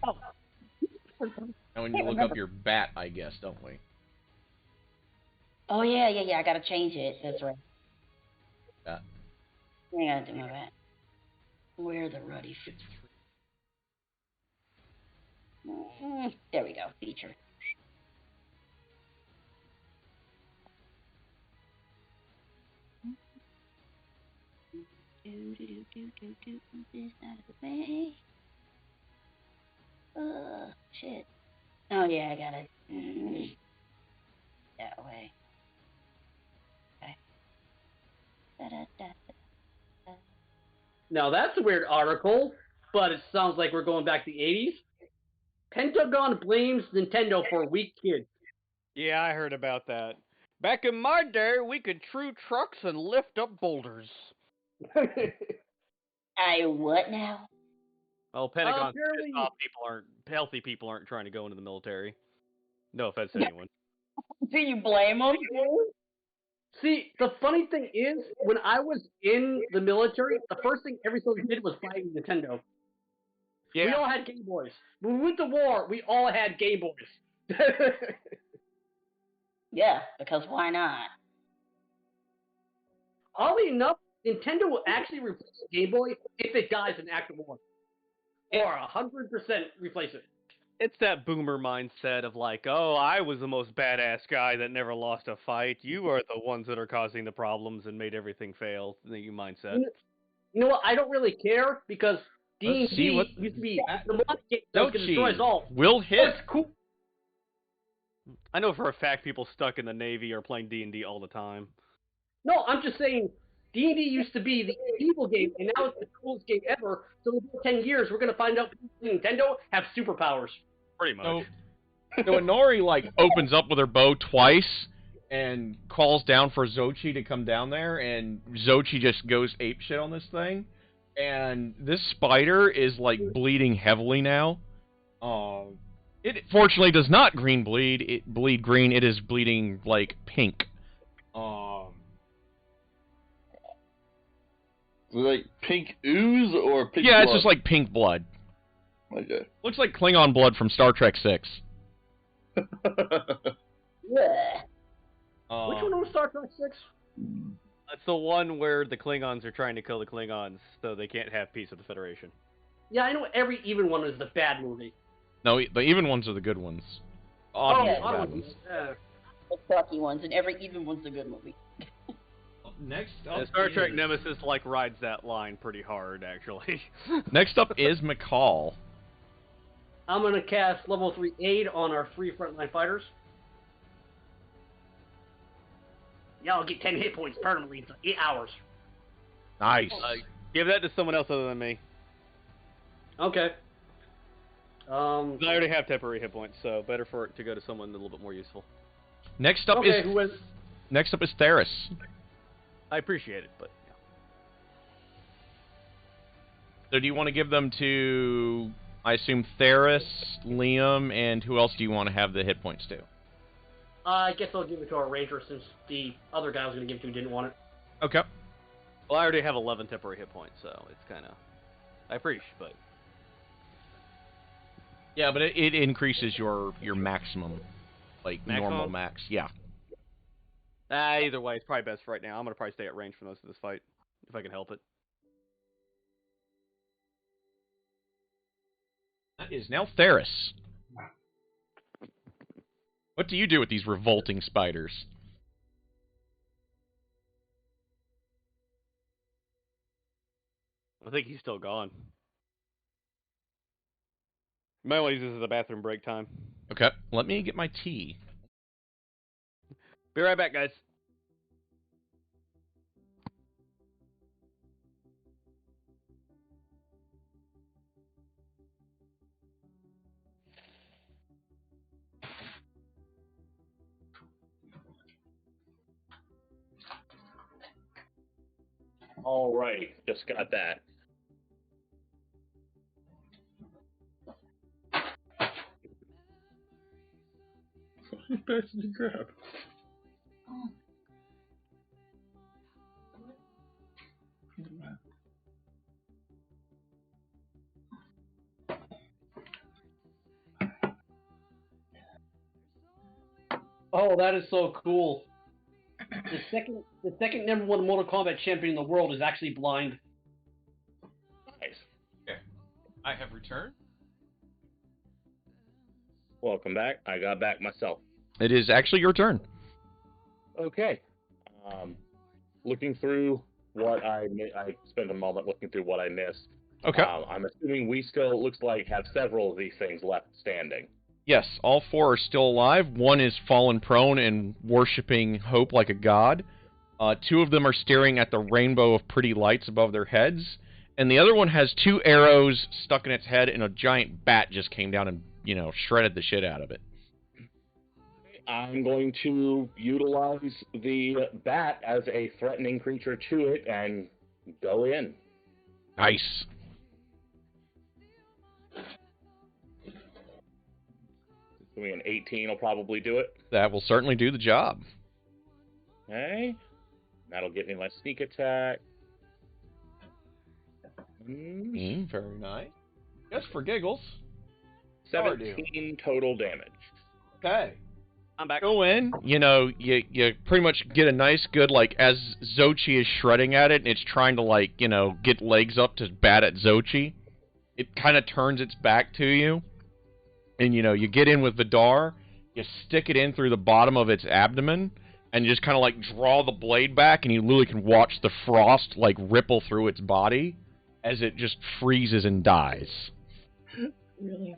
Now we need to look up your bat, I guess, don't we? Oh, yeah, I gotta change it. That's right. Yeah. I gotta do my bat. Where the ruddy fit? There we go. Feature. This out of the way. Shit. Oh yeah, I got it. That way. Okay. Da-da-da-da-da. Now that's a weird article, but it sounds like we're going back to the 80s. Pentagon blames Nintendo for weak kids. Yeah, I heard about that. Back in my day, we could true trucks and lift up boulders. I what now? Well, Pentagon's apparently- pissed off healthy people aren't trying to go into the military. No offense to anyone. Do you blame them? See, the funny thing is, when I was in the military, the first thing every soldier did was fight Nintendo. Yeah. We all had Game Boys. When we went to war, we all had Game Boys. Yeah, because why not? Oddly enough, Nintendo will actually replace the Game Boy if it dies in active war. Or 100% replace it. It's that boomer mindset of like, oh, I was the most badass guy that never lost a fight. You are the ones that are causing the problems and made everything fail. The mindset. You know what? I don't really care because Let's see D&D what- used to be the one game that was going to destroy us all. Will Oh, hit. it's cool. I know for a fact people stuck in the Navy are playing D&D all the time. No, I'm just saying D&D used to be the evil game, and now it's the coolest game ever. So in 10 years, we're going to find out Nintendo have superpowers. Pretty much. So Inori, like, opens up with her bow twice and calls down for Xochi to come down there, and Xochi just goes apeshit on this thing. And this spider is, like, bleeding heavily now. It fortunately does not bleed green. It is bleeding, like, pink. Like pink ooze or pink Yeah, blood? it's just like pink blood. Okay. Looks like Klingon blood from Star Trek 6. Yeah. Which one was Star Trek 6? That's the one where the Klingons are trying to kill the Klingons so they can't have peace with the Federation. Yeah, I know every even one is the bad movie. No, the even ones are the good ones. Odd ones are the bad ones. The sucky ones, and every even one's a good movie. Next up And Star Trek Nemesis like rides that line pretty hard, actually. Next up is McCall. I'm going to cast level 3 aid on our 3 frontline fighters. Y'all get 10 hit points permanently for 8 hours. Nice. Give that to someone else other than me. Okay. 'Cause I already have temporary hit points, so better for it to go to someone a little bit more useful. Next up Okay, is who has... next up is Theris. I appreciate it, but So do you want to give them to, I assume, Theris, Liam, and who else do you want to have the hit points to? I guess I'll give it to our ranger since the other guy I was going to give it to didn't want it. Okay. well, I already have 11 temporary hit points, so it's kind of I appreciate, but Yeah, but it increases your maximum, like Maximum? normal max. Yeah. either way, it's probably best right now. I'm gonna probably stay at range for most of this fight if I can help it. That is now Theris. What do you do with these revolting spiders? I think he's still gone. You might want to use this as a bathroom break time. Okay, let me get my tea. Be right back, guys. All right, just got that. Back to the grab. Oh, that is so cool. The second number one Mortal Kombat champion in the world is actually blind. Nice. Okay. I have returned. Welcome back. I got back myself. It is actually your turn. Okay. Looking through what I spent a moment looking through what I missed. Okay. I'm assuming we still looks like have several of these things left standing. Yes, all four are still alive. One is fallen prone and worshipping hope like a god. Two of them are staring at the rainbow of pretty lights above their heads. And the other one has two arrows stuck in its head, and a giant bat just came down and, shredded the shit out of it. I'm going to utilize the bat as a threatening creature to it and go in. Nice. Doing an 18 will probably do it. That will certainly do the job. Okay. That'll get me my sneak attack. Very nice. Just for giggles. 17 total damage. Okay. I'm back. Go in. You pretty much get a nice, good, as Xochi is shredding at it, and it's trying to, get legs up to bat at Xochi. It kind of turns its back to you. And, you get in with Vidar, you stick it in through the bottom of its abdomen, and you just kind of, draw the blade back, and you literally can watch the frost, ripple through its body as it just freezes and dies. Really?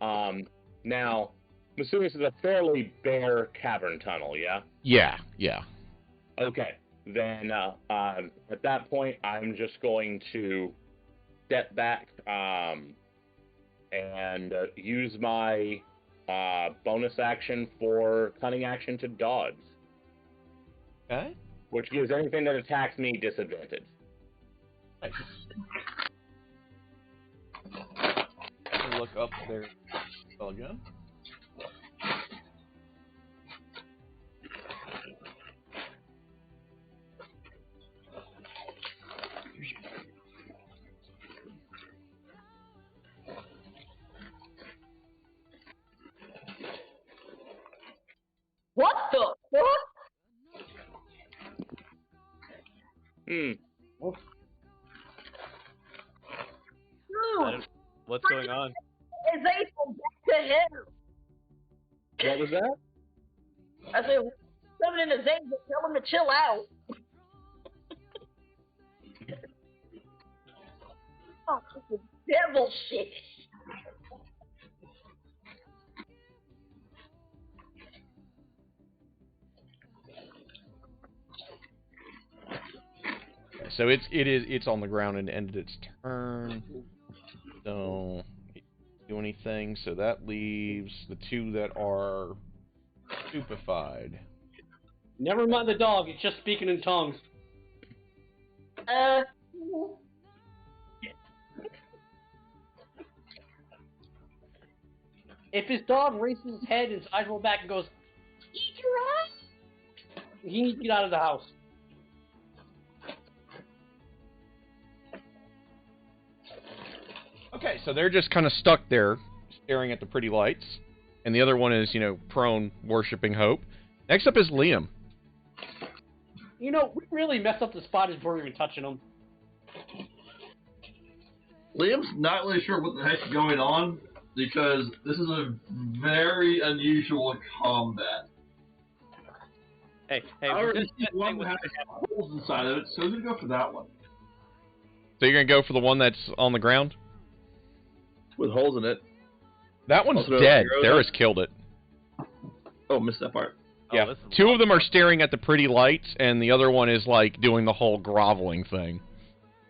Now, I'm assuming this is a fairly bare cavern tunnel, yeah? Yeah. Okay. Then, at that point, I'm just going to step back, and use my bonus action for cunning action to dodge. Okay. Which gives anything that attacks me disadvantage. Nice. Let me look up there again. What the fuck? Dude, What's going on? is April back to hell? What was that? I said, summoning his angel, tell him to chill out. Oh, this is devil shit. So it's on the ground and ended its turn. So do anything. So that leaves the two that are Stupefied. Never mind the dog, it's just speaking in tongues. If his dog raises his head and his eyes roll back and goes, "Eat your ass," he needs to get out of the house. Okay, so they're just kind of stuck there, staring at the pretty lights, and the other one is, prone, worshipping Hope. Next up is Liam. We really messed up the spot as we're even touching him. Liam's not really sure what the heck's going on because this is a very unusual combat. Hey, I already see one that has holes inside of it, so we're gonna go for that one. So you're going to go for the one that's on the ground? With holes in it. That one's Also, dead. arrows Darius killed it. Oh, missed that part. Yeah, this is two of them are staring at the pretty lights, and the other one is, doing the whole groveling thing.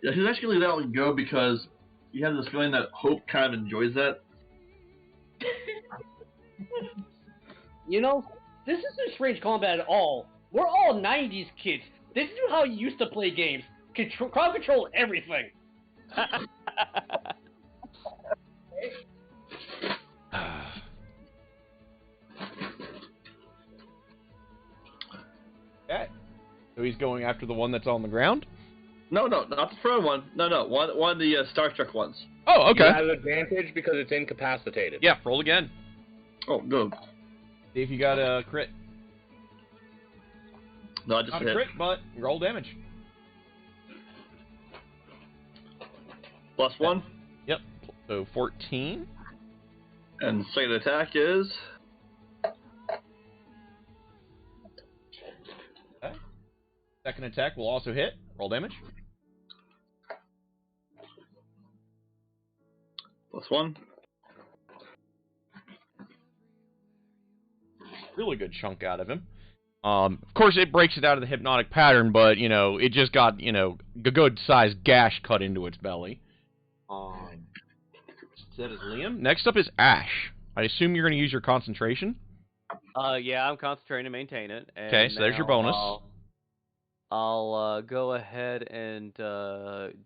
Yeah, he's actually let that one go because he has this feeling that Hope kind of enjoys that. This isn't strange combat at all. We're all 90s kids. This is how you used to play games. Crowd control everything. Okay. So he's going after the one that's on the ground? No, not the front one. No, one of the Star Trek ones. Oh, okay. You have advantage because it's incapacitated. Yeah, roll again. Oh, good. See if you got a crit. No, I just Not hit. a crit, but roll damage. +1. Yep. So 14. And second attack is... Okay. Second attack will also hit. Roll damage. +1. Really good chunk out of him. Of course, it breaks it out of the hypnotic pattern, but, it just got, a good-sized gash cut into its belly. That is Liam. Next up is Ash. I assume you're going to use your concentration? Yeah, I'm concentrating to maintain it. Okay, so there's your bonus. I'll go ahead and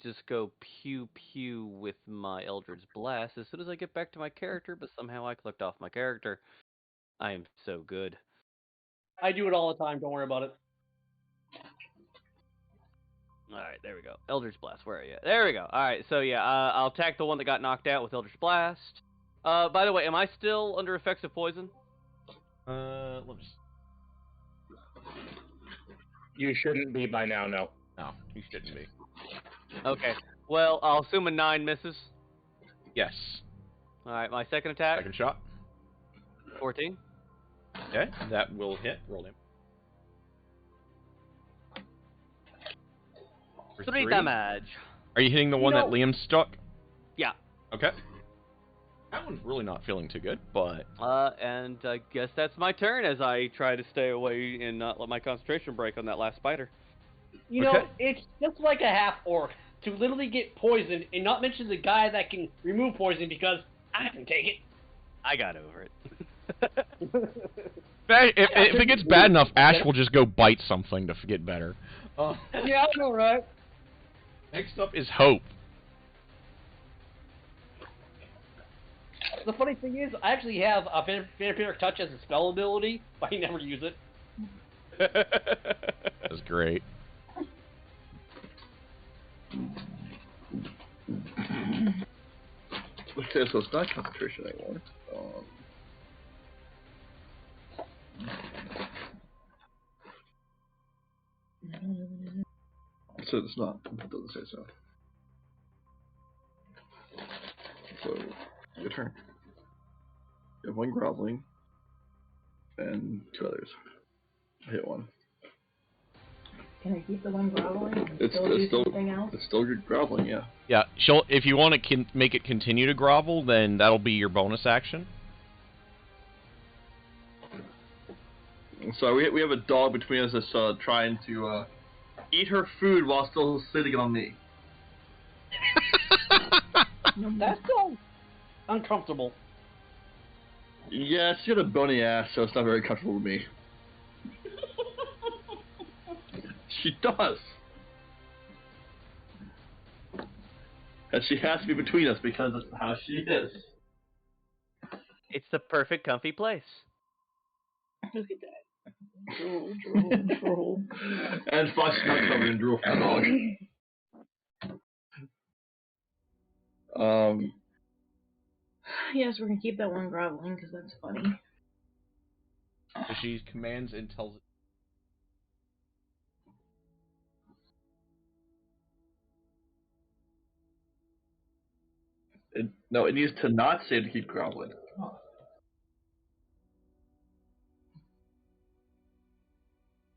just go pew-pew with my Eldritch Blast as soon as I get back to my character, but somehow I clicked off my character. I am so good. I do it all the time, don't worry about it. Alright, there we go. Eldritch Blast, where are you? There we go. Alright, so yeah, I'll attack the one that got knocked out with Eldritch Blast. By the way, am I still under effects of poison? Let me just... You shouldn't be by now, no. No, you shouldn't be. Okay, well, I'll assume a 9 misses. Yes. Alright, my second attack. Second shot. 14. Okay, that will hit. Roll him. For 3 damage. Are you hitting the one that Liam's stuck? Yeah. Okay. That one's really not feeling too good, but... And I guess that's my turn as I try to stay away and not let my concentration break on that last spider. It's just like a half-orc to literally get poisoned and not mention the guy that can remove poison because I can take it. I got over it. If it gets bad enough, Ash will just go bite something to get better. Yeah, I know, right? Next up is Hope. The funny thing is, I actually have a Vampiric Touch as a spell ability, but I never use it. That's great. Okay, so it's not concentration anymore. So it's not. It doesn't say so. So, your turn. You have one groveling and 2 others. I hit one. Can I keep the one groveling and It's still do still something else? it's still good groveling, yeah. Yeah, if you want to make it continue to grovel, then that'll be your bonus action. So we have a dog between us that's trying to eat her food while still sitting on me. That's so uncomfortable. Yeah, she's got a bony ass, so it's not very comfortable with me. She does. And she has to be between us because that's how she is. It's the perfect comfy place. Look at that. Drool, drool, drool. And Fox is not covered in drool for dog. Yes, we're gonna keep that one groveling because that's funny. So she commands and tells it. No, it needs to not say to keep groveling.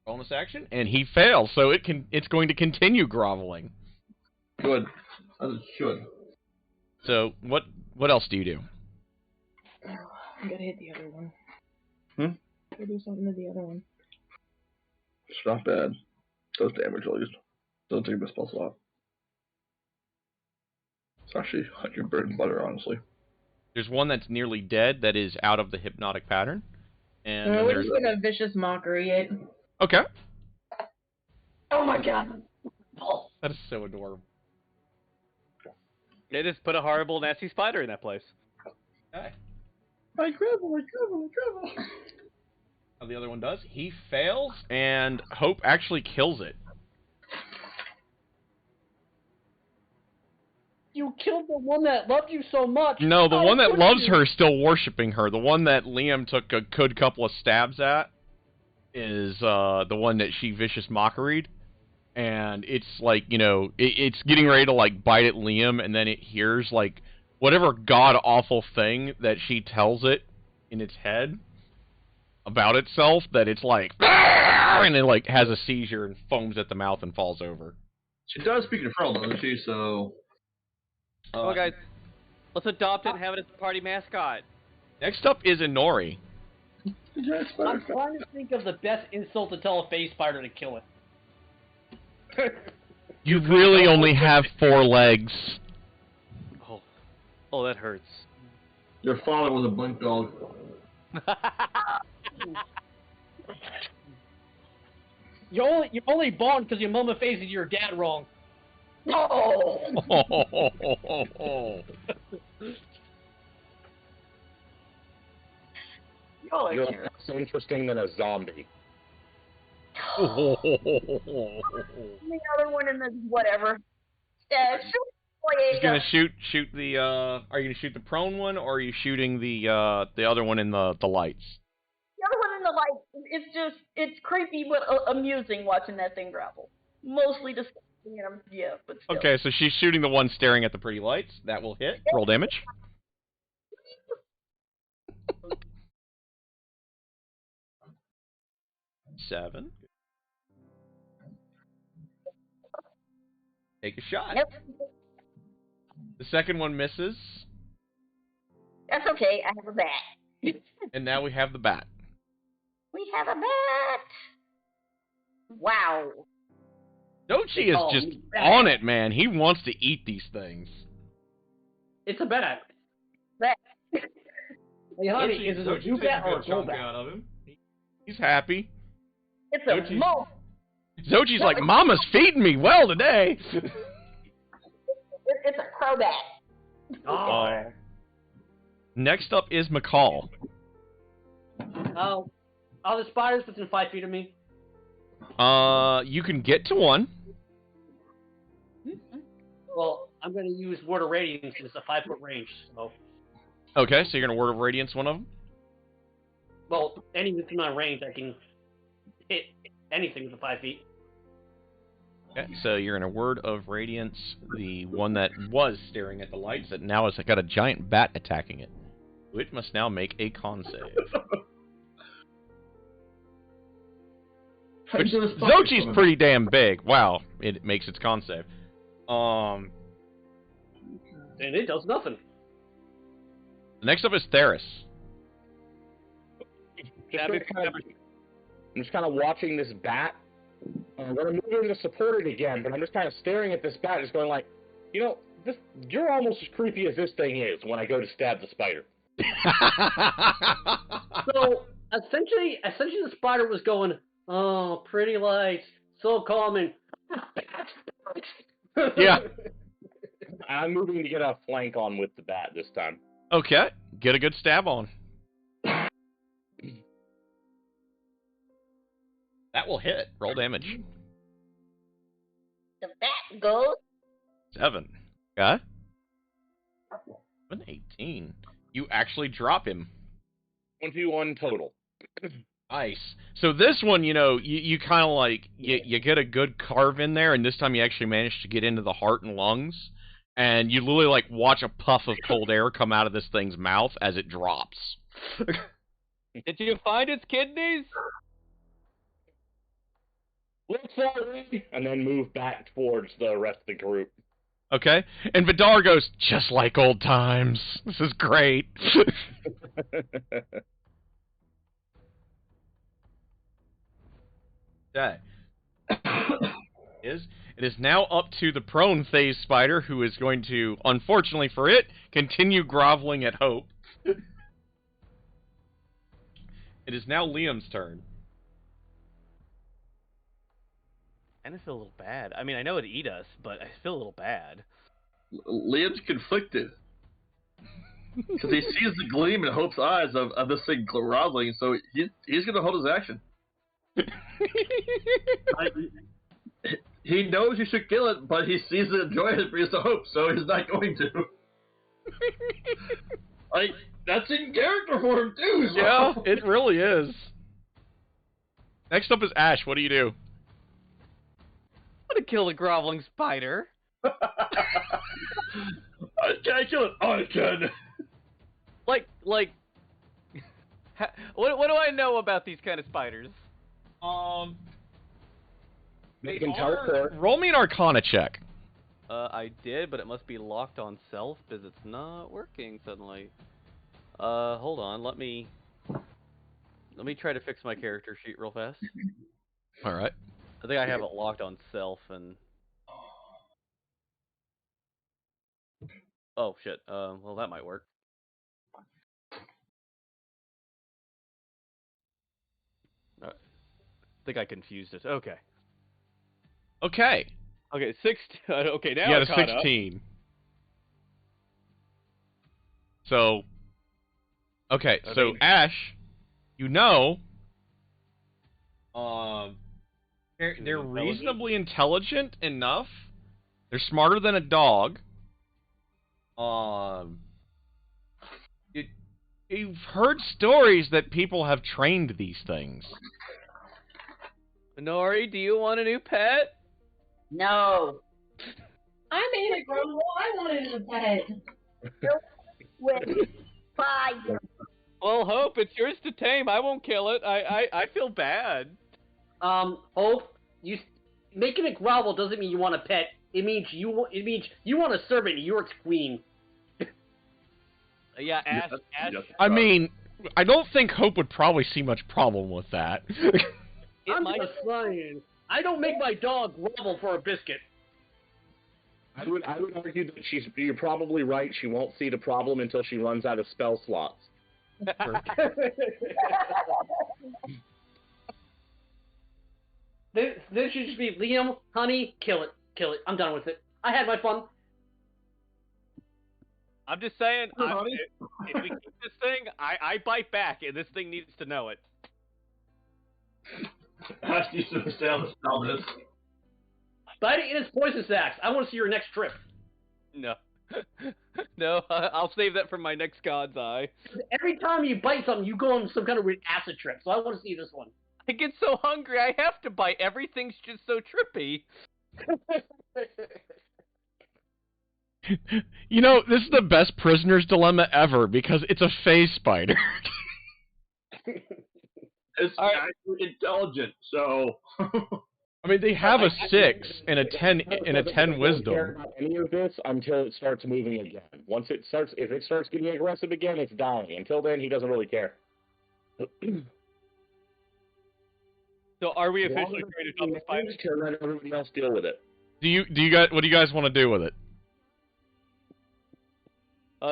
Bonus action, and he fails, so it's going to continue groveling. Good. As it should. So what else do you do? I gotta hit the other one. Gotta do something to the other one. It's not bad. Does damage at least. Doesn't take the spell slot. It's actually like your bread and butter, honestly. There's one that's nearly dead that is out of the hypnotic pattern. And then We're there's... just gonna vicious mockery it. Okay. Oh my god. That is so adorable. They just put a horrible, nasty spider in that place. Okay. I gravel. How the other one does? He fails, and Hope actually kills it. You killed the one that loved you so much. No, the How one that could loves you? her is still worshipping her. The one that Liam took a good couple of stabs at is the one that she vicious mockeried. And it's like, you know, it's getting ready to like bite at Liam, and then it hears like whatever god-awful thing that she tells it in its head about itself, that it's like, and it like has a seizure and foams at the mouth and falls over. She does speak infernal, doesn't she? So... Come on, guys. Let's adopt it and have it as the party mascot. Next up is Inori. I'm trying to think of the best insult to tell a face spider to kill it. You really only have 4 legs. Oh, that hurts. Your father was a blink dog. You're only born because your mama faced your dad wrong. No. You're less interesting than a zombie. The other one in the whatever. He's gonna shoot the. Are you gonna shoot the prone one, or are you shooting the other one in the lights? The other one in the light, it's creepy but amusing watching that thing grapple. Mostly disgusting, yeah, but still. Okay, so she's shooting the one staring at the pretty lights. That will hit. Roll damage. Seven. Take a shot. Yep. The second one misses. That's okay, I have a bat. And now we have the bat. We have a bat! Wow. Dochi is just on it, man. He wants to eat these things. It's a bat. Bat. Hey, honey, is it a blue bat or a gold bat? Out of him. He's happy. It's a mo. Zochi's like, Mama's feeding me well today. It's a crow bat. Oh. Next up is McCall. Oh. Are the spiders within 5 feet of me? You can get to one. Well, I'm going to use Word of Radiance because it's a 5-foot range, so... Okay, so you're going to Word of Radiance one of them? Well, any within my range, I can hit anything within 5 feet. Okay, so you're going to Word of Radiance the one that was staring at the lights that now has got a giant bat attacking it. It must now make a con save. Which, Zochi's pretty damn big. Wow, it makes its con save. And it does nothing. Next up is Theris. I'm just kind of watching this bat. I'm going to move in to support it again, but I'm just kind of staring at this bat, just going like, you know, you're almost as creepy as this thing is when I go to stab the spider. So essentially, the spider was going, "Oh, pretty lights, so calming." Yeah. I'm moving to get a flank on with the bat this time. Okay. Get a good stab on. That will hit. Roll damage. The bat goes. 7. Okay. An 18. You actually drop him. 21 total. Nice. So this one, you kind of like, you get a good carve in there, and this time you actually manage to get into the heart and lungs, and you literally, like, watch a puff of cold air come out of this thing's mouth as it drops. Did you find its kidneys? Look forward, and then move back towards the rest of the group. Okay? And Vidar goes, just like old times. This is great. Okay. It is now up to the prone phase spider, who is going to, unfortunately for it, continue groveling at Hope. It is now Liam's turn. I kind of feel a little bad. I mean, I know it'd eat us, but I feel a little bad. Liam's conflicted. Because he sees the gleam in Hope's eyes of this thing groveling, so he's going to hold his action. He knows you should kill it, but he sees the enjoyment for his Hope, so he's not going to. That's in character for him, too. So. Yeah, it really is. Next up is Ash. What do you do? I'm gonna kill the groveling spider. Can I kill it? I can. Like, what do I know about these kind of spiders? They can teleport. Roll me an Arcana check. I did, but it must be locked on self because it's not working suddenly. Hold on, let me try to fix my character sheet real fast. All right. I think I have it locked on self and. Oh shit. Well that might work. I think I confused it. Okay. Okay. Okay, 16. Okay, now You I got a caught 16. So. Okay, so Ash, they're reasonably intelligent enough. They're smarter than a dog. You've heard stories that people have trained these things. Nori, do you want a new pet? No. I made a grumble. I wanted a pet. With fire. Well, Hope, it's yours to tame. I won't kill it. I feel bad. Hope, making it grovel doesn't mean you want a pet. It means you want a servant. You're its queen. Yeah, Ash. I mean, I don't think Hope would probably see much problem with that. I'm just saying. I don't make my dog grovel for a biscuit. I would argue that you're probably right. She won't see the problem until she runs out of spell slots. This should just be Liam, honey, kill it. I'm done with it. I had my fun. I'm just saying, if we keep this thing, I bite back, and this thing needs to know it. Ash needs to establish this. Biting in his poison sacks. I want to see your next trip. No. No, I'll save that for my next God's Eye. Every time you bite something, you go on some kind of weird acid trip, so I want to see this one. I get so hungry, I have to bite. Everything's just so trippy. This is the best prisoner's dilemma ever, because it's a phase spider. It's actually intelligent, so... I mean, they have a 6 and a 10 and a 10 wisdom. Any of this until it starts moving again. If it starts getting aggressive again, it's dying. Until then, he doesn't really care. So, are we officially ready to the spider? To let everybody else deal with it. What do you guys want to do with it?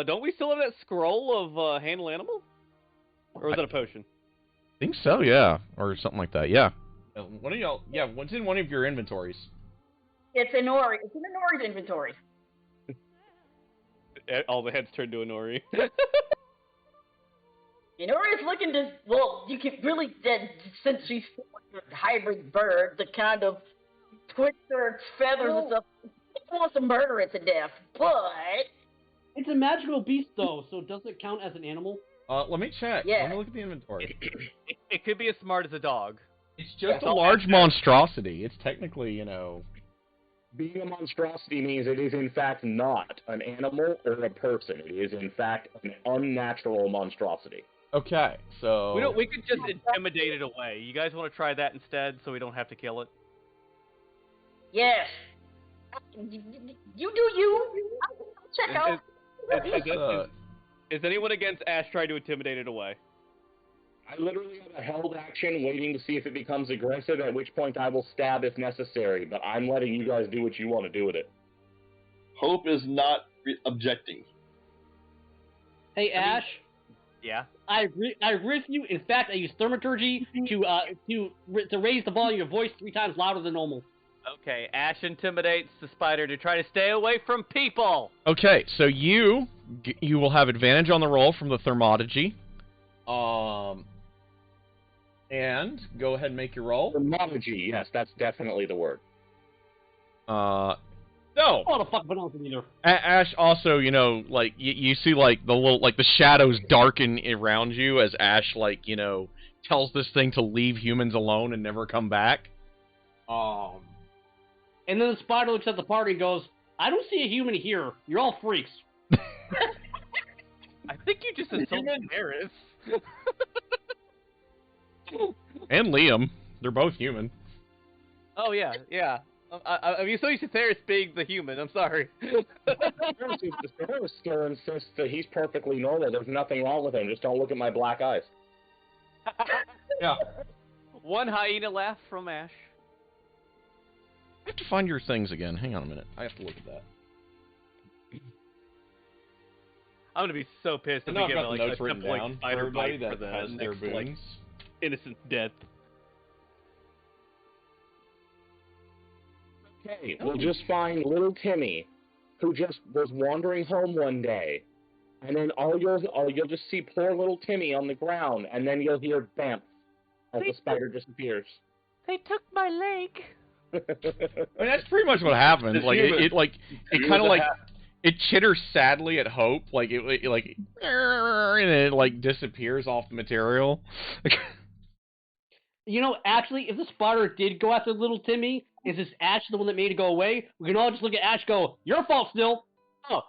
Don't we still have that scroll of handle animal? Or was that a potion? I think so, yeah. Or something like that, yeah. One of y'all, yeah, what's in one of your inventories? It's in Ori. It's in Nori's inventory. All the heads turned to a Nori. Nori's looking to, well, you can really, since she's a hybrid bird, the kind of twitch her feathers and stuff, wants to murder it to death, but... It's a magical beast, though, so does it count as an animal? Let me check. Yeah. Let me look at the inventory. It could be as smart as a dog. It's just a large monstrosity. It's technically, you know... Being a monstrosity means it is in fact not an animal or a person. It is in fact an unnatural monstrosity. Okay, so... We could just intimidate it away. You guys want to try that instead so we don't have to kill it? Yes. You do you. I'll check out. Is anyone against Ash trying to intimidate it away? I literally have a held action waiting to see if it becomes aggressive, at which point I will stab if necessary, but I'm letting you guys do what you want to do with it. Hope is not objecting. Hey, Ash. Yeah? I agree with you. In fact, I use thaumaturgy to raise the volume of your voice 3 times louder than normal. Okay, Ash intimidates the spider to try to stay away from people! Okay, so you will have advantage on the roll from the thermology. And go ahead and make your roll. Thermology, yes, that's definitely the word. No. Oh, the fuck pronounce it either. Ash also, you know, like, you see, like, the shadows darken around you as Ash, like, you know, tells this thing to leave humans alone and never come back. And then the spider looks at the party and goes, I don't see a human here. You're all freaks. I think you just insulted Harris. And Liam. They're both human. Oh, yeah. I mean, so you should Harris being the human. I'm sorry. Harris still insists that he's perfectly normal. There's nothing wrong with him. Just don't look at my black eyes. Yeah. One hyena laugh from Ash. I have to find your things again. Hang on a minute. I have to look at that. I'm gonna be so pissed if we I've get got like the notes a written temple down for spider everybody bite for that the has their next, like, boons. innocent death. Okay, we'll just find little Timmy, who just was wandering home one day, and then you'll just see poor little Timmy on the ground, and then you'll hear bamf as the spider disappears. They took my leg. I mean, that's pretty much what happens. Like it kind of like it chitters sadly at Hope, like it like, and it like disappears off the material. You know, actually, if the spider did go after little Timmy, is this Ash the one that made it go away? We can all just look at Ash and go, your fault still. Oh,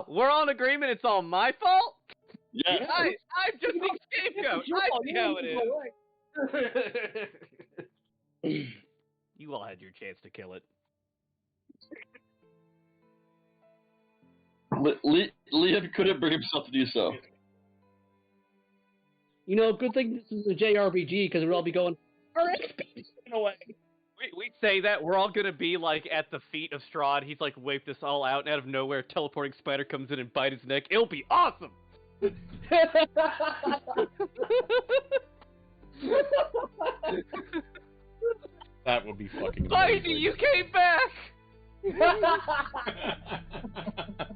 we're all in agreement it's all my fault? Yeah. I'm just the scapegoat. I see how it is. You all had your chance to kill it. Liam couldn't bring himself to do so. You know, good thing this is a JRPG, because we'll all be going, We say that, we're all gonna be, like, at the feet of Strahd. He's, like, wiped us all out, and out of nowhere, a teleporting spider comes in and bites his neck. It'll be awesome! That would be fucking Spidey, amazing. you came back!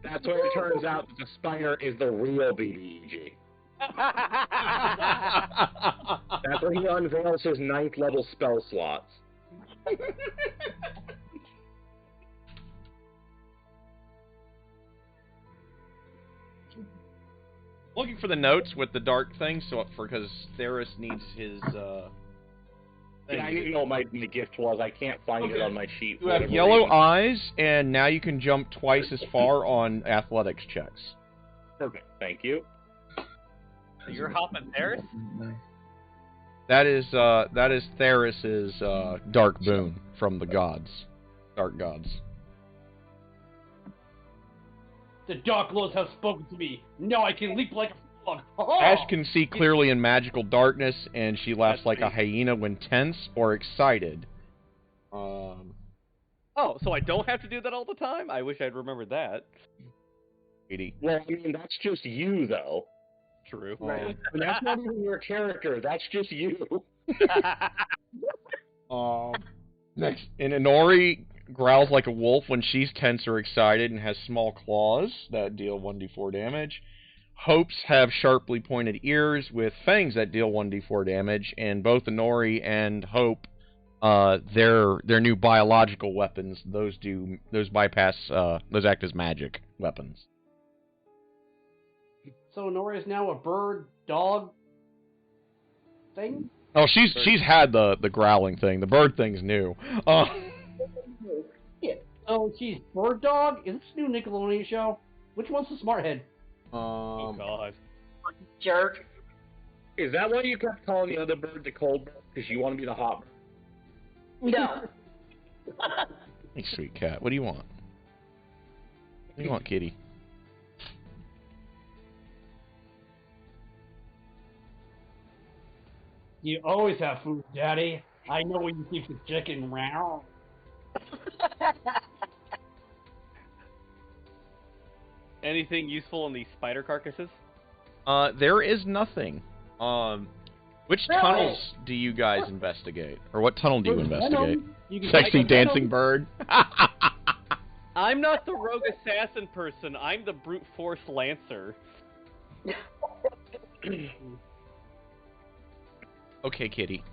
That's when it turns out that the spider is the real BBEG. That's when he unveils his 9th level spell slots. Looking for the notes with the dark thing, so because Theris needs his thing. I didn't know what my gift was. I can't find it on my sheet. You have yellow eyes, and now you can jump twice as far on athletics checks. Perfect. Thank you. You're hopping Theris? That is Theris's dark boon from the gods, dark gods. the Dark Lords have spoken to me. Now I can leap like a frog. Ash can see clearly in magical darkness, and she laughs like a hyena when tense or excited. Oh, so I don't have to do that all the time? I wish I'd remembered that. Katie. Well, I mean, that's just you, though. True. And that's not even your character. That's just you. Next, and Inori growls like a wolf when she's tense or excited and has small claws that deal 1d4 damage. Hopes have sharply pointed ears with fangs that deal 1d4 damage, and both Inori and Hope, their new biological weapons, those bypass, those act as magic weapons. So Nora is now a bird, dog thing? Oh, she's had the growling thing. The bird thing's new. Yeah. Oh, she's bird dog? Is this a new Nickelodeon show? Which one's the smart head? Oh, God. Jerk. Is that why you kept calling the other bird the cold bird? Because you want to be the hot bird? No. Hey, sweet cat. What do you want? What do you want, kitty? You always have food, Daddy. I know where you keep the chicken round. Anything useful in these spider carcasses? There is nothing. Which tunnels do you guys investigate? Or what tunnel do you investigate? Sexy dancing bird? I'm not the rogue assassin person. I'm the brute force lancer. Okay, kitty.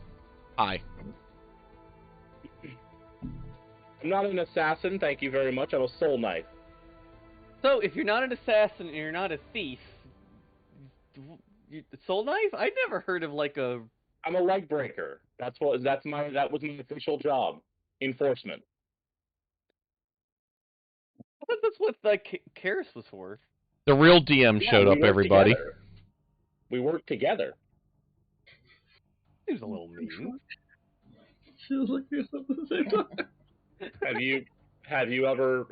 Hi. I'm not an assassin, thank you very much. I'm a soul knight. So, if you're not an assassin and you're not a thief, soul knife? I've never heard of like a. I'm a leg breaker. That was my official job. Enforcement. I thought that's what like Karis was for. The real DM showed up, everybody. Together. We worked together. He was a little mean. She was looking at something at the same time. Have you ever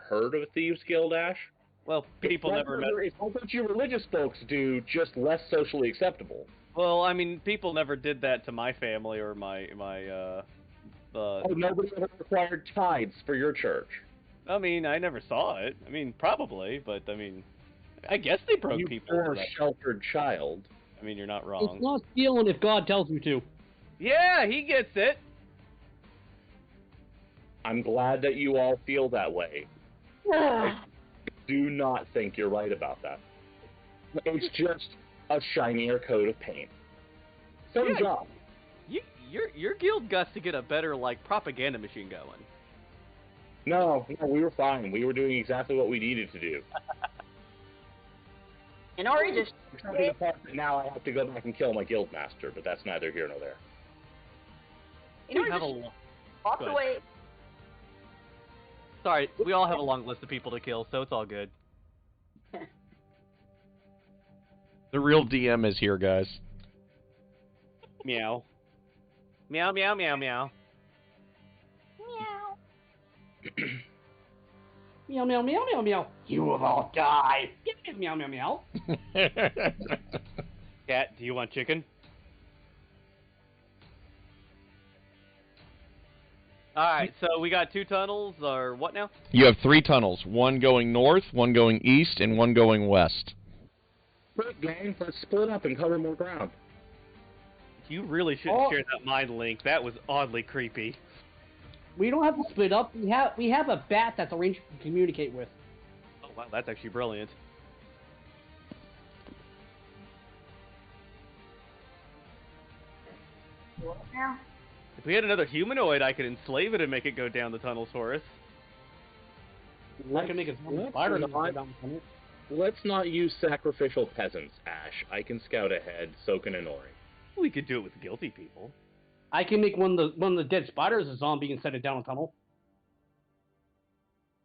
heard of a Thieves Guild, Ash? Well, people never met. It's like what you religious folks do, just less socially acceptable. Well, I mean, people never did that to my family or my. Oh, nobody ever required tithes for your church. I mean, I never saw it. I mean, probably, but I mean, I guess they broke people. You poor sheltered child. I mean, you're not wrong. It's not stealing if God tells you to. Yeah, he gets it. I'm glad that you all feel that way. I do not think you're right about that. It's just a shinier coat of paint. Same job. Your guild got to get a better like propaganda machine going. No, we were fine. We were doing exactly what we needed to do. And Ori just. Now I have to go back and kill my guild master, but that's neither here nor there. We have a walked away. Sorry, we all have a long list of people to kill, so it's all good. The real DM is here, guys. Meow. Meow, meow, meow, meow. Meow, meow, meow, meow, meow. You will all die. Meow, meow, meow. Cat, do you want chicken? Alright, so we got 2 tunnels, or what now? You have 3 tunnels. One going north, one going east, and one going west. Great, gang. Let's split up and cover more ground. You really shouldn't share that mind link. That was oddly creepy. We don't have to split up. We have a bat that's arranged to communicate with. Oh wow, that's actually brilliant. Yeah. If we had another humanoid, I could enslave it and make it go down the tunnels for us. I can make a spider go down the tunnel. Let's not use sacrificial peasants, Ash. I can scout ahead, so can Inori. We could do it with guilty people. I can make one of the dead spiders a zombie and set it down a tunnel.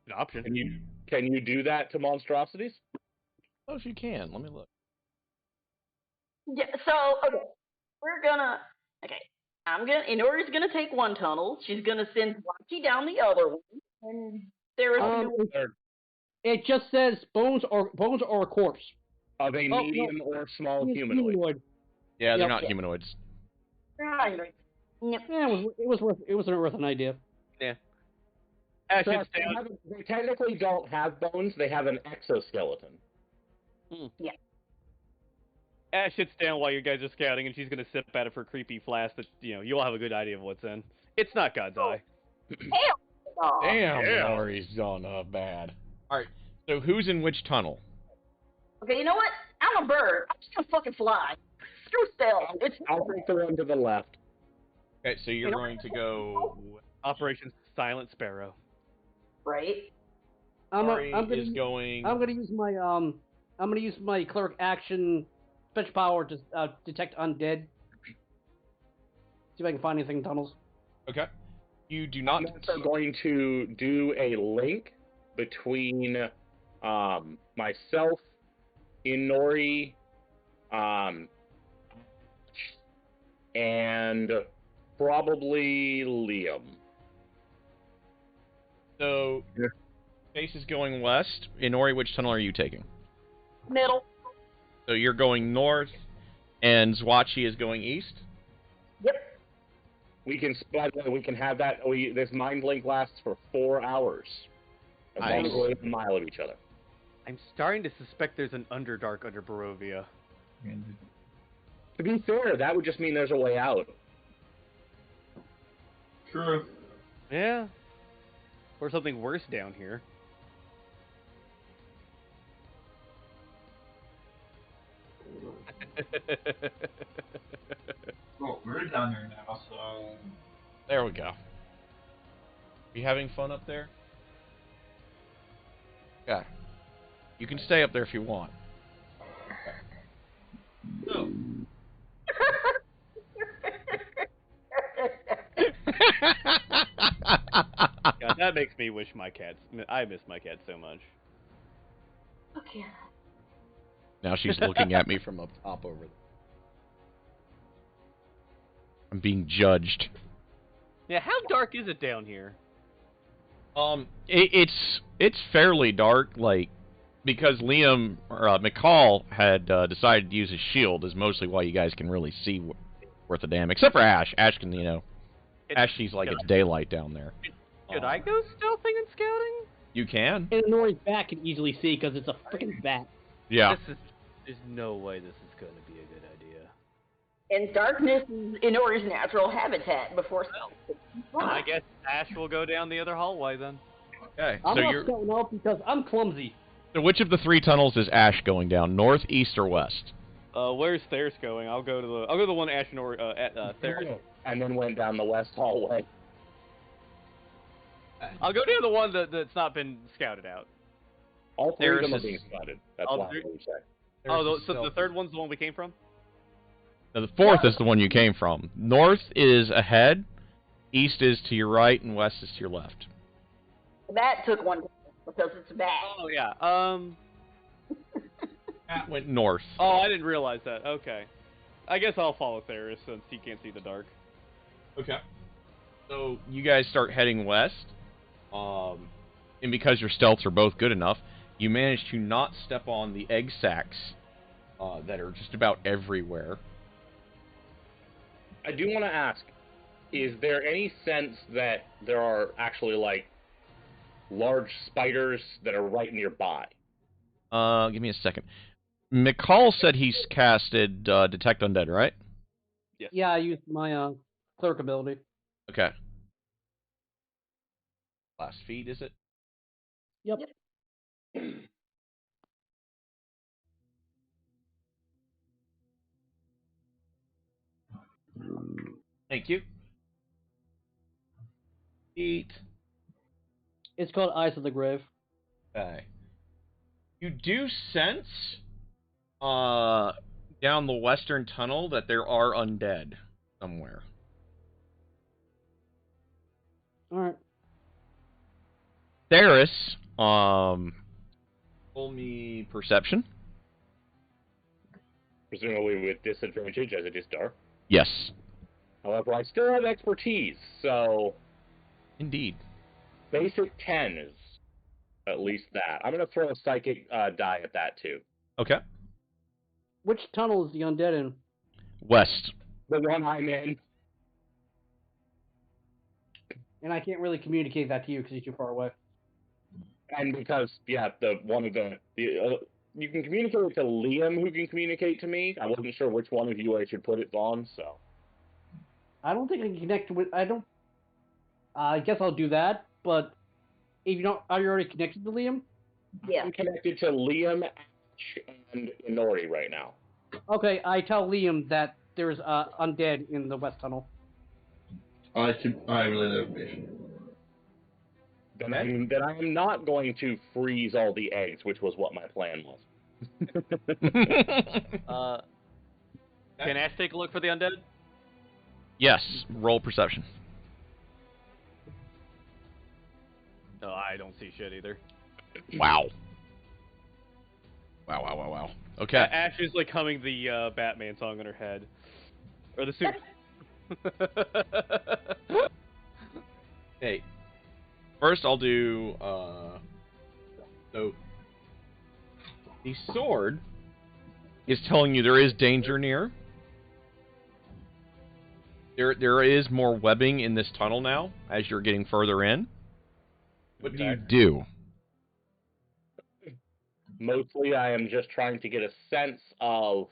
An option. Can you do that to monstrosities? Oh, if you can. Let me look. Yeah. So okay, we're gonna. Okay, Inori's gonna take one tunnel. She's gonna send Blotchy down the other one, and there is. It just says bones or a corpse. Of a medium or small humanoid. Yeah, they're not humanoids. Right. Yeah, it was worth an idea. Yeah. Ash So hits down. they technically don't have bones, they have an exoskeleton. Yeah. Ash sits down while you guys are scouting, and she's gonna sip out of her creepy flask that, you'll have a good idea of what's in. It's not God's eye. Hell no. Damn, Yeah. Lori's done bad. Alright, so who's in which tunnel? Okay, you know what? I'm a bird. I'm just gonna fucking fly. Screw stealth. It's I'll take the one to the left. Okay, so you're going to go... Operation Silent Sparrow. right. Lori I'm gonna is going... I'm gonna use my cleric action special power to detect undead. See if I can find anything in tunnels. Okay. You do not... I'm also going to do a link between myself, Inori, and probably Liam. So, Yeah. Chase is going west. Inori, which tunnel are you taking? Middle. So you're going north, and Zwachi is going east? Yep. We can have that. This mind link lasts for 4 hours. As long as we're within a mile of each other. I'm starting to suspect there's an Underdark under Barovia. To be fair, that would just mean there's a way out. True. Yeah. Or something worse down here. Well, we're down there now, so... There we go. You having fun up there? Yeah. You can stay up there if you want. So. God, that makes me wish my cats. I miss my cat so much. Okay. Now she's looking at me from up top over there. I'm being judged. Yeah, how dark is it down here? It's fairly dark, like, because Liam or McCall had decided to use his shield is mostly why you guys can really see worth a damn. Except for Ash. Ash can, Ash sees like it's daylight down there. Could I go stealthing and scouting? You can. And Nori's back can easily see because it's a freaking bat. Yeah. There's no way this is going to be a good idea. And darkness is Inori's natural habitat before stealth. I guess Ash will go down the other hallway then. Okay. I'm So not you're. scouting out because I'm clumsy. So which of the 3 tunnels is Ash going down? North, east, or west? Where's Theris going? I'll go to the one Ash and Theris. And then went down the west hallway. I'll go down the one that's not been scouted out. All 3 of them are Theris being is- spotted. That's All why three- I would say. So the third one's the one we came from? Now, the 4th is the one you came from. North is ahead, east is to your right, and west is to your left. That took one because it's a bat. Oh yeah. That went north. Oh, I didn't realize that. Okay. I guess I'll follow Theris since he can't see the dark. Okay. So you guys start heading west, and because your stealths are both good enough, you manage to not step on the egg sacs that are just about everywhere. I do want to ask, is there any sense that there are actually, like, large spiders that are right nearby? Give me a second. McCall said he's casted Detect Undead, right? Yes. Yeah, I used my cleric ability. Okay. Last feed, is it? Yep. Thank you. Feet. It's called Eyes of the Grave. Okay. You do sense down the western tunnel that there are undead somewhere. Alright. Theris, roll me perception. Presumably with disadvantage, as it is dark. Yes. However, I still have expertise, so Indeed. basic 10 is at least that. I'm going to throw a psychic die at that, too. Okay. Which tunnel is the undead in? West. The one I'm in. And I can't really communicate that to you because you're too far away. And because, yeah, you can communicate it to Liam, who can communicate to me. I wasn't sure which one of you I should put it on, so. I don't think I can connect with. I don't. I guess I'll do that. But if you don't, are you already connected to Liam? Yeah. I'm connected to Liam, Ash, and Inori right now. Okay, I tell Liam that there's undead in the west tunnel. I relay that information. Then I'm not going to freeze all the eggs, which was what my plan was. Can Ash take a look for the undead? Yes, roll perception. No, I don't see shit either. Wow. Wow. Okay. Ash is like humming the Batman song in her head. Or the suit. Hey. First I'll do, so, the sword is telling you there is danger near. There is more webbing in this tunnel now, as you're getting further in. What do you do? Mostly I am just trying to get a sense of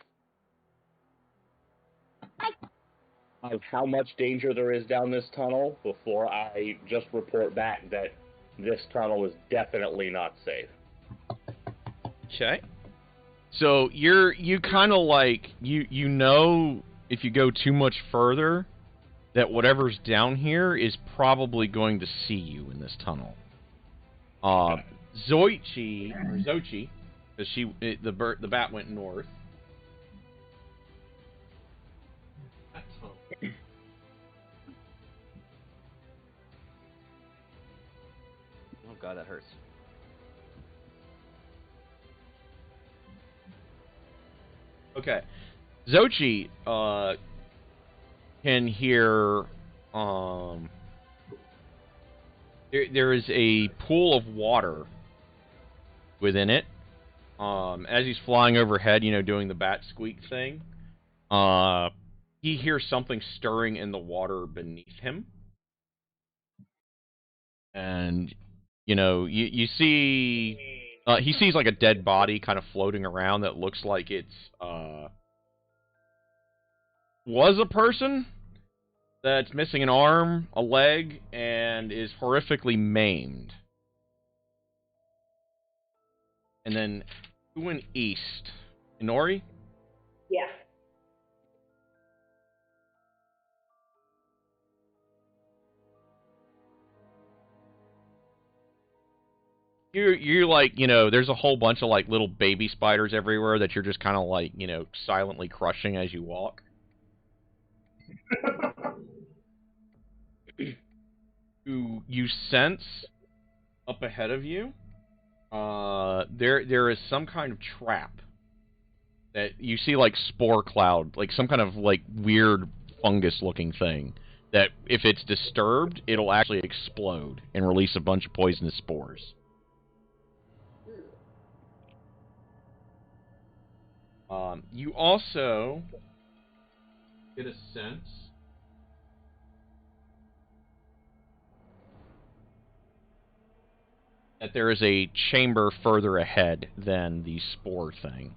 how much danger there is down this tunnel before I just report back that this tunnel is definitely not safe. Okay. So you kind of like you know if you go too much further that whatever's down here is probably going to see you in this tunnel. Zoichi, because the bat went north. Oh god, that hurts. Okay. Zochi can hear there is a pool of water within it. As he's flying overhead, doing the bat squeak thing, he hears something stirring in the water beneath him. And, you see, he sees like a dead body kind of floating around that looks like it's, was a person that's missing an arm, a leg, and is horrifically maimed. And then who went east? Inori? Yeah. You're like, there's a whole bunch of like little baby spiders everywhere that you're just kind of like, silently crushing as you walk. You sense up ahead of you, there is some kind of trap that you see, like spore cloud, like some kind of like weird fungus-looking thing that if it's disturbed, it'll actually explode and release a bunch of poisonous spores. You also get a sense that there is a chamber further ahead than the spore thing.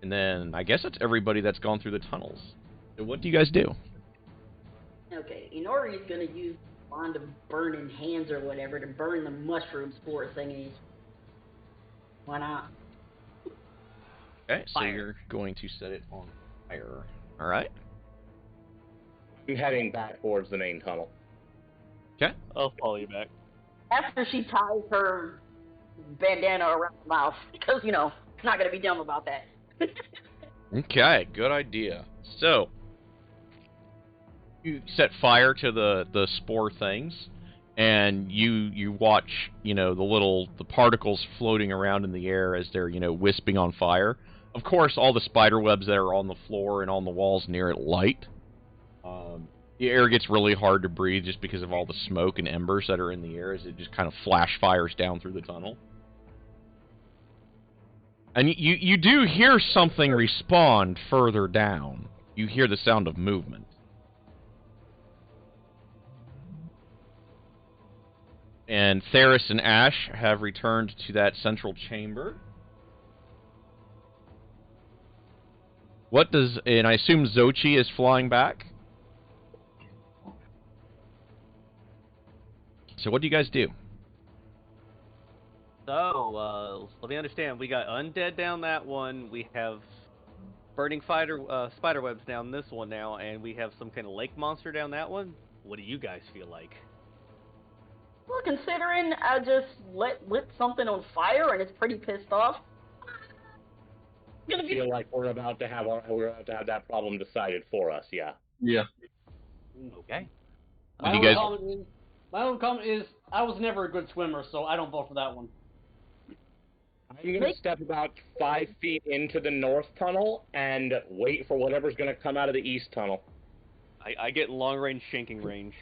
And then I guess it's everybody that's gone through the tunnels. So what do you guys do? Okay, Inori's gonna use wand of burning hands or whatever to burn the mushroom spore thingies. Why not? Okay, so you're going to set it on fire. Alright. I'm heading back towards the main tunnel. Okay. I'll follow you back. After she ties her bandana around her mouth, because, it's not gonna be dumb about that. Okay, good idea. So, you set fire to the spore things, and you watch, the particles floating around in the air as they're, wisping on fire. Of course, all the spider webs that are on the floor and on the walls near it light. The air gets really hard to breathe just because of all the smoke and embers that are in the air as it just kind of flash fires down through the tunnel. And you do hear something respond further down. You hear the sound of movement. And Theris and Ash have returned to that central chamber. What does... And I assume Xochi is flying back? So what do you guys do? So, let me understand. We got undead down that one. We have burning spider webs down this one now, and we have some kind of lake monster down that one. What do you guys feel like? Well, considering I just lit something on fire and it's pretty pissed off, I feel like we're about to have that problem decided for us. Yeah. Yeah. Okay. My you own guys- comment is I was never a good swimmer, so I don't vote for that one. I'm going to step about 5 feet into the north tunnel and wait for whatever's going to come out of the east tunnel. I get long-range shanking range.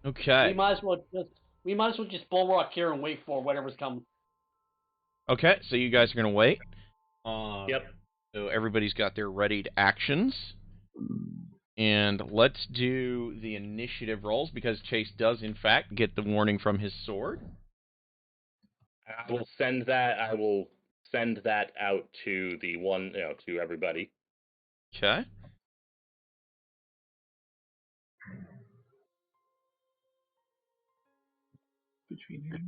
Okay. We might as well just bulwark here and wait for whatever's coming. Okay, so you guys are going to wait. Yep. So everybody's got their readied actions. And let's do the initiative rolls, because Chase does, in fact, get the warning from his sword. I will send that out to the one, to everybody. Okay. Between here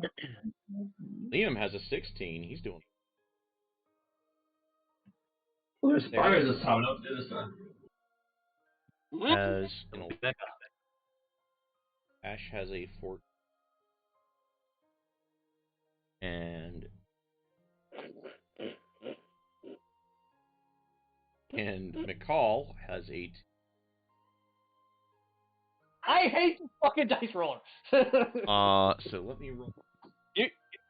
and Liam has a 16. He's doing... Well, there's spiders this time. Don't do this time. Has an 11. Ash has a 4. And McCall has 8. I hate this fucking dice roller. So let me roll.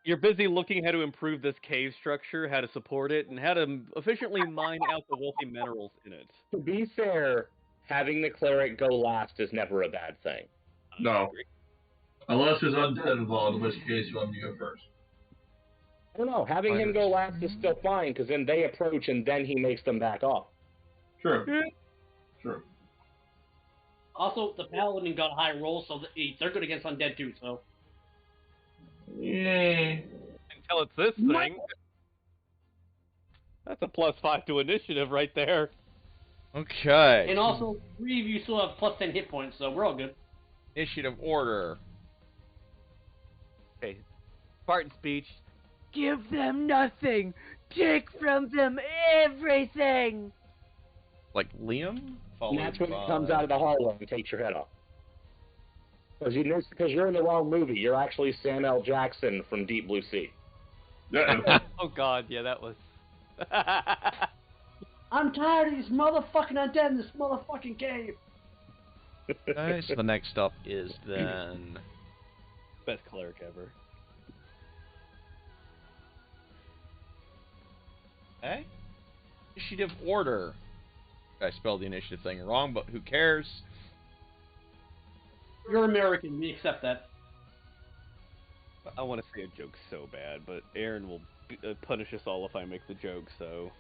You're busy looking how to improve this cave structure, how to support it, and how to efficiently mine out the wealthy minerals in it. To be fair, having the cleric go last is never a bad thing. No. Unless there's undead involved, in which case you want me to go first. I don't know. Having him go last is still fine, because then they approach and then he makes them back off. True. True. Also, the paladin got high rolls, so they're good against undead too. So. Yeah. Until it's this thing. That's a +5 to initiative right there. Okay. And also, 3 of you still have +10 hit points, so we're all good. Initiative order. Okay. Spartan speech. Give them nothing. Take from them everything. Like Liam? And that's when he comes out of the hallway and takes your head off. Because you're in the wrong movie. You're actually Sam L. Jackson from Deep Blue Sea. Oh god, yeah, that was... I'm tired of these motherfucking undead in this motherfucking cave. Okay, so the next up is then... Best cleric ever. Okay. Initiative order. I spelled the initiative thing wrong, but who cares? You're American, we accept that. I want to say a joke so bad, but Aaron will punish us all if I make the joke, so...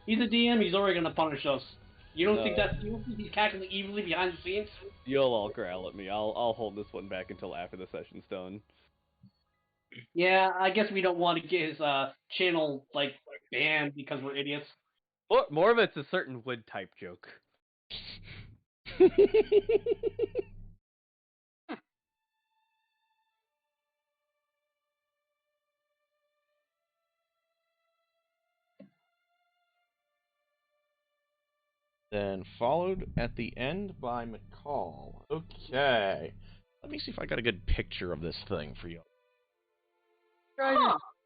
He's a DM, he's already gonna punish us. You don't think he's calculating evenly behind the scenes? You'll all growl at me. I'll hold this one back until after the session's done. Yeah, I guess we don't want to get his channel, like, banned because we're idiots. More of it's a certain wood type joke. Then followed at the end by McCall. Okay. Let me see if I got a good picture of this thing for you.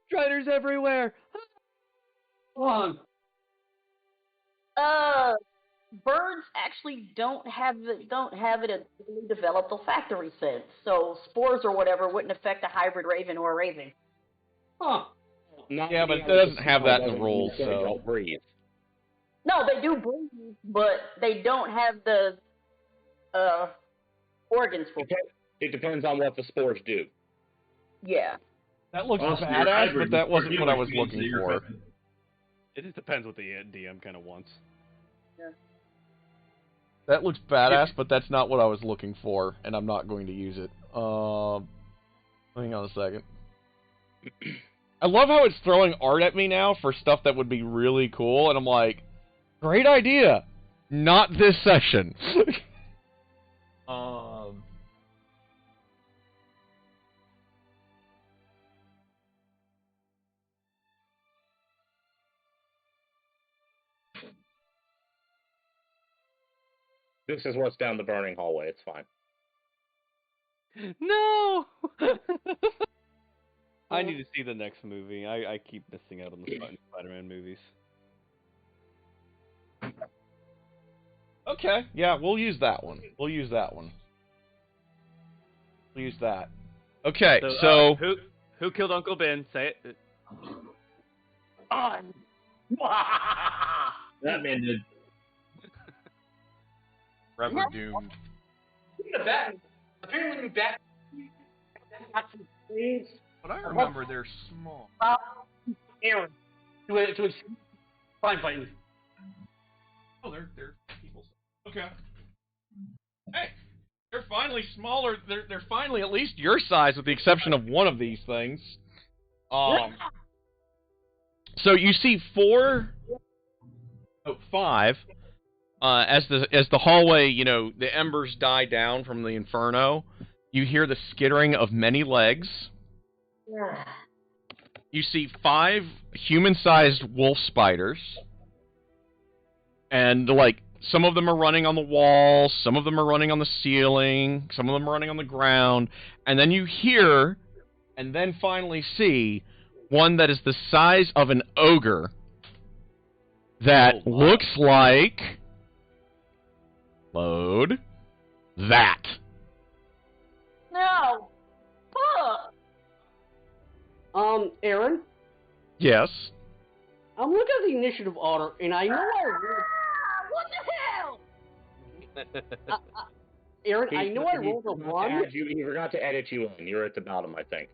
Striders everywhere! Come Birds actually don't have it a fully developed olfactory sense, so spores or whatever wouldn't affect a hybrid raven or a raven. Huh. Yeah, but it doesn't have that in the rules, so... Don't breathe. No, they do breathe, but they don't have the organs for it. It depends on what the spores do. Yeah. That looks Also, badass, hybrid but that wasn't for what I was humans means looking that you're for. fine. It just depends what the DM kind of wants. Yeah. That looks badass, but that's not what I was looking for, and I'm not going to use it. Hang on a second. I love how it's throwing art at me now for stuff that would be really cool, and I'm like, great idea. Not this session. This is what's down the burning hallway. It's fine. No! I need to see the next movie. I keep missing out on the Spider-Man movies. Okay, yeah, we'll use that one. We'll use that. Okay, so who killed Uncle Ben? Say it. That man did. Forever doomed. Apparently, back. But I remember they're small. Aaron, to fine fighting. Oh, they're people. Okay. Hey, they're finally smaller. They're finally at least your size, with the exception of one of these things. So you see five. As the hallway, the embers die down from the inferno, you hear the skittering of many legs. You see 5 human-sized wolf spiders, and some of them are running on the walls, some of them are running on the ceiling, some of them are running on the ground, and then you hear, and then finally see, one that is the size of an ogre that looks like... Load that. No. Fuck. Aaron? Yes? I'm looking at the initiative order, and I know What the hell? Aaron, I know I rolled a 1. He forgot to edit you in. You're at the bottom, I think.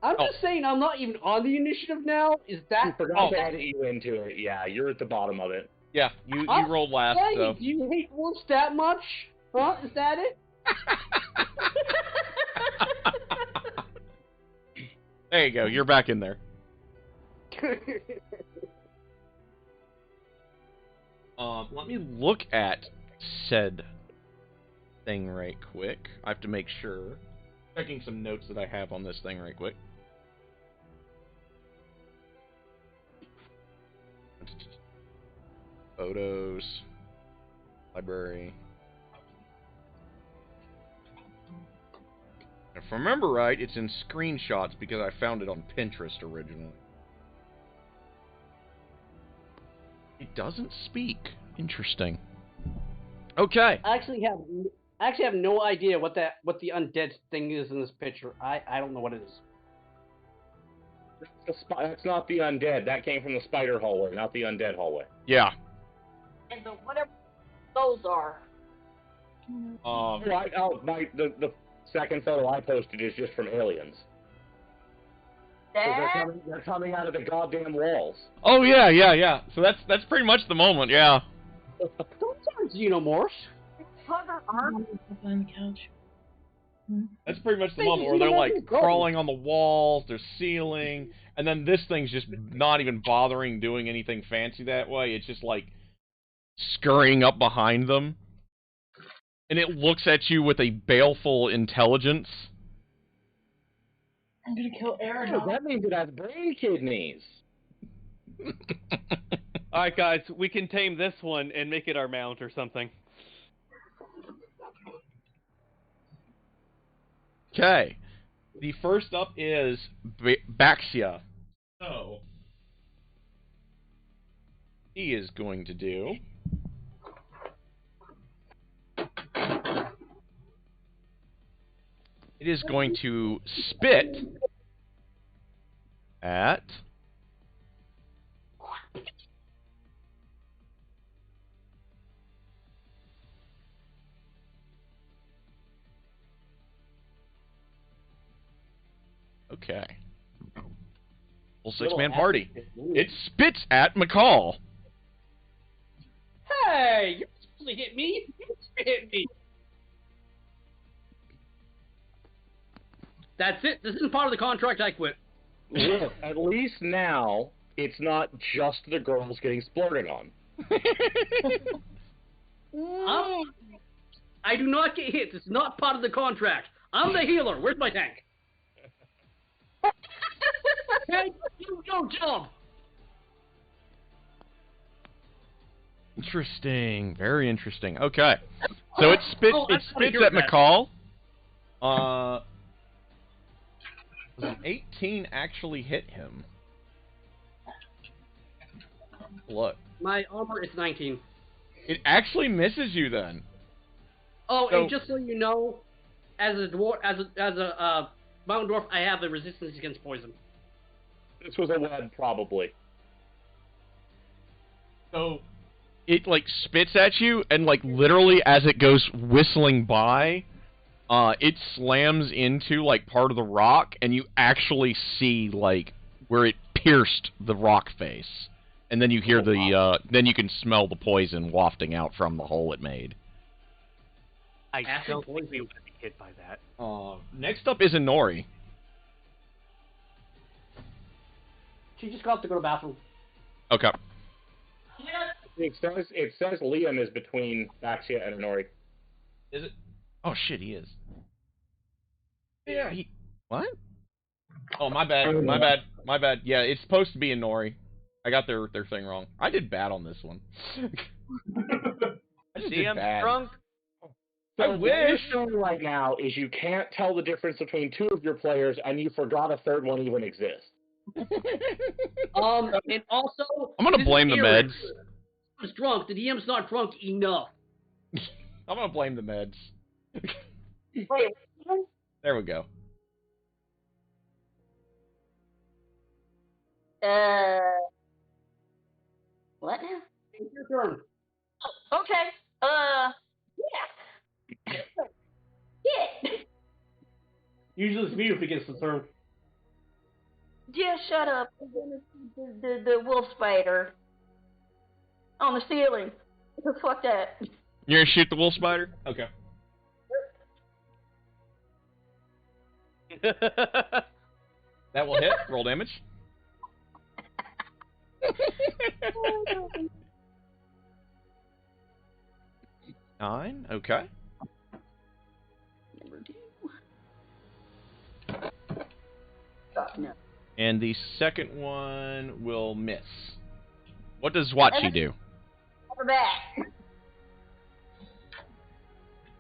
I'm just saying I'm not even on the initiative now. Is that... He forgot to edit you into it. Yeah, you're at the bottom of it. Yeah, you rolled last, so... Do you hate wolves that much? Huh? Is that it? There you go, you're back in there. Let me look at said thing right quick. I have to make sure. Checking some notes that I have on this thing right quick. Photos. Library. If I remember right, it's in screenshots because I found it on Pinterest originally. It doesn't speak. Interesting. Okay. I actually have no idea what the undead thing is in this picture. I don't know what it is. That's not the undead. That came from the spider hallway, not the undead hallway. Yeah. And whatever those are. The second photo I posted is just from aliens. They're coming out of the goddamn walls. Oh yeah. So that's pretty much the moment, yeah. Sometimes xenomorphs. Behind the couch. That's pretty much the moment where they're crawling on the walls, they're ceiling, and then this thing's just not even bothering doing anything fancy that way. It's just scurrying up behind them. And it looks at you with a baleful intelligence. I'm gonna kill Aaron. Oh, that means it has brain kidneys. Alright guys, we can tame this one and make it our mount or something. Okay. The first up is Baxia. So, he is going to do... It is going to spit at... Okay. Full 6-man party. It spits at McCall. Hey, you're actually hit me. Hit me. That's it. This isn't part of the contract. I quit. Look, at least now it's not just the girls getting splurted on. I do not get hit. It's not part of the contract. I'm the healer. Where's my tank? Tank, do your job. Interesting. Very interesting. Okay. So it spits at McCall. Does an 18 actually hit him? Look. My armor is 19. It actually misses you then. Oh, So, and just so you know, as a dwarf, as a mountain dwarf, I have a resistance against poison. This was a web, probably. So it like spits at you, and like literally as it goes whistling by, it slams into like part of the rock, and you actually see like where it pierced the rock face, and then you hear then you can smell the poison wafting out from the hole it made. I don't think we would be hit by that. Next up is Inori. She just got to go to the bathroom. Okay. It says Liam is between Baxia and Inori. Is it? Oh shit, he is. Yeah, he. What? Oh, my bad. My bad. Yeah, it's supposed to be Inori. I got their thing wrong. I did bad on this one. I just did bad. Drunk. So I what wish. you're showing right now is you can't tell the difference between two of your players, and you forgot a third one even exists. And also, I'm gonna blame the meds. I was drunk. The DM's not drunk enough. I'm gonna blame the meds. Wait, There we go. what now? It's your turn. Oh, okay. Yeah. Yeah. Usually it's me who begins the turn. Yeah, shut up. The wolf spider on the ceiling. Fuck that. You're gonna shoot the wolf spider? Okay. That will hit. Roll damage. 9. Okay. No. And the second one will miss. What does Zwachi do? We're back.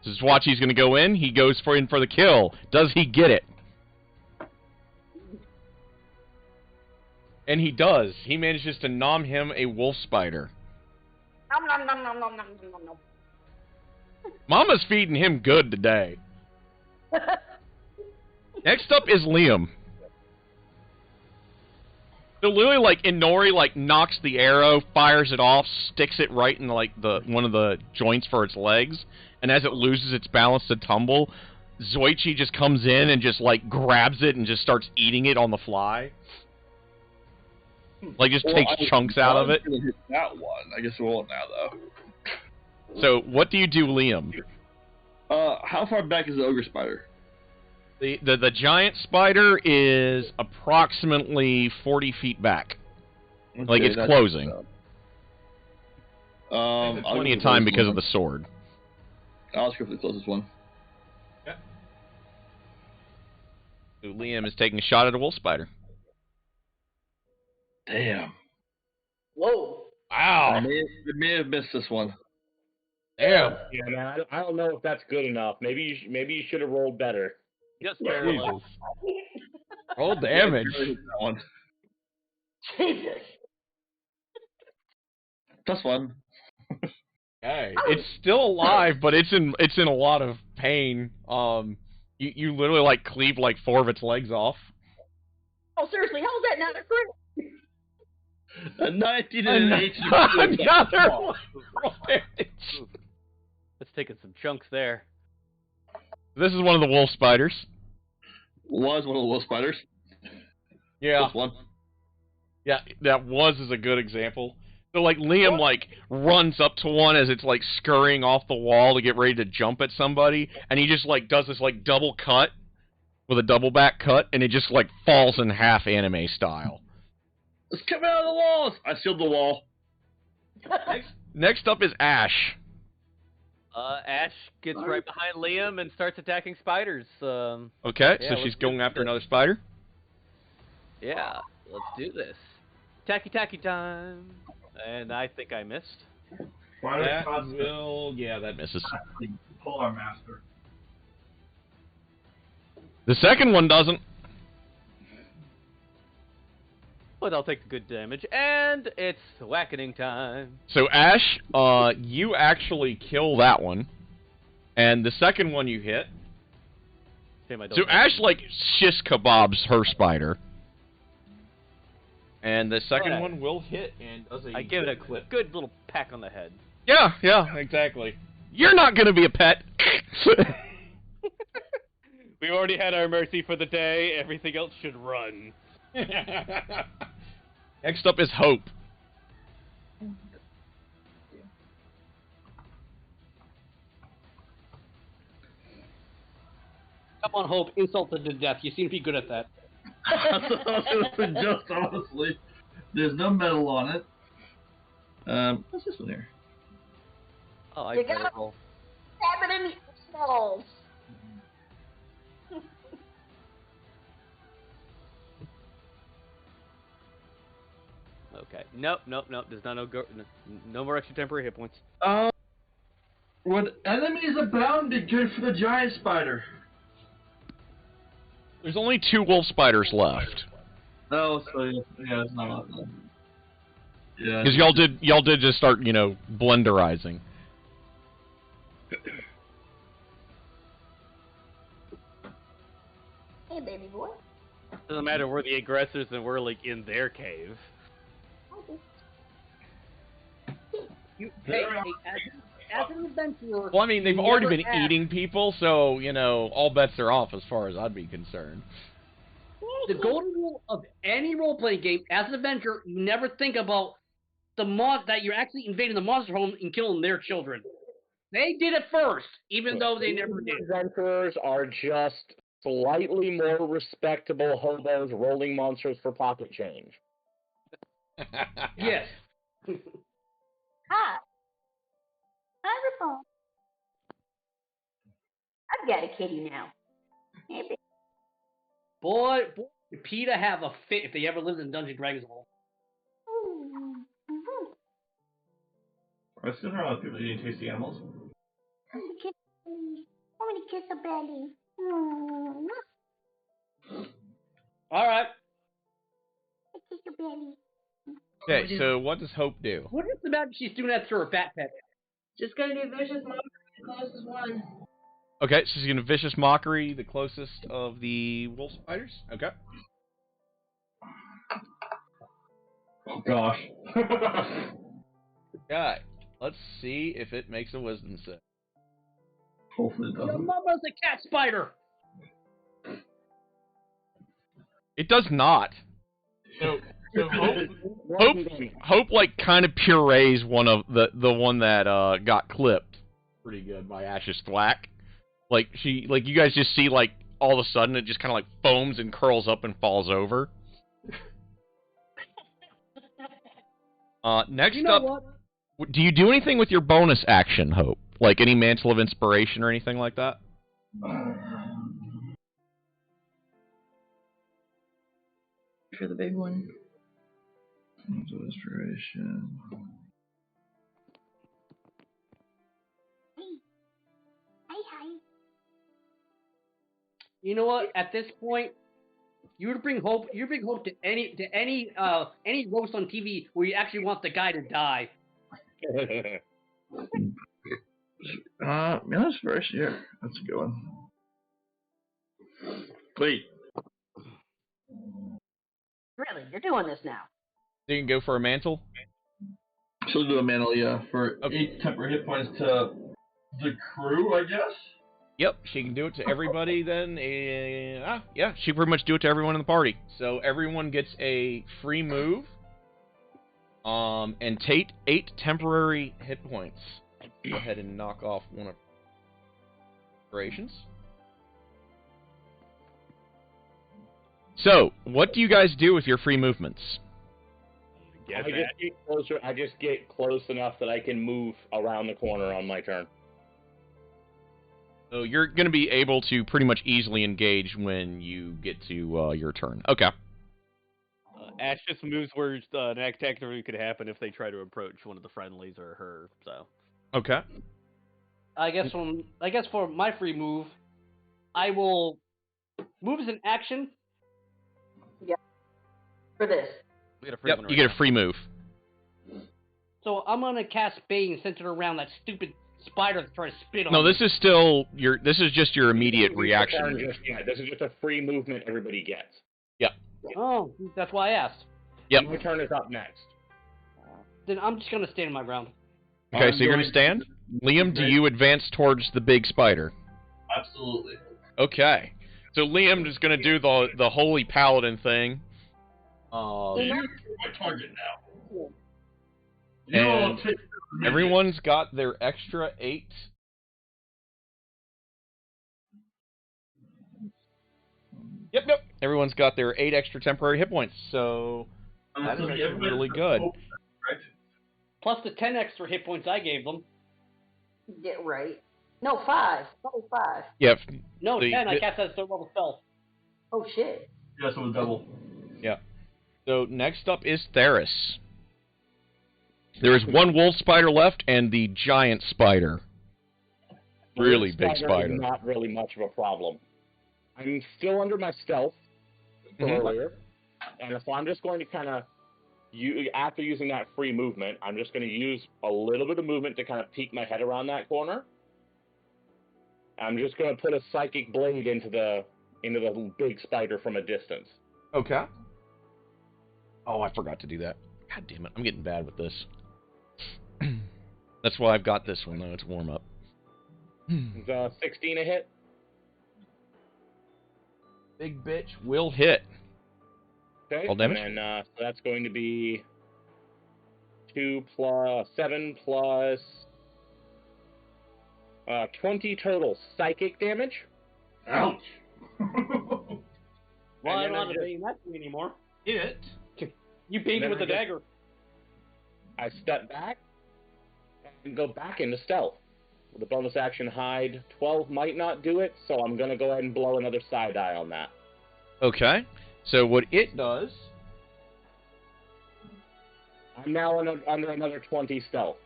So Zwachi's going to go in. He goes in for the kill. Does he get it? And he does. He manages to nom him a wolf spider. Nom nom nom nom nom nom nom nom. Mama's feeding him good today. Next up is Liam. So literally, like, Inori, like, knocks the arrow, fires it off, sticks it right in, like, one of the joints for its legs, and as it loses its balance to tumble, Zoichi just comes in and just, like, grabs it and just starts eating it on the fly. Like, just takes chunks out of it. I was gonna hit that one. I guess we won't now, though. So, what do you do, Liam? How far back is the ogre spider? The giant spider is approximately 40 feet back. Okay, Like, it's closing. Plenty of time because of the sword. I'll just go for the closest one. Yeah. So Liam is taking a shot at a wolf spider. Damn. Whoa. Wow. I may have missed this one. Damn. Yeah, man, I don't know if that's good enough. Maybe you should have rolled better. Just barely. Roll damage. That one. Jesus. +1. Hey, it's still alive, but it's in a lot of pain. You literally like cleave like 4 of its legs off. Oh, seriously, how was that not a crit? A 19 and an 18. Another one. Roll damage. Let's take some chunks there. This is one of the wolf spiders. Was one of the wolf spiders. Yeah. +1. Yeah, that is a good example. So, like, Liam, like, runs up to one as it's, like, scurrying off the wall to get ready to jump at somebody, and he just, like, does this, like, double cut with a double back cut, and it just, like, falls in half anime style. Let's come out of the walls! I sealed the wall. Next up is Ash. Ash gets right behind Liam and starts attacking spiders. Okay, yeah, so she's going after another spider? Yeah, let's do this. Tacky time. And I think I missed. That misses. Polar Master. The second one doesn't. But I'll take the good damage, and it's whackening time. So, Ash, you actually kill that one. And the second one you hit. So, Ash, like, shish kebabs her spider. And the second one will hit and does a... I give it a good little peck on the head. Yeah, exactly. You're not gonna be a pet! We've already had our mercy for the day. Everything else should run. Next up is Hope. Come on, Hope. Insulted to death. You seem to be good at that. I was going to suggest, honestly. There's no metal on it. What's this one here? Oh, I You got gotta it roll. stab it in the eyeballs. Okay. Nope. There's no more extra temporary hit points. When enemies abound, be good for the giant spider. There's only 2 wolf spiders left. Oh, so yeah, it's not a lot. Yeah. Because y'all did just start, blenderizing. Hey, baby boy. Doesn't matter, we're the aggressors and we're like in their cave. Hey, as an adventurer... Well, I mean, they've you already never been ask. eating people, so, all bets are off as far as I'd be concerned. The golden rule of any role-playing game, as an adventurer, you never think about that you're actually invading the monster home and killing their children. They did it first, even though they never did. Adventurers are just slightly more respectable hobos rolling monsters for pocket change. Yes. Hi. Hi, Rapone. I've got a kitty now. Hey, baby. Boy, would PETA have a fit if they ever lived in Dungeon Dragons Hole. I still hear a lot of people eating tasty animals. I want to kiss a belly. Alright. I kiss your belly. Okay, so what does Hope do? What is the matter she's doing that to her fat pet? Just gonna do vicious mockery, the closest one. Okay, so she's going to Vicious Mockery, the closest of the wolf spiders. Okay. Oh gosh. Okay, let's see if it makes a wisdom save. Hopefully it Your doesn't. mama's a cat spider! It does not. So Hope like kind of purees one of the one that got clipped pretty good by Ash's thwack. Like you guys just see like all of a sudden it just kind of like foams and curls up and falls over. Next up, what? do you do anything with your bonus action, Hope? Like any Mantle of Inspiration or anything like that? For the big one. Inspiration. Hi. You know what? At this point, you would bring hope. You bring hope to any roast on TV where you actually want the guy to die. Inspiration, yeah. That's a good one. Wait. Really, you're doing this now. So you can go for a mantle? She'll do a mantle, yeah, for Okay. 8 temporary hit points to the crew, I guess? Yep, she can do it to everybody then. Yeah, she pretty much do it to everyone in the party. So everyone gets a free move. And take 8 temporary hit points. Go ahead and knock off one of operations. So, what do you guys do with your free movements? I just get close enough that I can move around the corner on my turn. So you're going to be able to pretty much easily engage when you get to your turn. Okay. Ash just moves where an activity could happen if they try to approach one of the friendlies or her. So. Okay. I guess for my free move, I will move as an action. Yeah. For this. Yep, you get a free move. So I'm gonna cast Bane centered around that stupid spider that's trying to spit on No, me. this is still your. This is just your immediate reaction. This is just a free movement everybody gets. Yep. Oh, that's why I asked. Yep. My turn is up next. Then I'm just gonna stand my ground. Okay, so you're gonna stand. Liam, do you advance towards the big spider? Absolutely. Okay. So Liam is gonna do the holy paladin thing. You're my target now. And everyone's got their extra 8. Yep. Everyone's got their 8 extra temporary hit points, so that is actually really good. Plus the 10 extra hit points I gave them. Get right. No, 5. Probably 5. Yep. No, 10. I cast that as third level spell. Oh, shit. Yes, it was double. Yeah. So next up is Theris. There is one wolf spider left and the giant spider. Really big spider. Is not really much of a problem. I'm still under my stealth earlier, and so I'm just going to kind of, after using that free movement, I'm just going to use a little bit of movement to kind of peek my head around that corner. I'm just going to put a psychic blade into the big spider from a distance. Okay. Oh, I forgot to do that. God damn it. I'm getting bad with this. That's why I've got this one, though. It's warm up. Is 16 a hit? Big bitch will hit. Okay. All damage? And then, so that's going to be 2 plus 7 plus 20 total psychic damage. Ouch. Well, I don't have to bang that to me anymore. Hit. You banged me with the dagger. I step back and go back into stealth. With a bonus action hide, 12 might not do it, so I'm going to go ahead and blow another side eye on that. Okay. So what it does... I'm now under another 20 stealth.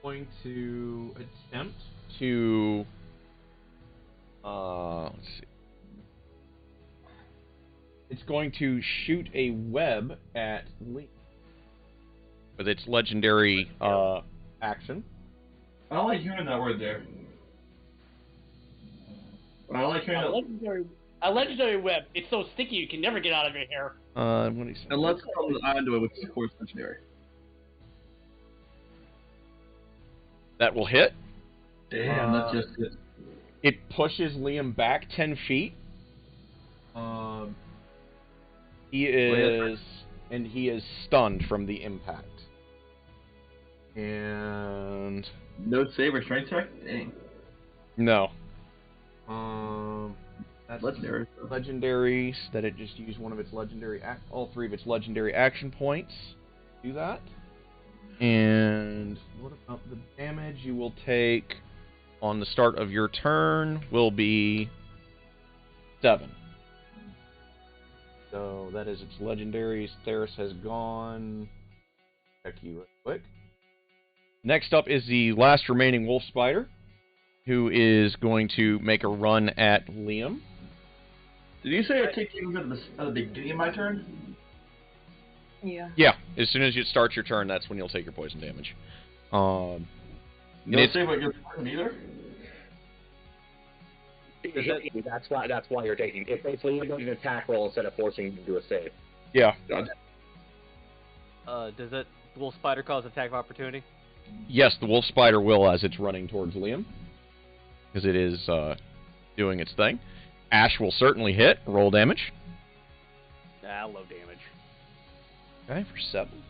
Going to attempt to... let's see. It's going to shoot a web at Lee with its legendary action. I don't like hearing that word there. I like hearing a legendary web. It's so sticky you can never get out of your hair. What do you say? Unless it comes onto it, which is of course legendary. That will hit. Damn, that's just it. It pushes Liam back 10 feet. He is stunned from the impact. And No save or strength check? Dang. no. That's Legendary. Legendaries that it just used one of its all 3 of its legendary action points. Do that. And what about the damage you will take on the start of your turn will be 7. So that is its legendaries. Theris has gone. Check you real quick. Next up is the last remaining wolf spider, who is going to make a run at Liam. Did you say I take you at the beginning of my turn? Yeah. Yeah, as soon as you start your turn, that's when you'll take your poison damage. No save what your turn either? That's why you're taking. It's basically you're doing an attack roll instead of forcing you to do a save. Yeah. Does that wolf spider cause attack of opportunity? Yes, the wolf spider will as it's running towards Liam, because it is doing its thing. Ash will certainly hit. Roll damage. Low damage. Okay, for 7.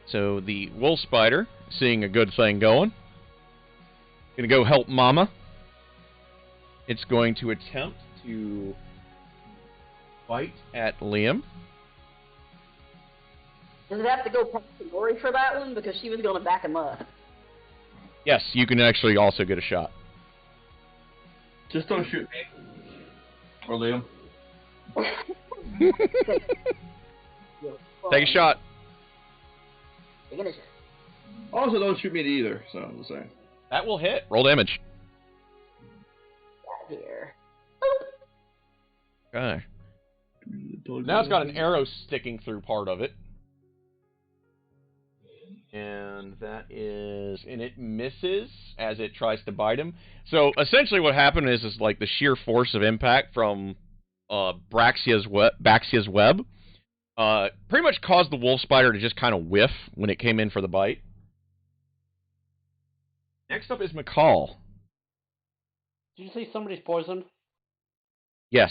So the wolf spider, seeing a good thing going, gonna go help Mama. It's going to attempt to bite at Liam. Does it have to go past Lori for that one? Because she was going to back him up. Yes, you can actually also get a shot. Just don't shoot me. Or Liam. Take a shot. Also, don't shoot me either, so I'm just saying. That will hit. Roll damage. Here. Okay. Now it's got an arrow sticking through part of it. And that is... And it misses as it tries to bite him. So, essentially what happened is like the sheer force of impact from Baxia's web pretty much caused the wolf spider to just kind of whiff when it came in for the bite. Next up is McCall. Did you say somebody's poisoned? Yes.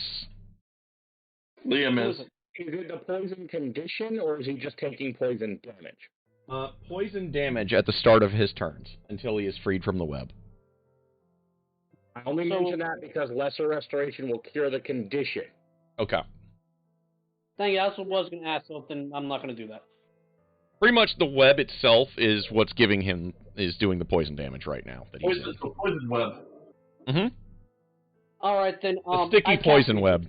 Liam is. Is it the poison condition, or is he just taking poison damage? Poison damage at the start of his turns, until he is freed from the web. I only mention that because lesser restoration will cure the condition. Okay. Thank you, that's what I was going to ask, so then I'm not going to do that. Pretty much the web itself is what's giving him, is doing the poison damage right now. That he's in. Poison web. Mm-hmm. Alright then, the sticky poison web.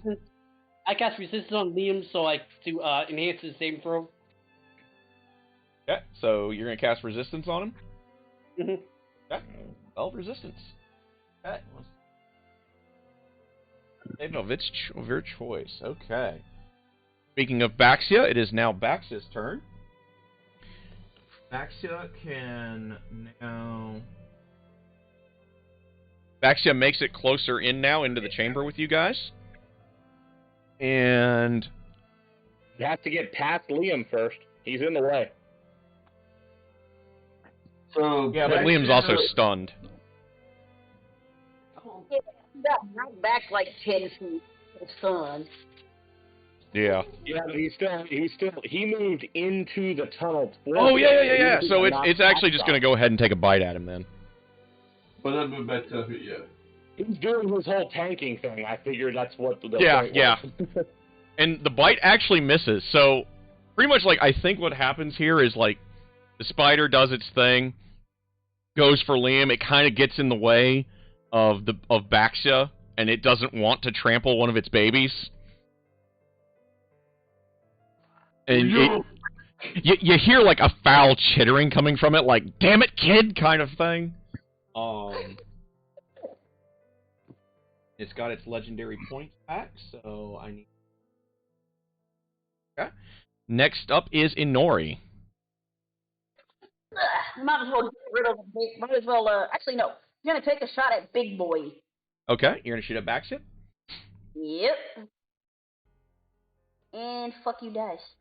I cast resistance on Liam so to enhance his saving throw. Okay, so you're going to cast resistance on him? Mm-hmm. Okay. Well, resistance. Okay. Save of your choice. Okay. Speaking of Baxia, it is now Baxia's turn. Baxia can now... Baxia makes it closer in now into the chamber with you guys. And... You have to get past Liam first. He's in the way. So yeah, but Liam's also stunned. Yeah, he got knocked back like 10 feet. The sun. Yeah. Yeah, but he moved into the tunnel. Oh yeah. So it's actually just going to go ahead and take a bite at him then. But then move back to yeah. He's doing his whole tanking thing. I figured that's what the point was. And the bite actually misses. So pretty much like I think what happens here is like the spider does its thing, goes for Liam. It kind of gets in the way of Baxia, and it doesn't want to trample one of its babies. And you hear like a foul chittering coming from it, like "damn it, kid" kind of thing. It's got its legendary points back, so I need. Okay. Next up is Inori. Might as well get rid of the big. Might as well. Actually, no. I'm gonna take a shot at Big Boy. Okay, you're gonna shoot at Baxia? Yep. And fuck you, dice.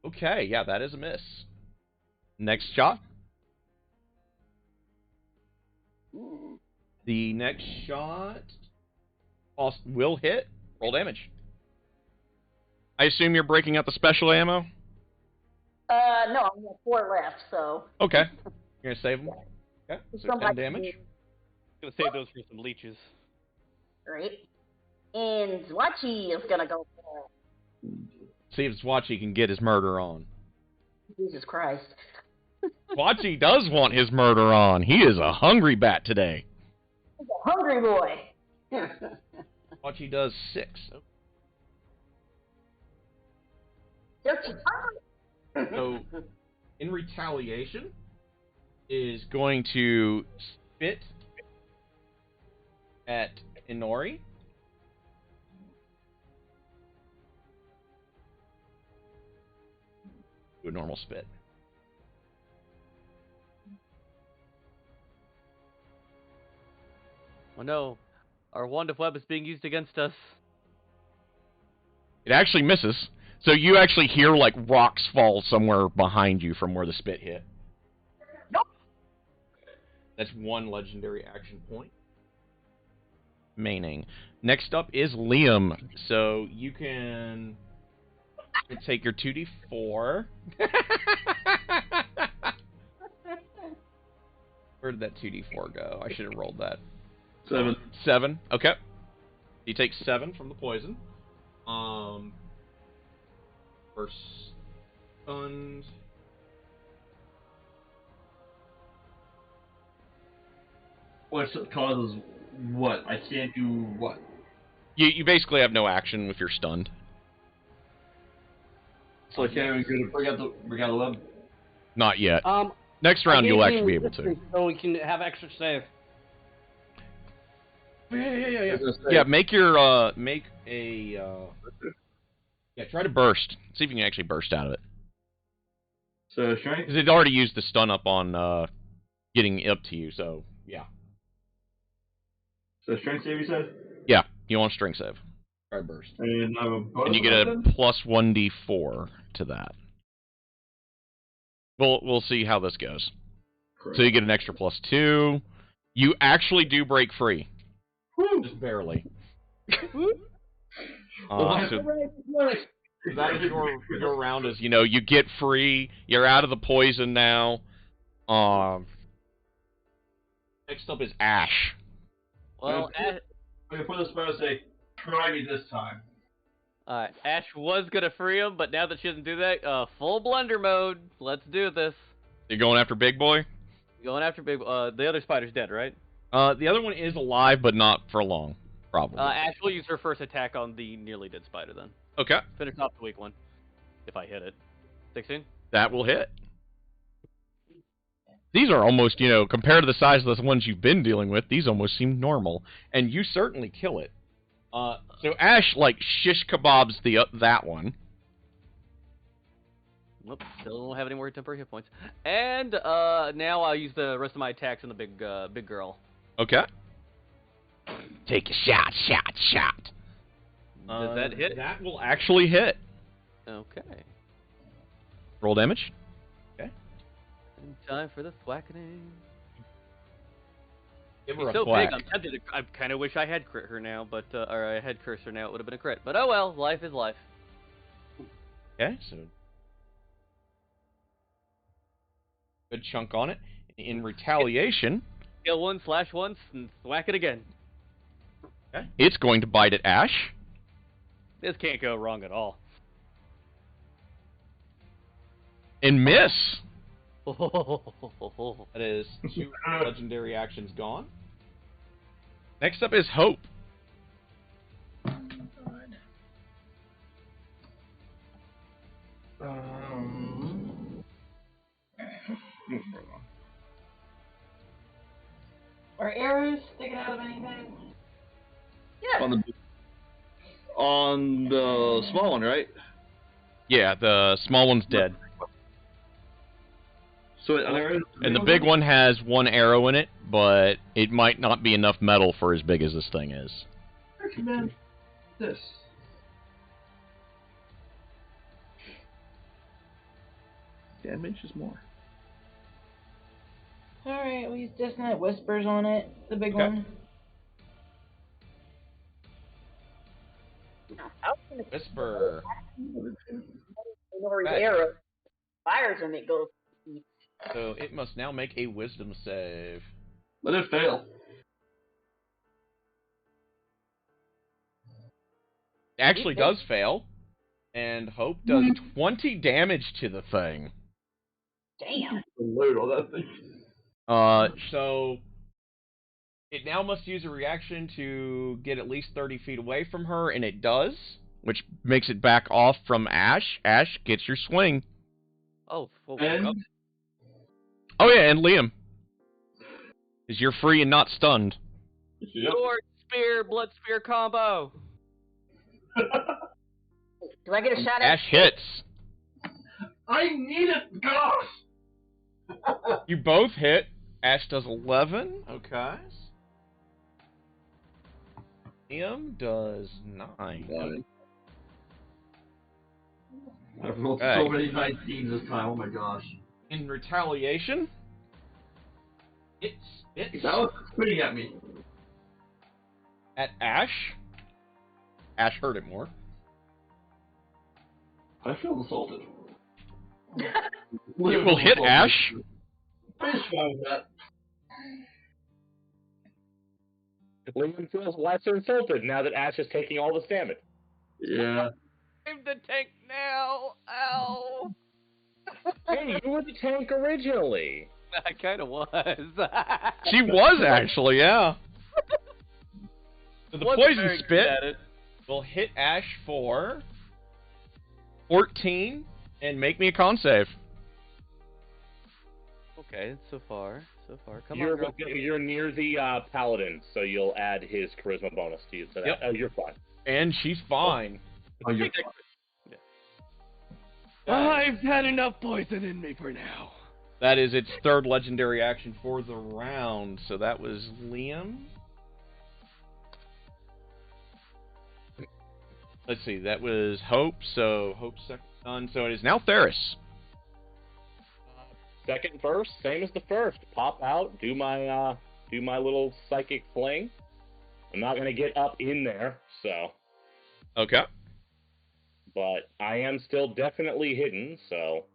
Okay, yeah, that is a miss. Next shot. The next shot will hit. Roll damage. I assume you're breaking out the special ammo? No, I'm got 4 left, so. Okay. You're gonna save them? Okay, so 10 damage. Gonna save those for some leeches. Great. And Zwachi is gonna go for See if Swatchy can get his murder on. Jesus Christ. Swatchy does want his murder on. He is a hungry bat today. He's a hungry boy. Swatchy does 6. So, in retaliation, is going to spit at Inori. Do a normal spit. Oh no, our wand of web is being used against us. It actually misses. So you actually hear like rocks fall somewhere behind you from where the spit hit. Nope. That's 1 legendary action point. remaining. Next up is Liam. So you can take your 2d4. Where did that 2d4 go? I should have rolled that. 7. 7. Okay. You take 7 from the poison. First stunned. What causes what? I can't do what? You basically have no action if you're stunned. So I can't even go to bring out the web. Not yet. Next round you'll actually be able to. So we can have extra save. Yeah, make your make a try to burst. See if you can actually burst out of it. So strength. Because it already used the stun up on getting up to you, so yeah. So strength save, you said? Yeah, you want a strength save. Try burst. And I have a bonus. And you get a plus 1d4 to that. We'll see how this goes. Correct. So you get an extra plus 2. You actually do break free. Woo! Just barely. So that is your round is, you get free, you're out of the poison now. Next up is Ash. Well, I'm gonna put this better and say, try me this time. alright, Ash was gonna free him, but now that she doesn't do that, full blunder mode. Let's do this. You're going after Big Boy? Going after the other spider's dead, right? The other one is alive, but not for long, probably. Ash will use her first attack on the nearly dead spider then. Okay. Finish off the weak one. If I hit it. 16? That will hit. These are almost, compared to the size of the ones you've been dealing with, these almost seem normal. And you certainly kill it. So Ash, shish kebabs that one. Whoops, still don't have any more temporary hit points. And now I'll use the rest of my attacks on the big girl. Okay. Take a shot. Does that hit? That will actually hit. Okay. Roll damage. Okay. In time for the thwackening. Give her She's a so thwack. big, I'm tempted to. I kind of wish I had crit her now, but or I had curse her now. It would have been a crit. But oh well, life is life. Okay, so good chunk on it. In retaliation, Kill one, slash once, and thwack it again. okay, it's going to bite at Ash. This can't go wrong at all. And miss. Oh, That is 2 legendary actions gone. Next up is Hope. Are arrows sticking out of anything? Yeah. On the small one, right? Yeah, the small one's dead. So And the big one has 1 arrow in it, but it might not be enough metal for as big as this thing is. Recommend this. Damage is more. Alright, we'll use Dissonant Whispers on it, the big Okay. one. I was gonna Whisper. ignore his Right. arrow. Fires him, it goes. So it must now make a wisdom save. Let it fail. It actually does fail. And Hope does 20 damage to the thing. Damn. Load all that thing. So it now must use a reaction to get at least 30 feet away from her, and it does, which makes it back off from Ash. Ash gets your swing. oh, well, And Oh yeah, and Liam. Because you're free and not stunned. yep. sword, spear, blood spear combo. Do I get a shot at Ash hits. I need it, gosh. You both hit. Ash does 11. Okay. Liam does 9. I've rolled Okay. so many 19s this time. Oh my gosh. In retaliation, it's That was spitting at me. at Ash. Ash heard it more. I feel insulted. It will hit Ash. I'm fine with that. Liam feels lesser insulted now that Ash is taking all this damage. Yeah. I'm the tank now. Ow. Hey, you were the tank originally. I kind of was. She was actually, yeah. So the Wasn't poison very good spit at it. will hit Ash for 14 and make me a con save. Okay, so far. Come You're on, girl. you're near the paladin, so you'll add his charisma bonus to you. So that, Yep. oh, you're fine. And she's fine. Oh, you're I've had enough poison in me for now. That is its third legendary action for the round. So that was Liam. Let's see, that was Hope. So Hope's second done. So it is now Theris. Second verse, same as the first. Pop out, do my little psychic fling. I'm not gonna get up in there, so. Okay. But I am still definitely hidden, so.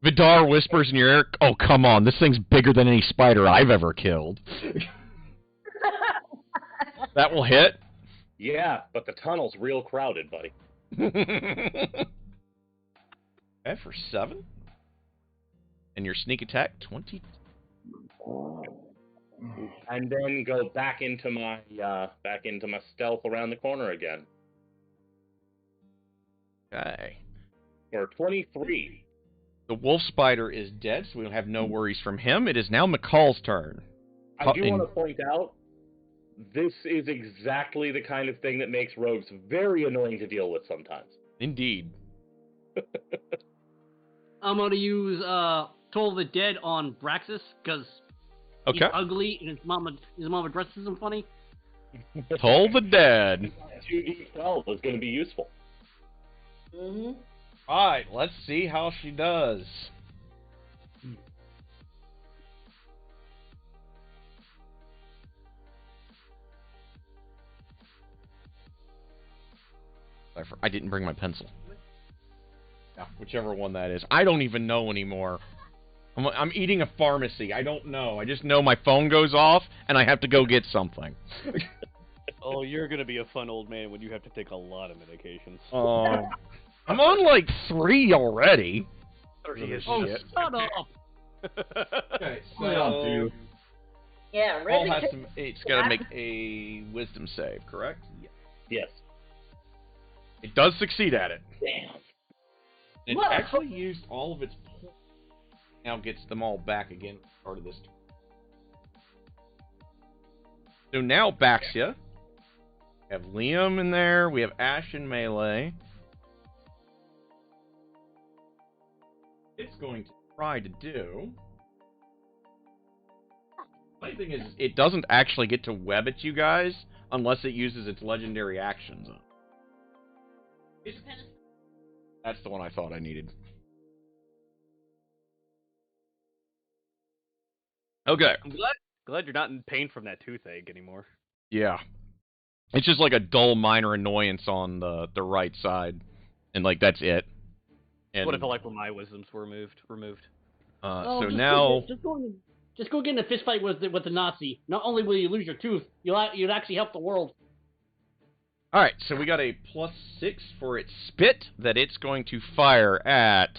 Vidar whispers in your ear, "Oh, come on, this thing's bigger than any spider I've ever killed." That will hit. Yeah, but the tunnel's real crowded, buddy. Okay, for 7. And your sneak attack, 20. And then go back into my stealth around the corner again. Okay. For 23. The wolf spider is dead, so we'll have no worries from him. It is now McCall's turn. I do want to point out, this is exactly the kind of thing that makes rogues very annoying to deal with sometimes. Indeed. I'm gonna use Toll of the Dead on Braxis because he's Okay. ugly and his mama dresses him funny. Toll the dead. 2d12 is going to be useful. Mm-hmm. Alright, let's see how she does. I didn't bring my pencil. Yeah, whichever one that is. I don't even know anymore. I'm eating a pharmacy. I don't know. I just know my phone goes off and I have to go get something. Oh, you're gonna be a fun old man when you have to take a lot of medications. I'm on like 3 already. 30 is Oh, shit. shut up! Okay, so dude. Yeah, Paul Reggie. has to. It's got to make a wisdom save, correct? Yeah. Yes. It does succeed at it. Damn. It What? actually used all of its points. Now gets them all back again. Part of this. So now Baxia. We have Liam in there. We have Ash in melee. It's going to try to do. Funny thing is, it doesn't actually get to web at you guys unless it uses its legendary actions. That's the one I thought I needed. Okay. I'm glad you're not in pain from that toothache anymore. Yeah. It's just like a dull minor annoyance on the right side. And like that's it. And What if I like when my wisdoms were removed? Oh, so just now just go get in a fist fight with the Nazi. Not only will you lose your tooth, you'd actually help the world. Alright, so we got a +6 for its spit that it's going to fire at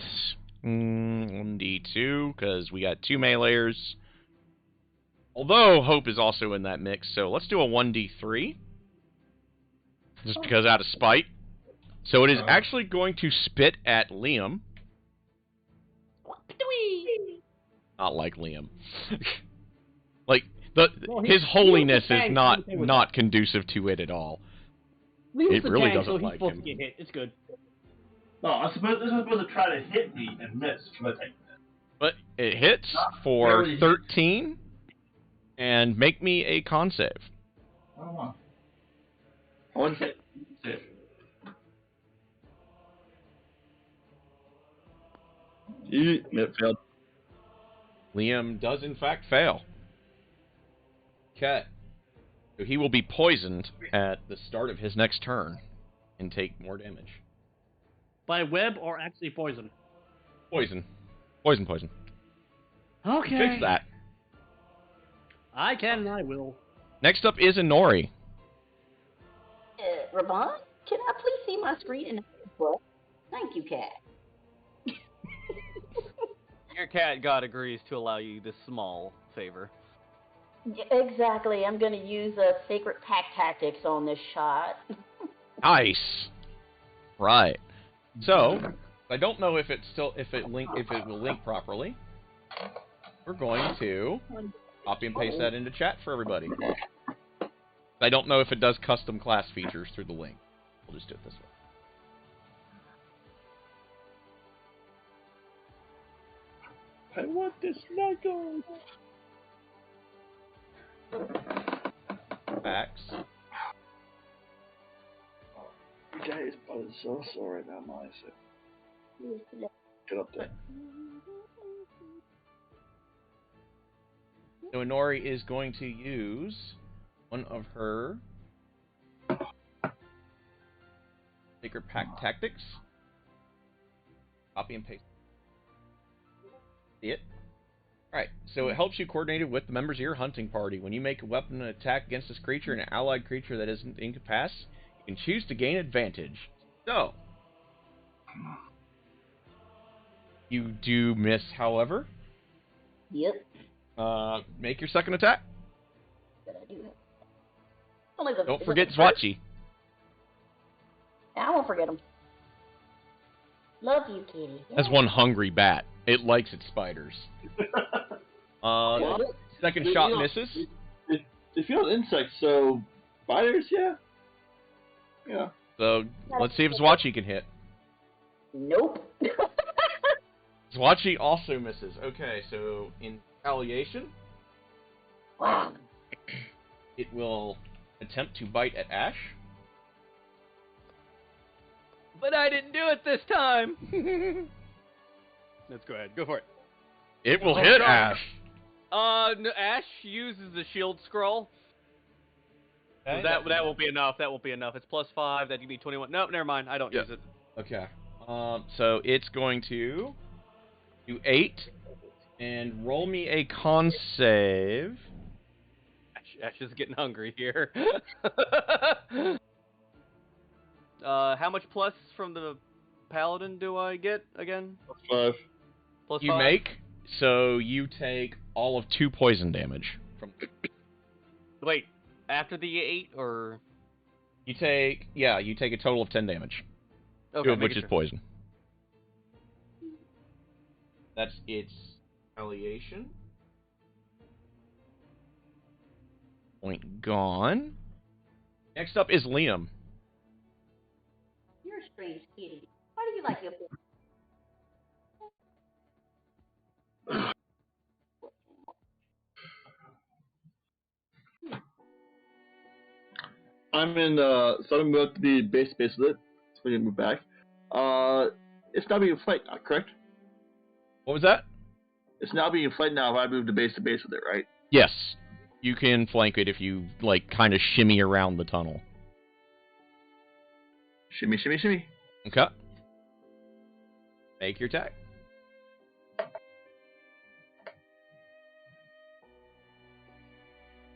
1d2, because we got 2 meleeers. Although Hope is also in that mix, so let's do a 1d3. Just because out of spite. So it is actually going to spit at Liam. Not like Liam. Like, his holiness is not conducive to it at all. Liam's It the really tank, doesn't so he's like supposed him. to get hit. It's good. No, this is supposed to try to hit me and miss. Try to take that. But it hits for Very- 13 and make me a con save. I don't know. One hit. It failed. Liam does in fact fail. Okay. So he will be poisoned at the start of his next turn and take more damage. By web or actually poison? Poison. Poison. Okay. Fix that. I can and I will. Next up is Inori. Ramon, can I please see my screen in the book? Thank you, cat. Your cat god agrees to allow you this small favor. Exactly. I'm going to use Sacred Pack Tactics on this shot. Nice. Right. So, I don't know if it will link properly. We're going to copy and paste that into chat for everybody. I don't know if it does custom class features through the link. We'll just do it this way. I want this snuggle. Facts. You guys, butt is so sore right now, Melissa. Get up there. So Inori is going to use one of her Sacred Pack Tactics. Copy and paste. See it? Alright, so it helps you coordinate it with the members of your hunting party. When you make a weapon attack against this creature and an allied creature that isn't incapacitated, you can choose to gain advantage. So, you do miss, however. Yep. Make your second attack. But I do have. Don't forget Swatchy. I won't forget him. Love you, kitty. That's one hungry bat. It likes its spiders. Second shot misses. They feel insects, so spiders, yeah. Yeah. So let's see if Swatchy can hit. Nope. Swatchy also misses. Okay, so in retaliation, Wow. it will attempt to bite at Ash. But I didn't do it this time. Let's go ahead. Go for it. It will hit God. Ash. No, Ash uses the shield scroll. Okay. That won't be enough. That won't be enough. It's +5. That give me 21. Nope, never mind. I don't use it. Okay. So it's going to do 8 and roll me a con save. Ash is getting hungry here. How much plus from the paladin do I get again? +5. Plus You 5? make, so you take all of 2 poison damage. From Wait, after the 8 or? you take a total of 10 damage. Okay, 2 of which making is sure. poison. That's its retaliation. Point gone. Next up is Liam. You're a strange kitty. Why do you like your food? I'm in, so I'm moved to the base with it. So we can move back. It's now being flanked now, correct? What was that? It's now being flanked now if I move to base with it, right? Yes. You can flank it if you, like, kind of shimmy around the tunnel. Shimmy, shimmy, shimmy. Okay. Make your attack.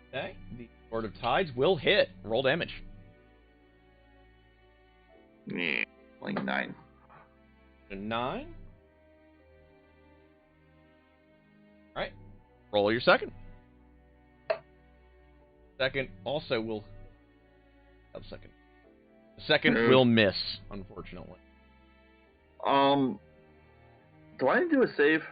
Okay. The Sword of Tides will hit. Roll damage. Like 9. A 9. Alright. Roll your second. Second also will... The second will miss, unfortunately. Do I need to do a save?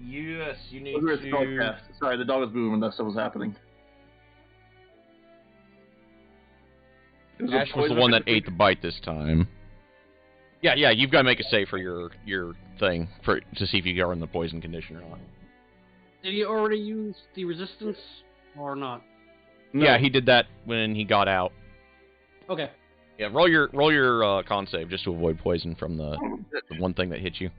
Yes, you need Or is it a dog to... cast? Sorry, the dog was moving when that stuff was happening. Ash was the one that ate the bite this time. Yeah, you've got to make a save for your thing to see if you are in the poison condition or not. Did he already use the resistance or not? No. Yeah, he did that when he got out. Okay. Yeah, roll your con save just to avoid poison from the one thing that hit you.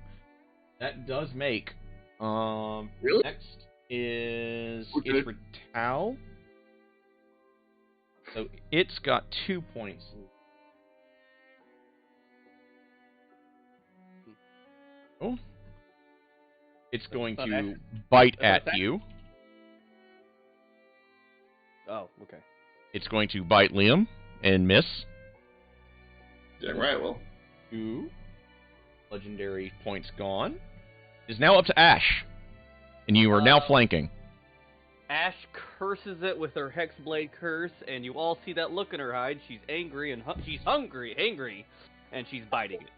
That does make. Really? Next is Okay. it's Retal. So it's got 2 points. Oh. It's going to bite at you. Oh, okay. It's going to bite Liam and miss. Yeah, right, well. 2 legendary points gone. It is now up to Ash. And you are now flanking. Ash curses it with her Hexblade curse, and you all see that look in her eyes. She's angry and she's angry, and she's biting it.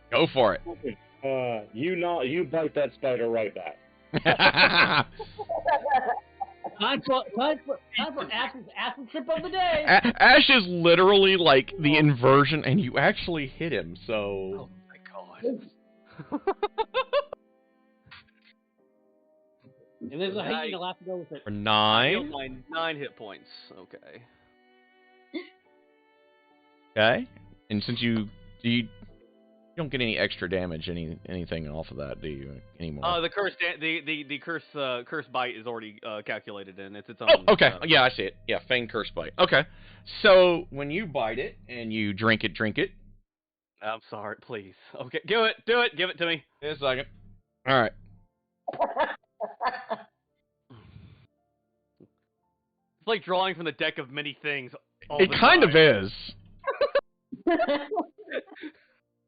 Go for it. You bite that spider right back. Time for Ash's acid trip of the day. Ash is literally like the inversion, and you actually hit him, so... Oh my god. And there's a hate you'll have to go with it. For I 9. healed my 9 hit points. Okay. Okay. And since you don't get any extra damage, anything off of that, do you anymore? The curse bite is already calculated in. It's its own. Oh, okay. Yeah, I see it. Yeah, Fang Curse Bite. Okay. So when you bite it and you drink it. I'm sorry, please. Okay, do it. Give it to me. In a second. All right. It's like drawing from the deck of many things. It kind of is.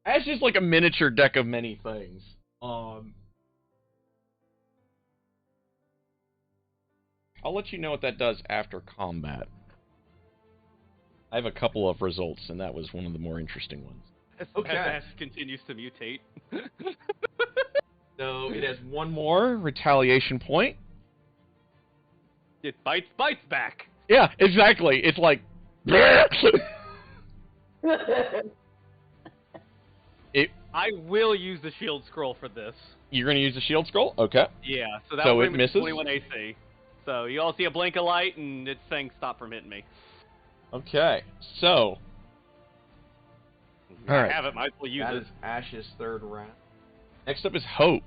Ash is like a miniature deck of many things. I'll let you know what that does after combat. I have a couple of results, and that was one of the more interesting ones. As Okay. Ash continues to mutate. So it has one more retaliation point. It bites back. Yeah, exactly. It's like... I will use the shield scroll for this. You're going to use the shield scroll? Okay. Yeah, so that So will it bring me to misses? 21 AC. So you all see a blink of light, and its thing stop from hitting me. Okay, so... I Alright. have it, might as well use That it. is Ash's third round. Next up is Hope.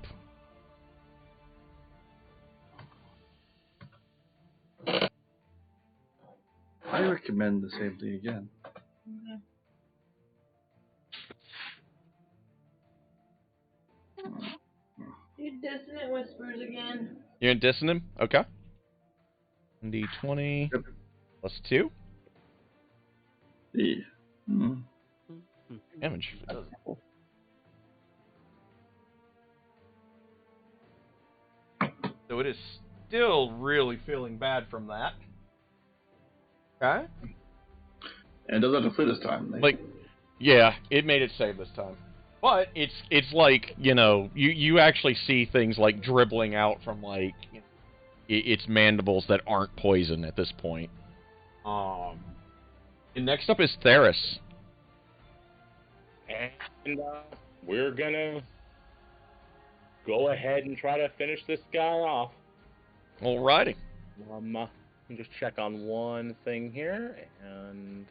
I recommend the same thing again. Do dissonant whispers again. You're in dissonant? Okay. D20 Yep. plus 2 Yeah. Mm. damage. If it does. So it is still really feeling bad from that. Okay. And it doesn't have to flee this time. Like, yeah, it made it save this time. But it's like, you actually see things like dribbling out from like its mandibles that aren't poison at this point. And next up is Theris. And we're gonna go ahead and try to finish this guy off. Alrighty. Let me just check on one thing here, and...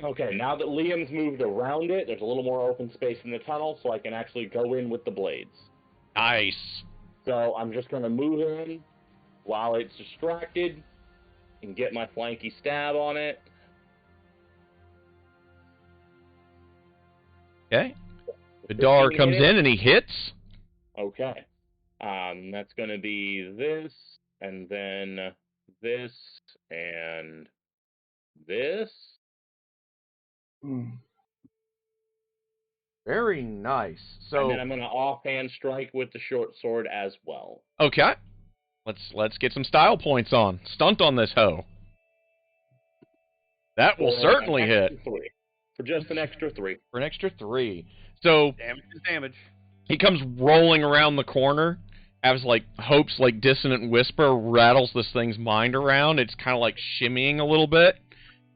Okay, now that Liam's moved around it, there's a little more open space in the tunnel, so I can actually go in with the blades. Nice. So I'm just going to move in while it's distracted and get my flanky stab on it. Okay. Vidar comes in and he hits. Okay. That's going to be this, and then this, and this. Very nice. So And then I'm going to offhand strike with the short sword as well. okay. Let's get some style points on. Stunt on this hoe. That will For certainly an hit. extra 3. For just an extra 3. For an extra 3. So Damage is damage. he comes rolling around the corner as like Hope's like dissonant whisper rattles this thing's mind around. It's kind of like shimmying a little bit,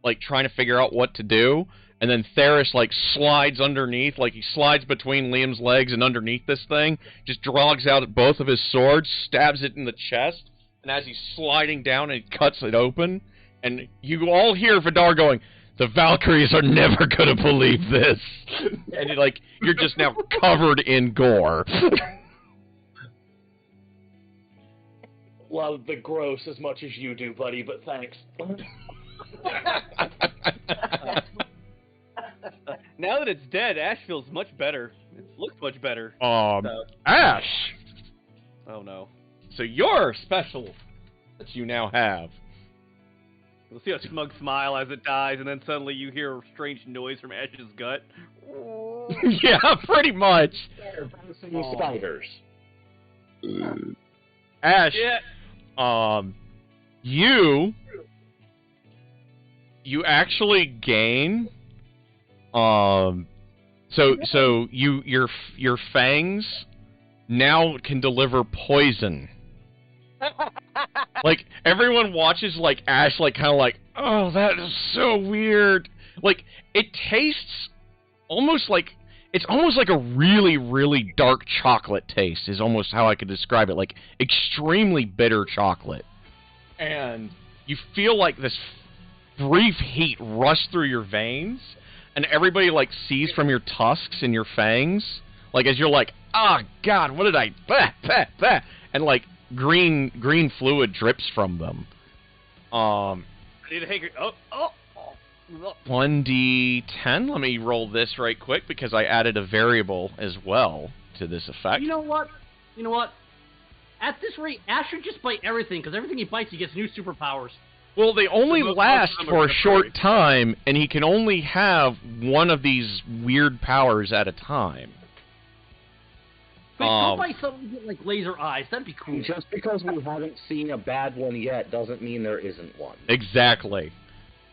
like trying to figure out what to do. And then Theris like slides underneath, like he slides between Liam's legs and underneath this thing, just drags out both of his swords, stabs it in the chest, and as he's sliding down, it cuts it open. And you all hear Vidar going, "The Valkyries are never gonna believe this," and you're just now covered in gore. love the gross as much as you do, buddy, but thanks. Now that it's dead, Ash feels much better. It looks much better. Ash! Oh no. So your special that you now have. You'll see a smug smile as it dies, and then suddenly you hear a strange noise from Ash's gut. Yeah, pretty much. Spiders. Ash, Yeah. you actually gain, so your fangs now can deliver poison. Like, everyone watches, like, Ash, like, kind of like, oh, that is so weird. Like, it tastes almost like, it's almost like a really, really dark chocolate taste is almost how I could describe it. Like, extremely bitter chocolate. And you feel like this brief heat rush through your veins, and everybody, like, sees from your tusks and your fangs, like, as you're like, oh, God, what did I, bah, bah, bah, and, like, green fluid drips from them. I need to hang 1d10. Let me roll this right quick because I added a variable as well to this effect. You know what? At this rate, Ash should just bite everything, because everything he bites, he gets new superpowers. Well, they only last for a short temporary. time, and he can only have one of these weird powers at a time. Wait, go bite something with, like, laser eyes. That'd be cool. Just because we haven't seen a bad one yet doesn't mean there isn't one. Exactly.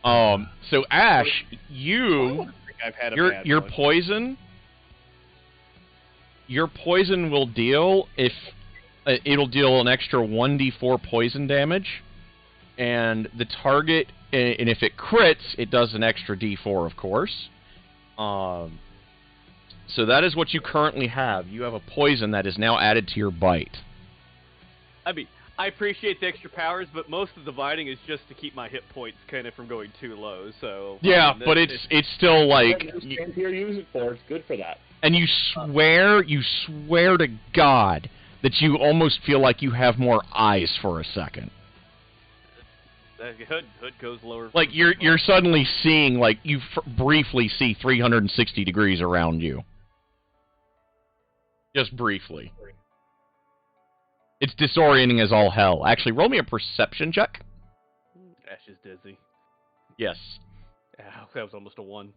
So Ash, I don't think I've had a bad your one. poison. Your poison will deal it'll deal an extra 1d4 poison damage, and the target, and if it crits, it does an extra d4, of course. So that is what you currently have. You have a poison that is now added to your bite. I mean, I appreciate the extra powers, but most of the biting is just to keep my hit points kind of from going too low. So Yeah, but it's still like, Here, use it for. It's good for that. and you swear to God that you almost feel like you have more eyes for a second. the hood goes lower. Like you're suddenly seeing, like, you briefly see 360 degrees around you. Just briefly. It's disorienting as all hell. Actually, roll me a perception check. Ash is dizzy. Yes. Ow, that was almost a 1.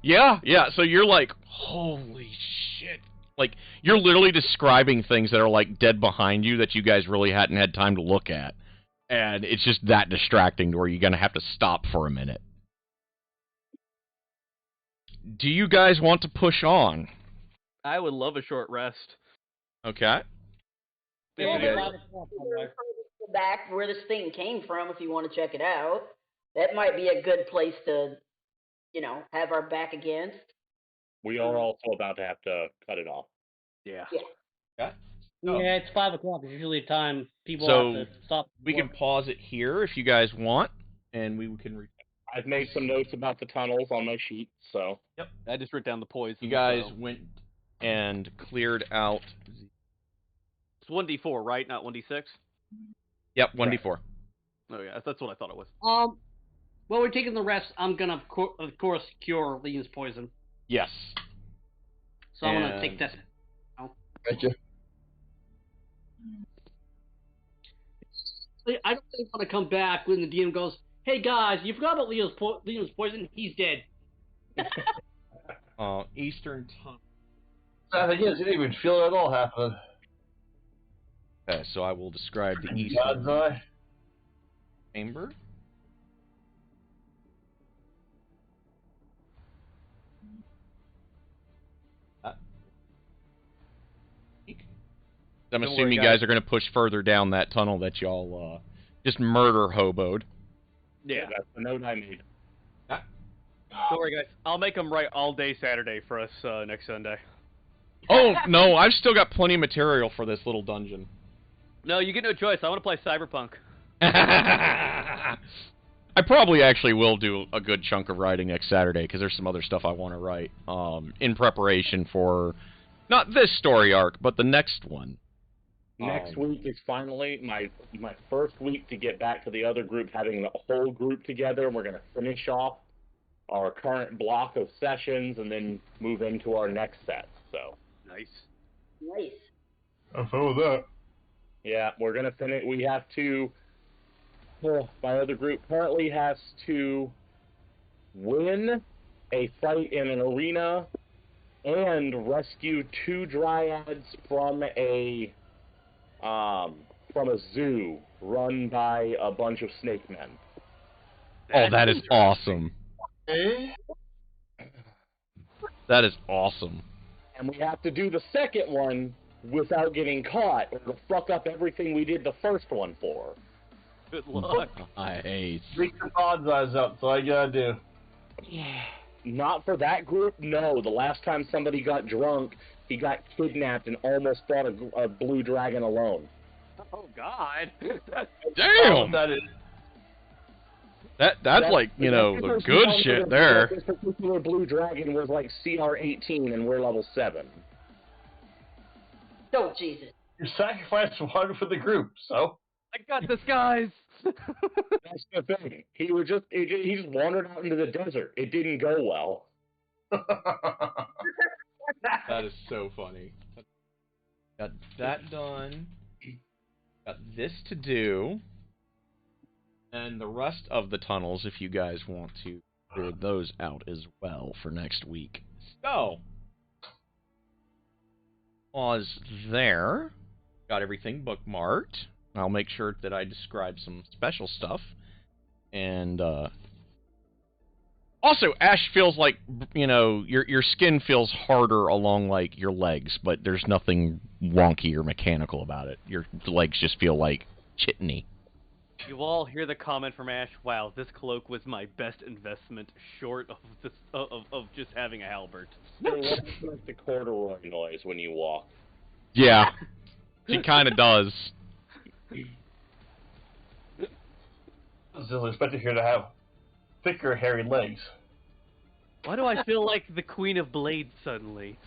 Yeah. So you're like, holy shit. Like, you're literally describing things that are, like, dead behind you that you guys really hadn't had time to look at. And it's just that distracting to where you're going to have to stop for a minute. Do you guys want to push on? I would love a short rest. Okay. Yeah, Yeah. go back where this thing came from if you want to check it out. That might be a good place to, have our back against. We are also about to have to cut it off. Yeah. Okay. Yeah, it's 5 o'clock. It's usually a time people So, have to stop. We can pause it here if you guys want, and we can... I've made some notes about the tunnels on my sheet, so. Yep. I just wrote down the poison. You guys so. went and cleared out... It's 1d4, right? Not 1d6? Yep, 1d4. Oh yeah, that's what I thought it was. While we're taking the rest, I'm gonna, of course, cure Leon's poison. Yes. So I'm gonna take this. Gotcha. I don't think want to come back when the DM goes, "Hey guys, you forgot about Leon's poison. He's dead." Eastern time. I think yes, you didn't even feel it at all happening. Okay, so I will describe the God's Eastern eye. chamber. I'm Don't assuming worry, you guys are going to push further down that tunnel that y'all just murder hoboed. Yeah. That's the note I made. Don't worry, guys. I'll make them right all day Saturday for us next Sunday. Oh, no, I've still got plenty of material for this little dungeon. No, you get no choice. I want to play Cyberpunk. I probably actually will do a good chunk of writing next Saturday, because there's some other stuff I want to write in preparation for, not this story arc, but the next one. Next week is finally my first week to get back to the other group, having the whole group together. We're going to finish off our current block of sessions and then move into our next set. So Nice. Nice. I'm fine with that. yeah, we're going to finish. We have to. Well, my other group currently has to win a fight in an arena and rescue 2 dryads from a zoo run by a bunch of snake men. Oh, that is awesome. Eh? That is awesome. And we have to do the second one without getting caught, or to fuck up everything we did the first one for. Good luck. Nice. Make some odds eyes up, that's all you gotta do. Not for that group, no. The last time somebody got drunk, he got kidnapped and almost fought a blue dragon alone. Oh God. Damn! That is. That's like, you know, the good shit there. This particular blue dragon was like CR18 and we're level 7. Oh, Jesus. You sacrificed one for the group, so. I got this, guys. That's the thing. He just wandered out into the desert. It didn't go well. That is so funny. Got that done. Got this to do. And the rest of the tunnels, if you guys want to clear those out as well for next week. So, pause there. Got everything bookmarked. I'll make sure that I describe some special stuff. And, also, Ash feels like, you know, your skin feels harder along, like, your legs, but there's nothing wonky or mechanical about it. Your legs just feel, like, chitney. You all hear the comment from Ash. Wow, this cloak was my best investment, short of this of just having a halberd. It's like the corduroy noise when you walk. Yeah, she kind of does. I was expecting her to have thicker, hairy legs. Why do I feel like the Queen of Blades suddenly?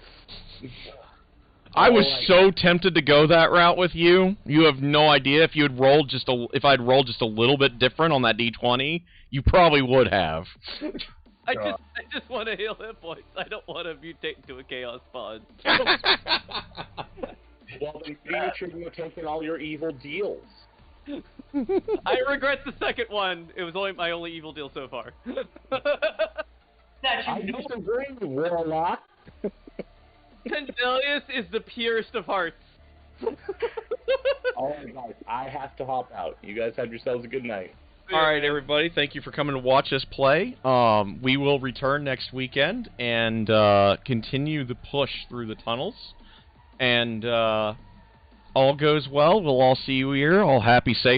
I was so tempted to go that route with you. You have no idea if if I'd rolled just a little bit different on that D20, you probably would have. I just want to heal hit points. I don't want to mutate into a chaos pod. Well, then you shouldn't have taken all your evil deals. I regret the second one. It was my only evil deal so far. I disagree, Warlock. Pendelius is the purest of hearts. Alright, guys, I have to hop out. You guys have yourselves a good night. Alright, everybody, thank you for coming to watch us play. We will return next weekend and continue the push through the tunnels. And all goes well. We'll all see you here, all happy, safe.